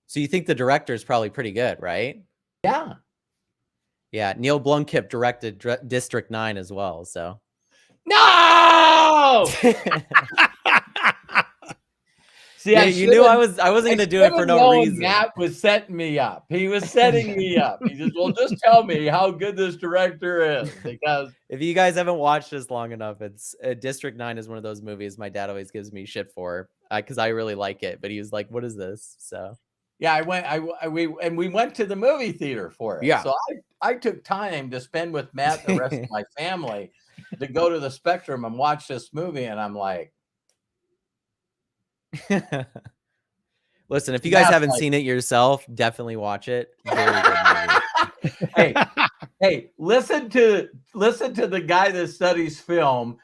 So you think the director is probably pretty good, right? Yeah. Yeah, Neil Blomkamp directed District 9 as well, so No! See, Yeah, I you knew should I wasn't I gonna do should it for have no known reason. Matt was setting me up. He was setting me up. He says, "Well, just tell me how good this director is," because If you guys haven't watched this long enough, it's District 9 is one of those movies my dad always gives me shit for, because I really like it, but he was like, "What is this?" So yeah, I went we went to the movie theater for it. yeah. So I took time to spend with Matt and the rest of my family to go to the Spectrum and watch this movie, and I'm like, Listen, if you guys Matt's haven't like, seen it yourself, definitely watch it. Very good movie. "Hey, hey, listen to the guy that studies film.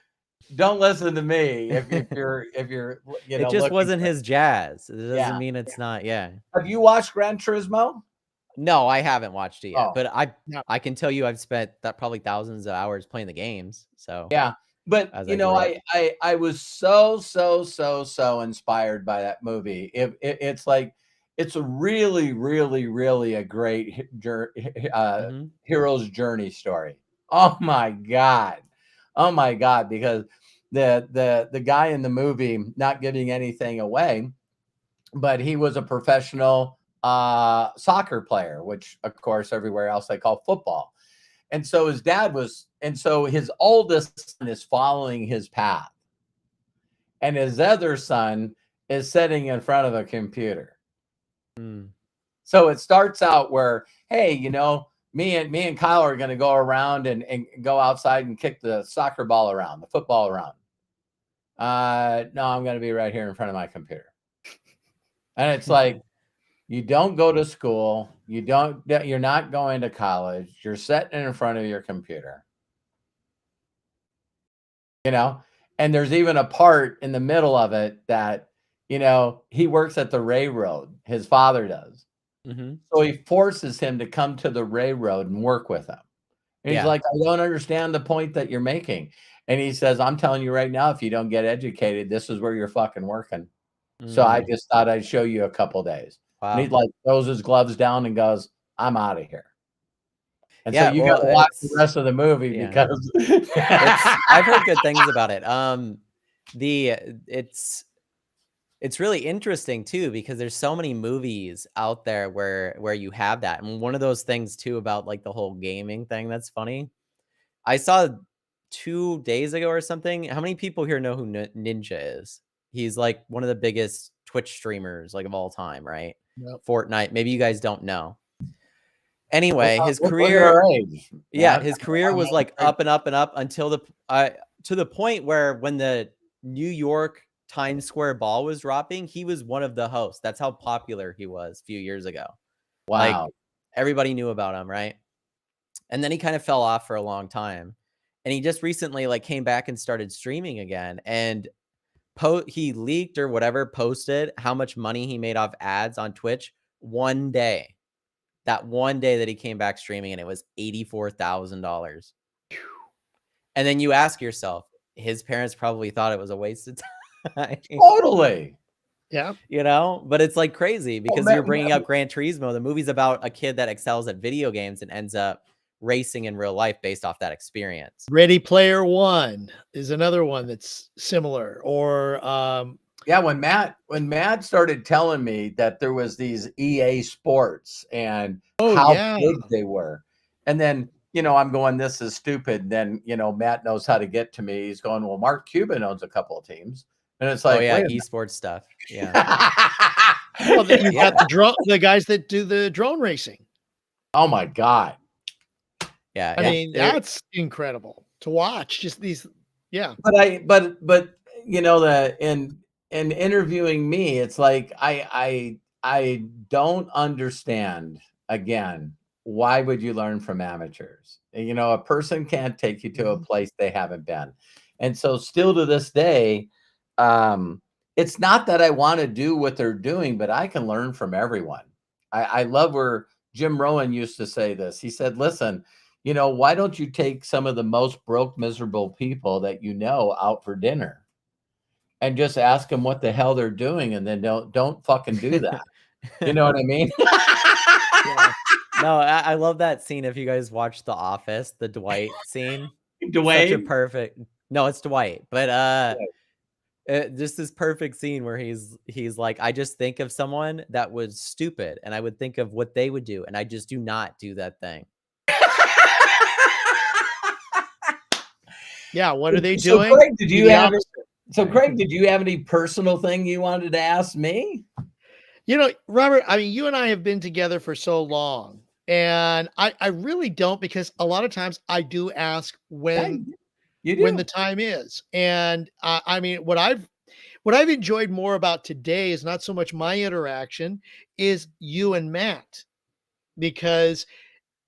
Don't listen to me if you're you It know just looking wasn't for his jazz. It doesn't yeah. mean it's not, yeah. Have you watched Gran Turismo? No, I haven't watched it yet, Oh, but Yeah. I can tell you I've spent that probably thousands of hours playing the games, so yeah. But as you I know, grew up. I was so inspired by that movie. It's like it's a really a great Mhm. hero's journey story. Oh my God. Oh my God. Because the guy in the movie, not giving anything away, but he was a professional soccer player, which of course everywhere else they call football. And so his dad was, and so his oldest son is following his path, and his other son is sitting in front of a computer. Mm. So it starts out where, hey, you know, me and Kyle are going to go around and go outside and kick the soccer ball around, the football around. No, I'm going to be right here in front of my computer. And it's like, you don't go to school, you're not going to college, you're sitting in front of your computer. You know, and there's even a part in the middle of it that, you know, he works at the railroad, his father does. Mhm. So he forces him to come to the railroad and work with him. And he's Yeah. like, I don't understand the point that you're making. And he says, I'm telling you right now, if you don't get educated, this is where you're fucking working. So I Mm. just thought I'd show you a couple days. And he Wow. like throws his gloves down and goes, I'm out of here. And so Yeah, you got well, to watch the it's rest of the movie yeah. because I've heard good things about it. The it's really interesting too because there's so many movies out there where you have that. And one of those things too about like the whole gaming thing that's funny. I saw 2 days ago or something. How many people here know who Ninja is? He's like one of the biggest Twitch streamers like of all time, right? Yep. Fortnite. Maybe you guys don't know. We're Anyway, his we're career, your age, yeah, Matt. his career was like up and up and up until to the point where when the New York Times Square ball was dropping, he was one of the hosts. That's how popular he was a few years ago. Like Wow. everybody knew about him, right? And then he kind of fell off for a long time. And he just recently like came back and started streaming again. And he leaked or whatever, posted how much money he made off ads on Twitch one day. That one day that he came back streaming, and it was $84,000. And then you ask yourself, his parents probably thought it was a waste of time, Totally. Yeah. you know? But it's like crazy Well, because you're bringing up Gran Turismo. The movie's about a kid that excels at video games and ends up racing in real life based off that experience. Ready Player One is another one that's similar. Or Yeah, when Matt started telling me that there was these EA Sports and Oh, how yeah. big they were, and then I'm going, this is stupid. Then Matt knows how to get to me. He's going, well, Mark Cuban owns a couple of teams, and it's Oh like, yeah, wait a esports stuff. Yeah. Well, you've Yeah. got the guys that do the drone racing. Oh my God. Yeah. I mean, It- that's incredible to watch. Just these, yeah. But in interviewing me, it's like I don't understand again, why would you learn from amateurs? A person can't take you to a Mhm. place they haven't been. And so still to this day, it's not that I want to do what they're doing, but I can learn from everyone. I love where Jim Rohn used to say this. He said, listen, why don't you take some of the most broke, miserable people that out for dinner and just ask them what the hell they're doing, and then don't fucking do that. You know what I mean? yeah. No, I love that scene. If you guys watch The Office, the Dwight scene, such a Dwayne? perfect. No, it's Dwight, but just this perfect scene where he's like, I just think of someone that was stupid, and I would think of what they would do, and I just do not do that thing. Yeah, what are they So doing? Craig, did Do you the have opposite. Craig, did you have any personal thing you wanted to ask me? Robert, I mean, you and I have been together for so long, and I really don't, because a lot of times I do ask Yeah, when you the do. time is. And I mean, what I've enjoyed more about today is not so much my interaction, is you and Matt, because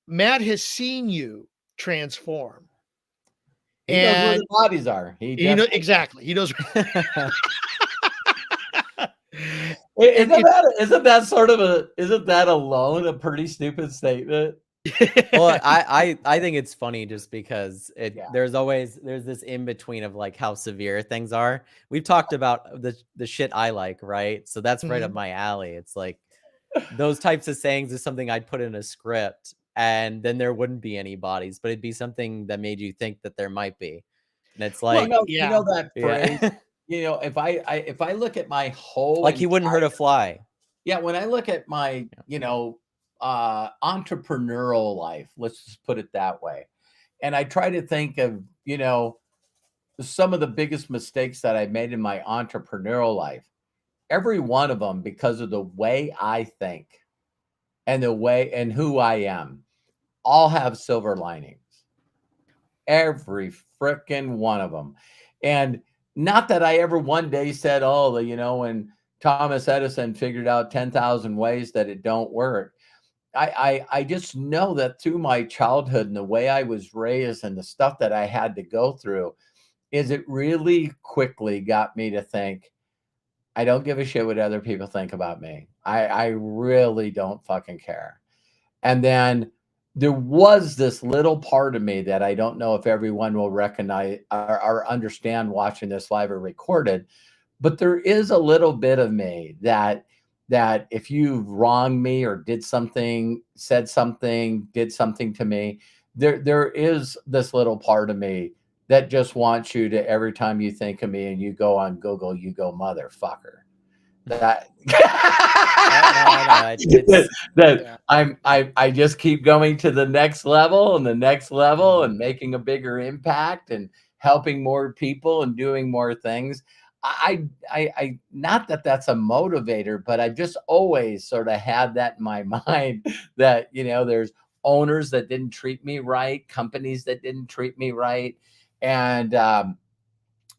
Matt has seen you transform. He knows where And the bodies are. He you know definitely. exactly. He knows. And Isn't it's that alone a pretty stupid statement? Well, I think it's funny just because Yeah. there's this in between of like how severe things are. We've talked about the shit I like, right? So that's right up Mhm. my alley. It's like those types of sayings is something I'd put in a script, and then there wouldn't be any bodies, but it'd be something that made you think that there might be. And it's Well, like, yeah. That phrase, yeah. if I look at my whole Like he wouldn't hurt entire, a fly. yeah, when I look at my, entrepreneurial life, let's just put it that way. And I try to think of, some of the biggest mistakes that I've made in my entrepreneurial life. Every one of them, because of the way I think and the way and who I am, all have silver linings. Every frickin' one of them. And not that I ever one day said, oh, when Thomas Edison figured out 10,000 ways that it don't work. I just know that through my childhood and the way I was raised and the stuff that I had to go through, is it really quickly got me to think, I don't give a shit what other people think about me. I really don't fucking care. And then there was this little part of me that I don't know if everyone will recognize or understand watching this live or recorded, but there is a little bit of me that if you wronged me or did something, said something, did something to me, there is this little part of me that just wants you to, every time you think of me and you go on Google, you go, motherfucker. That No, it's that Yeah. I just keep going to the next level and the next level Mhm. and making a bigger impact and helping more people and doing more things. I not that that's a motivator, but I just always sort of had that in my mind that, there's owners that didn't treat me right, companies that didn't treat me right. And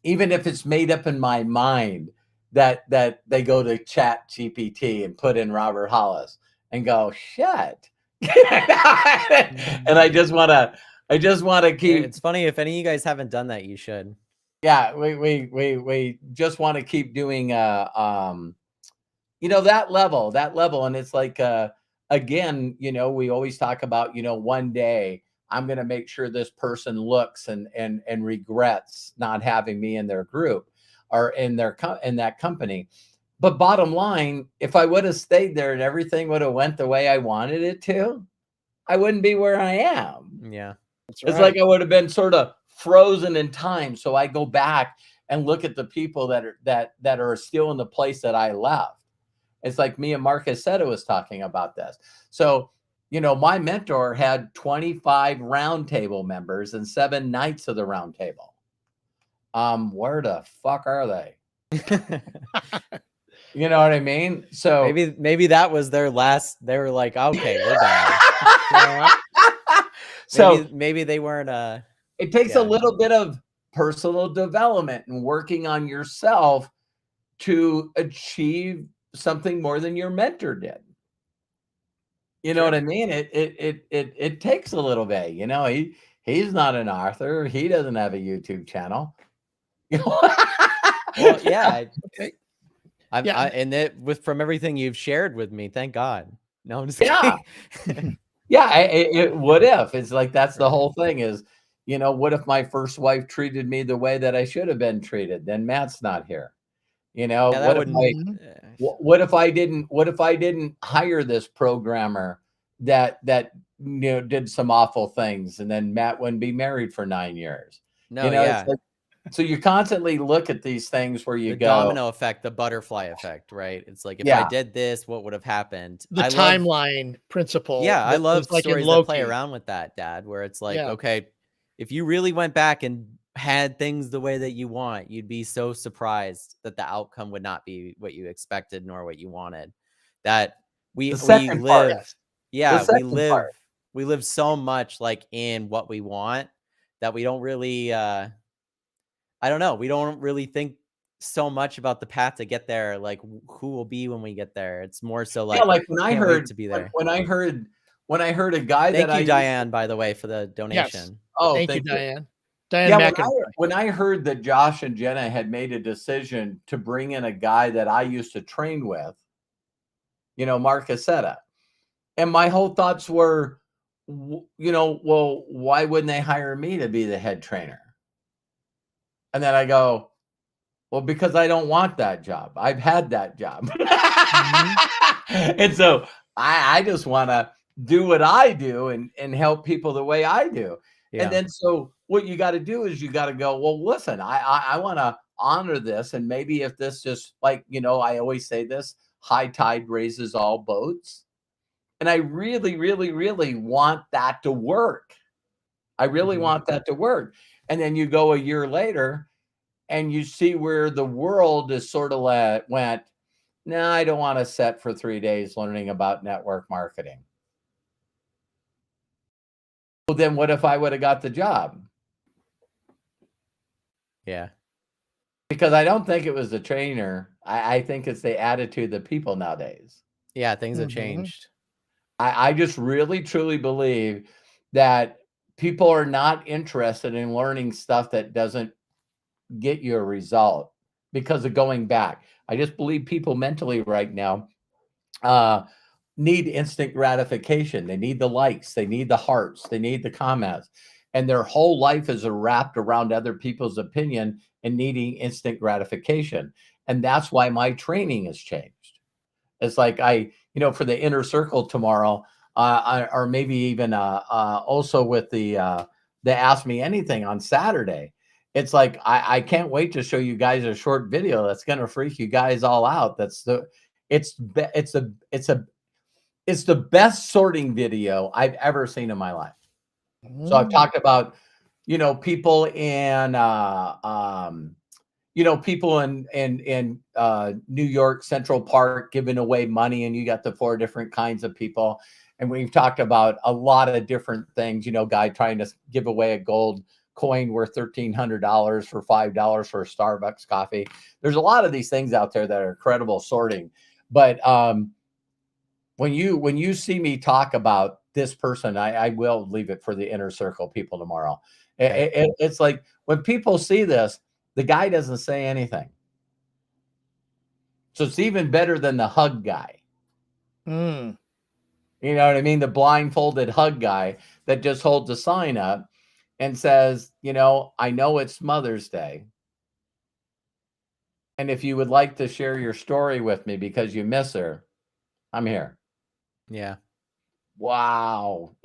even if it's made up in my mind, that they go to Chat GPT and put in Robert Hollis and go, shit. And I just want to keep, it's funny. If any of you guys haven't done that, you should. yeah, we just want to keep doing that level. And it's like again, we always talk about, one day I'm going to make sure this person looks and regrets not having me in their group or in that company. But bottom line, if I would have stayed there and everything would have went the way I wanted it to, I wouldn't be where I am. Yeah. That's It's right. like I would have been sort of frozen in time. So I go back and look at the people that are still in the place that I left. It's like me and Mark Casetta was talking about this. So, my mentor had 25 roundtable members and 7 nights of the roundtable. Where the fuck are they? You know what I mean? So maybe that was their last. They were like, okay, we're done. Yeah. So maybe they weren't. it takes yeah. a little bit of personal development and working on yourself to achieve something more than your mentor did. You know what I mean? It takes a little bit. He's not an author. He doesn't have a YouTube channel. Well, yeah. Okay. And from everything you've shared with me, thank God. No, I'm just kidding. Yeah. What if it's like that's the whole thing is, what if my first wife treated me the way that I should have been treated? Then Matt's not here. Yeah, What if I didn't hire this programmer that did some awful things, and then Matt wouldn't be married for 9 years? No, yeah. It's like, so you constantly look at these things where you the go domino effect, the butterfly effect, right? It's like if I did this, what would have happened? The timeline principle. Yeah, I love like in stories that play around with that, Dad, where it's like, okay, if you really went back and had things the way that you want, you'd be so surprised that the outcome would not be what you expected nor what you wanted. That we live so much like in what we want that we don't really I don't know, we don't really think so much about the path to get there, like who will be when we get there. It's more so like, like when I heard to be there. when I heard a guy Thank you, Diane, by the way, for the donation. Yes. Oh, thank you, Diane. When I heard that Josh and Jenna had made a decision to bring in a guy that I used to train with, Mark Casetta, and my whole thoughts were, well, why wouldn't they hire me to be the head trainer? And then I go, well, because I don't want that job. I've had that job. And so I just want to do what I do and help people the way I do. Yeah. And then so what you got to do is you got to go, well, listen, I want to honor this. And maybe if this just like, I always say this, high tide raises all boats. And I really, really, really want that to work. I really want that to work. And then you go a year later and you see where the world is sort of went, no, I don't want to sit for 3 days learning about network marketing. Well, then what if I would have got the job? Yeah. Because I don't think it was the trainer. I think it's the attitude of people nowadays. Yeah, things have changed. I just really, truly believe that people are not interested in learning stuff that doesn't get you a result because of going back. I just believe people mentally right now need instant gratification. They need the likes, they need the hearts, they need the comments, and their whole life is wrapped around other people's opinion and needing instant gratification. And that's why my training has changed. It's like for the inner circle tomorrow, or maybe even also with the Ask Me Anything on Saturday. It's like I can't wait to show you guys a short video that's gonna freak you guys all out. It's the best sorting video I've ever seen in my life. So I've talked about people in people in New York Central Park giving away money, and you got the 4 different kinds of people. And we've talked about a lot of different things, guy trying to give away a gold coin worth $1,300 for $5 for a Starbucks coffee. There's a lot of these things out there that are incredible sorting. But when you see me talk about this person, I will leave it for the inner circle people tomorrow. Okay. It's like when people see this, the guy doesn't say anything. So it's even better than the hug guy. You know what I mean? The blindfolded hug guy that just holds a sign up and says, I know it's Mother's Day. And if you would like to share your story with me because you miss her, I'm here. Yeah. Wow.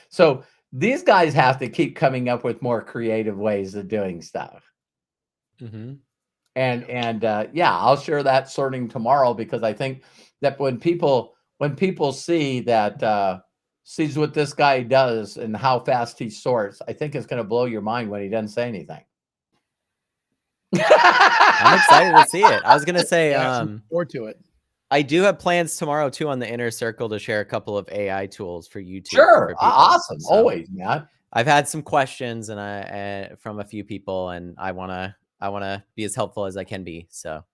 So these guys have to keep coming up with more creative ways of doing stuff. Mhm. And yeah, I'll share that sorting tomorrow, because I think that when people see that sees what this guy does and how fast he sorts, I think it's going to blow your mind when he doesn't say anything. I'm excited to see it. I was gonna say, Yes, looking forward to it. I do have plans tomorrow too on the inner circle to share a couple of AI tools for YouTube Sure, for people. awesome, So always, man. I've had some questions and from a few people, and I wanna be as helpful as I can be. So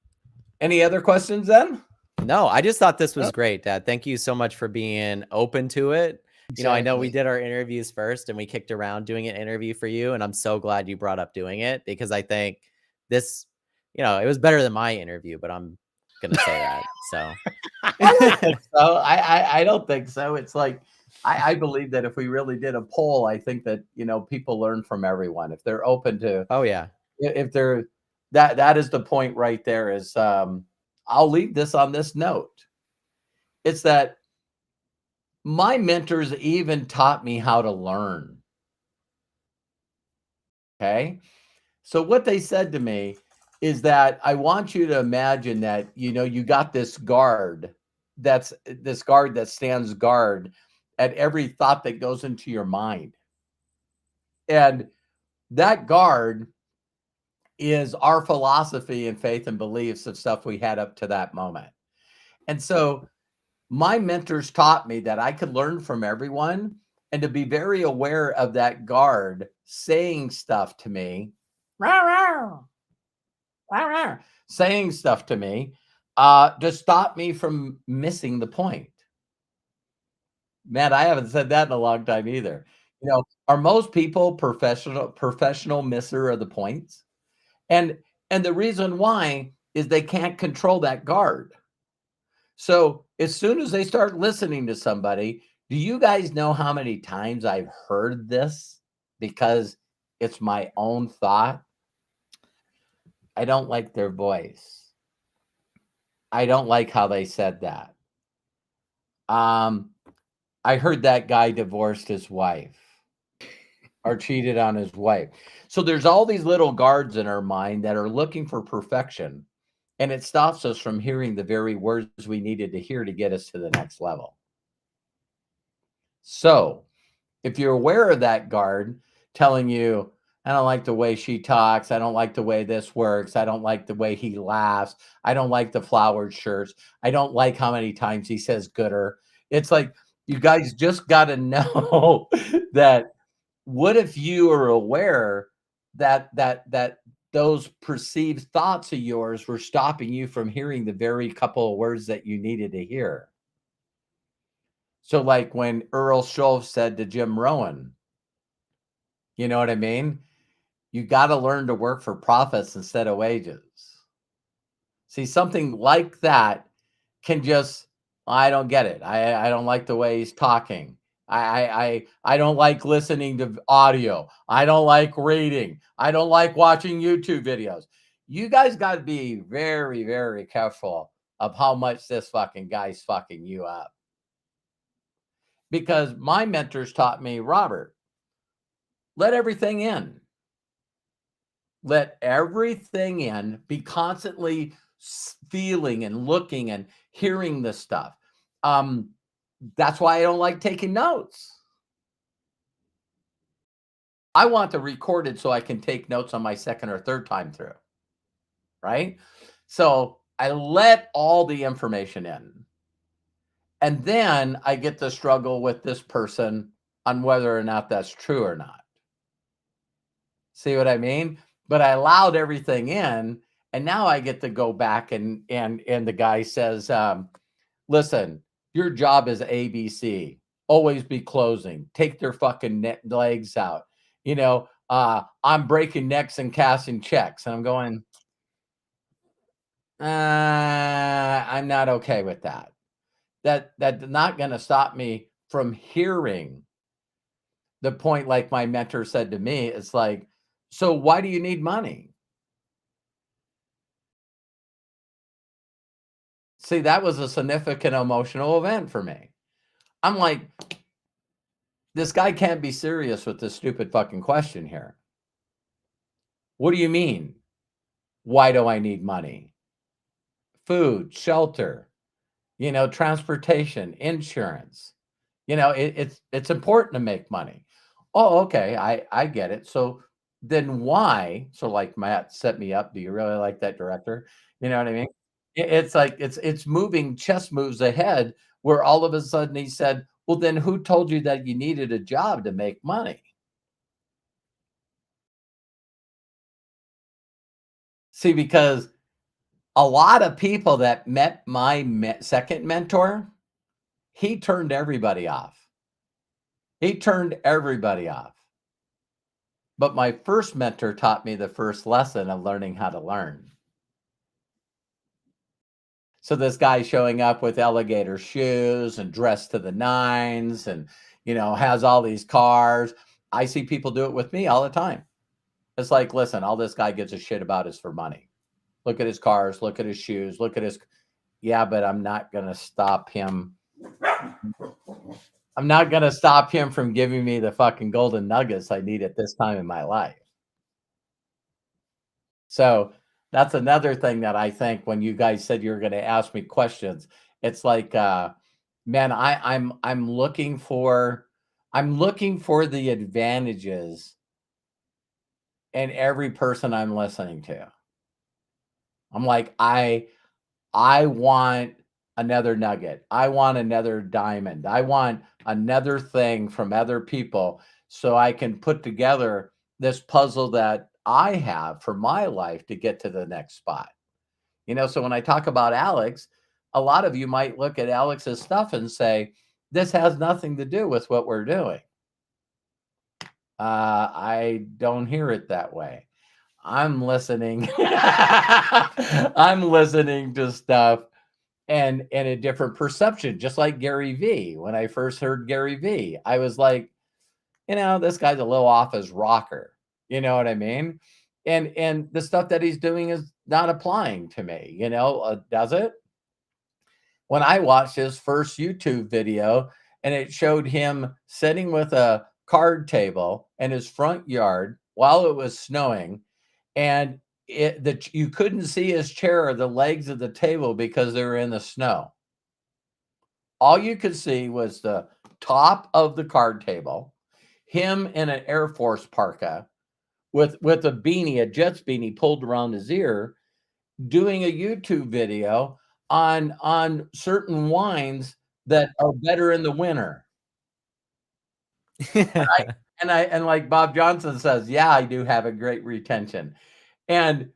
Any other questions then? no, I just thought this was Yep. great, Dad. Thank you so much for being open to it. You know, I know we Exactly. did our interviews first and we kicked around doing an interview for you, and I'm so glad you brought up doing it, because I think this, it was better than my interview, but I'm gonna say that. So I don't think so. I don't think so. It's like I believe that if we really did a poll, I think that people learn from everyone if they're open to, oh yeah. if they're that is the point right there. Is I'll leave this on this note. It's that my mentors even taught me how to learn. Okay. So what they said to me is that I want you to imagine that, you got this guard that stands guard at every thought that goes into your mind. And that guard is our philosophy and faith and beliefs of stuff we had up to that moment. And so my mentors taught me that I could learn from everyone and to be very aware of that guard saying stuff to me, saying stuff to me to stop me from missing the point. Man, I haven't said that in a long time either. Are most people professional misser of the points? And the reason why is they can't control that guard. So as soon as they start listening to somebody, do you guys know how many times I've heard this? Because it's my own thought. I don't like their voice. I don't like how they said that. I heard that guy divorced his wife or cheated on his wife. So there's all these little guards in our mind that are looking for perfection, and it stops us from hearing the very words we needed to hear to get us to the next level. So if you're aware of that guard telling you, I don't like the way she talks, I don't like the way this works, I don't like the way he laughs, I don't like the flowered shirts, I don't like how many times he says gooder. It's like, you guys just got to know that what if you are aware that those perceived thoughts of yours were stopping you from hearing the very couple of words that you needed to hear. So like when Earl Schoaf said to Jim Rohn, you know what I mean? You got to learn to work for profits instead of wages. See, something like that can just, I don't get it. I don't like the way he's talking. I don't like listening to audio. I don't like reading. I don't like watching YouTube videos. You guys got to be very, very careful of how much this fucking guy's fucking you up. Because my mentors taught me, Robert, let everything in. Let everything in. Be constantly feeling and looking and hearing this stuff. That's why I don't like taking notes. I want to record it so I can take notes on my second or third time through. Right? So I let all the information in. And then I get to struggle with this person on whether or not that's true or not. See what I mean? But I allowed everything in, and now I get to go back and the guy says, listen, your job is ABC. Always be closing. Take their fucking legs out. I'm breaking necks and casting checks. And I'm going, I'm not okay with that. That's not going to stop me from hearing the point. Like my mentor said to me, it's like, so why do you need money? See, that was a significant emotional event for me. I'm like, this guy can't be serious with this stupid fucking question here. What do you mean? Why do I need money? Food, shelter, transportation, insurance. It's important to make money. Oh, okay, I get it. So then why? So like Matt set me up. Do you really like that director? You know what I mean? It's like it's moving chess moves ahead where all of a sudden he said, well, then who told you that you needed a job to make money? See, because a lot of people that met my second mentor, he turned everybody off. He turned everybody off. But my first mentor taught me the first lesson of learning how to learn. So this guy showing up with alligator shoes and dressed to the nines and, has all these cars. I see people do it with me all the time. It's like, listen, all this guy gives a shit about is for money. Look at his cars, look at his shoes, look at his, yeah, but I'm not going to stop him. I'm not going to stop him from giving me the fucking golden nuggets I need at this time in my life. So that's another thing that I think when you guys said you were going to ask me questions, it's like, man, I'm looking for the advantages in every person I'm listening to. I'm like, I want another nugget. I want another diamond. I want another thing from other people so I can put together this puzzle that I have for my life to get to the next spot. So when I talk about Alex, a lot of you might look at Alex's stuff and say, this has nothing to do with what we're doing. I don't hear it that way. I'm listening. I'm listening to stuff and a different perception, just like Gary V. When I first heard Gary V, I was like, this guy's a little off his rocker. You know what I mean? And the stuff that he's doing is not applying to me, does it? When I watched his first YouTube video and it showed him sitting with a card table in his front yard while it was snowing, and you couldn't see his chair or the legs of the table because they were in the snow. All you could see was the top of the card table, him in an Air Force parka with a beanie, a Jets beanie pulled around his ear, doing a YouTube video on certain wines that are better in the winter. And like Bob Johnson says, yeah, I do have a great retention. And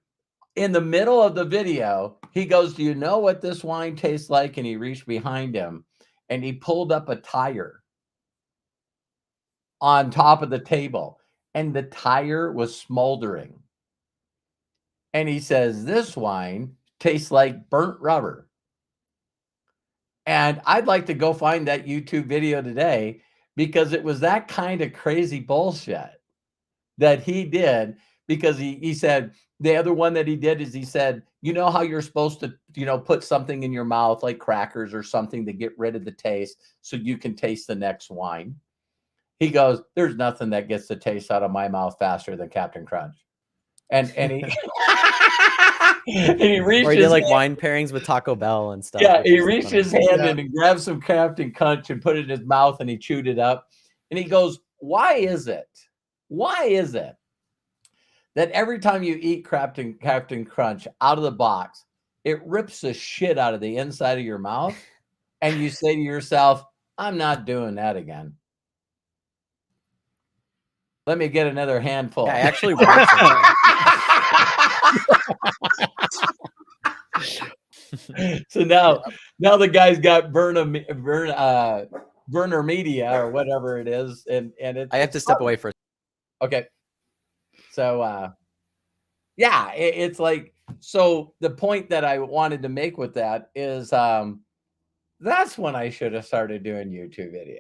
in the middle of the video, he goes, do you know what this wine tastes like? And he reached behind him and he pulled up a tire on top of the table, and the tire was smoldering. And he says, this wine tastes like burnt rubber. And I'd like to go find that YouTube video today because it was that kind of crazy bullshit that he did, because he said, the other one that he did is he said, you know how you're supposed to, put something in your mouth like crackers or something to get rid of the taste so you can taste the next wine. He goes, there's nothing that gets the taste out of my mouth faster than Captain Crunch. And he and he reached, or he did like wine pairings with Taco Bell and stuff. Yeah, he reached his hand in and grabbed some Captain Crunch and put it in his mouth and he chewed it up. And he goes, why is it that every time you eat Captain Crunch out of the box, it rips the shit out of the inside of your mouth, and you say to yourself, I'm not doing that again. Let me get another handful. Yeah, I actually watched it. So now the guy's got Burner Media or whatever it is, and I have to step away for. Okay. So yeah, it's like, so the point that I wanted to make with that is that's when I should have started doing YouTube videos,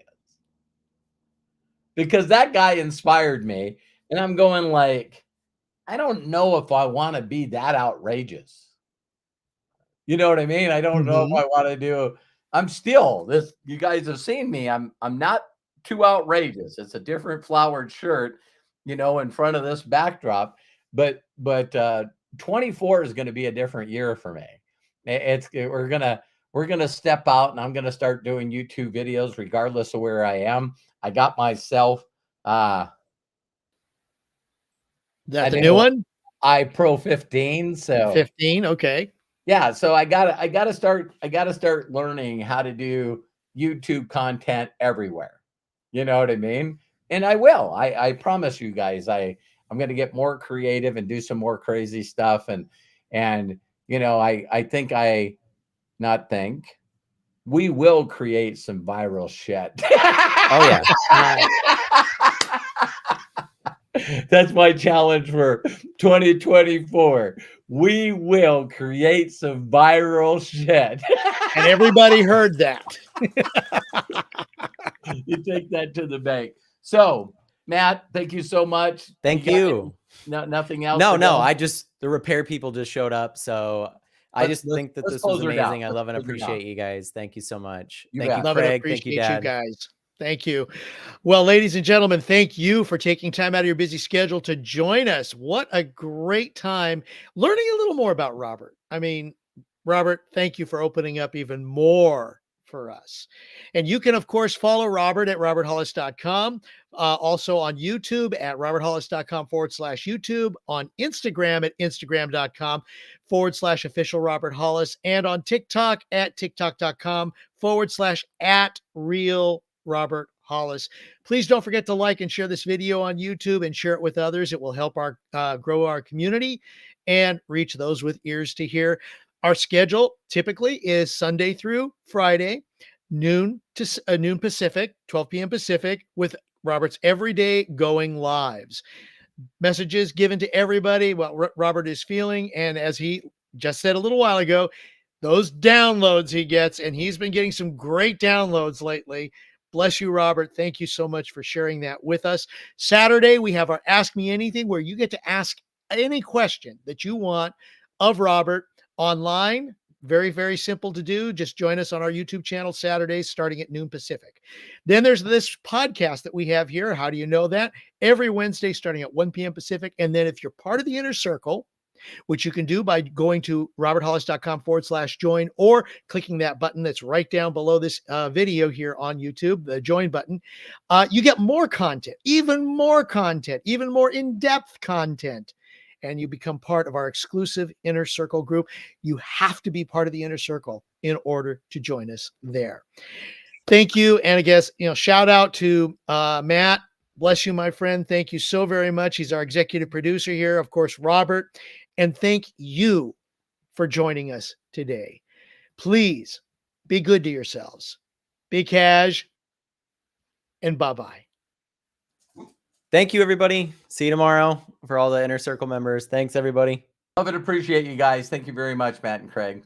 because that guy inspired me, and I'm going like, I don't know if I want to be that outrageous. You know what I mean? I don't know if I want to do. I'm still this. You guys have seen me. I'm not too outrageous. It's a different flowered shirt, in front of this backdrop. But 24 is going to be a different year for me. We're gonna step out, and I'm gonna start doing YouTube videos regardless of where I am. I got myself That the new one? iPro 15. So 15, okay. yeah, so I gotta start learning how to do YouTube content everywhere. You know what I mean? And I will. I promise you guys, I'm gonna get more creative and do some more crazy stuff. And you know, we will create some viral shit. Oh yeah. That's my challenge for 2024. We will create some viral shit. And everybody heard that. You take that to the bank. So, Matt, thank you so much. Thank you. Nothing else? No, the repair people just showed up. So I just think that this was amazing. I love and appreciate you guys. Thank you so much. Thank you, Craig. Thank you, Dad. You guys. Thank you. Well, ladies and gentlemen, thank you for taking time out of your busy schedule to join us. What a great time learning a little more about Robert. I mean, Robert, thank you for opening up even more for us. And you can, of course, follow Robert at roberthollis.com. Also on YouTube at roberthollis.com/YouTube, on Instagram at instagram.com/official Robert Hollis, and on TikTok at tiktok.com/@real Robert Hollis. Please don't forget to like and share this video on YouTube and share it with others. It will help our grow our community and reach those with ears to hear. Our schedule typically is Sunday through Friday, noon Pacific, 12 p.m. Pacific, with Robert's everyday going lives. Messages given to everybody what Robert is feeling. And as he just said a little while ago, those downloads he gets, and he's been getting some great downloads lately. Bless you, Robert. Thank you so much for sharing that with us. Saturday, we have our Ask Me Anything, where you get to ask any question that you want of Robert online. Very, very simple to do. Just join us on our YouTube channel Saturdays starting at noon Pacific. Then there's this podcast that we have here. How do you know that? Every Wednesday starting at 1 p.m. Pacific. And then if you're part of the Inner Circle, which you can do by going to roberthollis.com/join or clicking that button that's right down below this video here on YouTube, the join button. You get more content, even more in-depth content, and you become part of our exclusive Inner Circle group. You have to be part of the Inner Circle in order to join us there. Thank you. And I guess, shout out to Matt. Bless you, my friend. Thank you so very much. He's our executive producer here. Of course, Robert. And thank you for joining us today. Please be good to yourselves. Be cash. And bye-bye. Thank you, everybody. See you tomorrow for all the Inner Circle members. Thanks, everybody. Love and appreciate you guys. Thank you very much, Matt and Craig.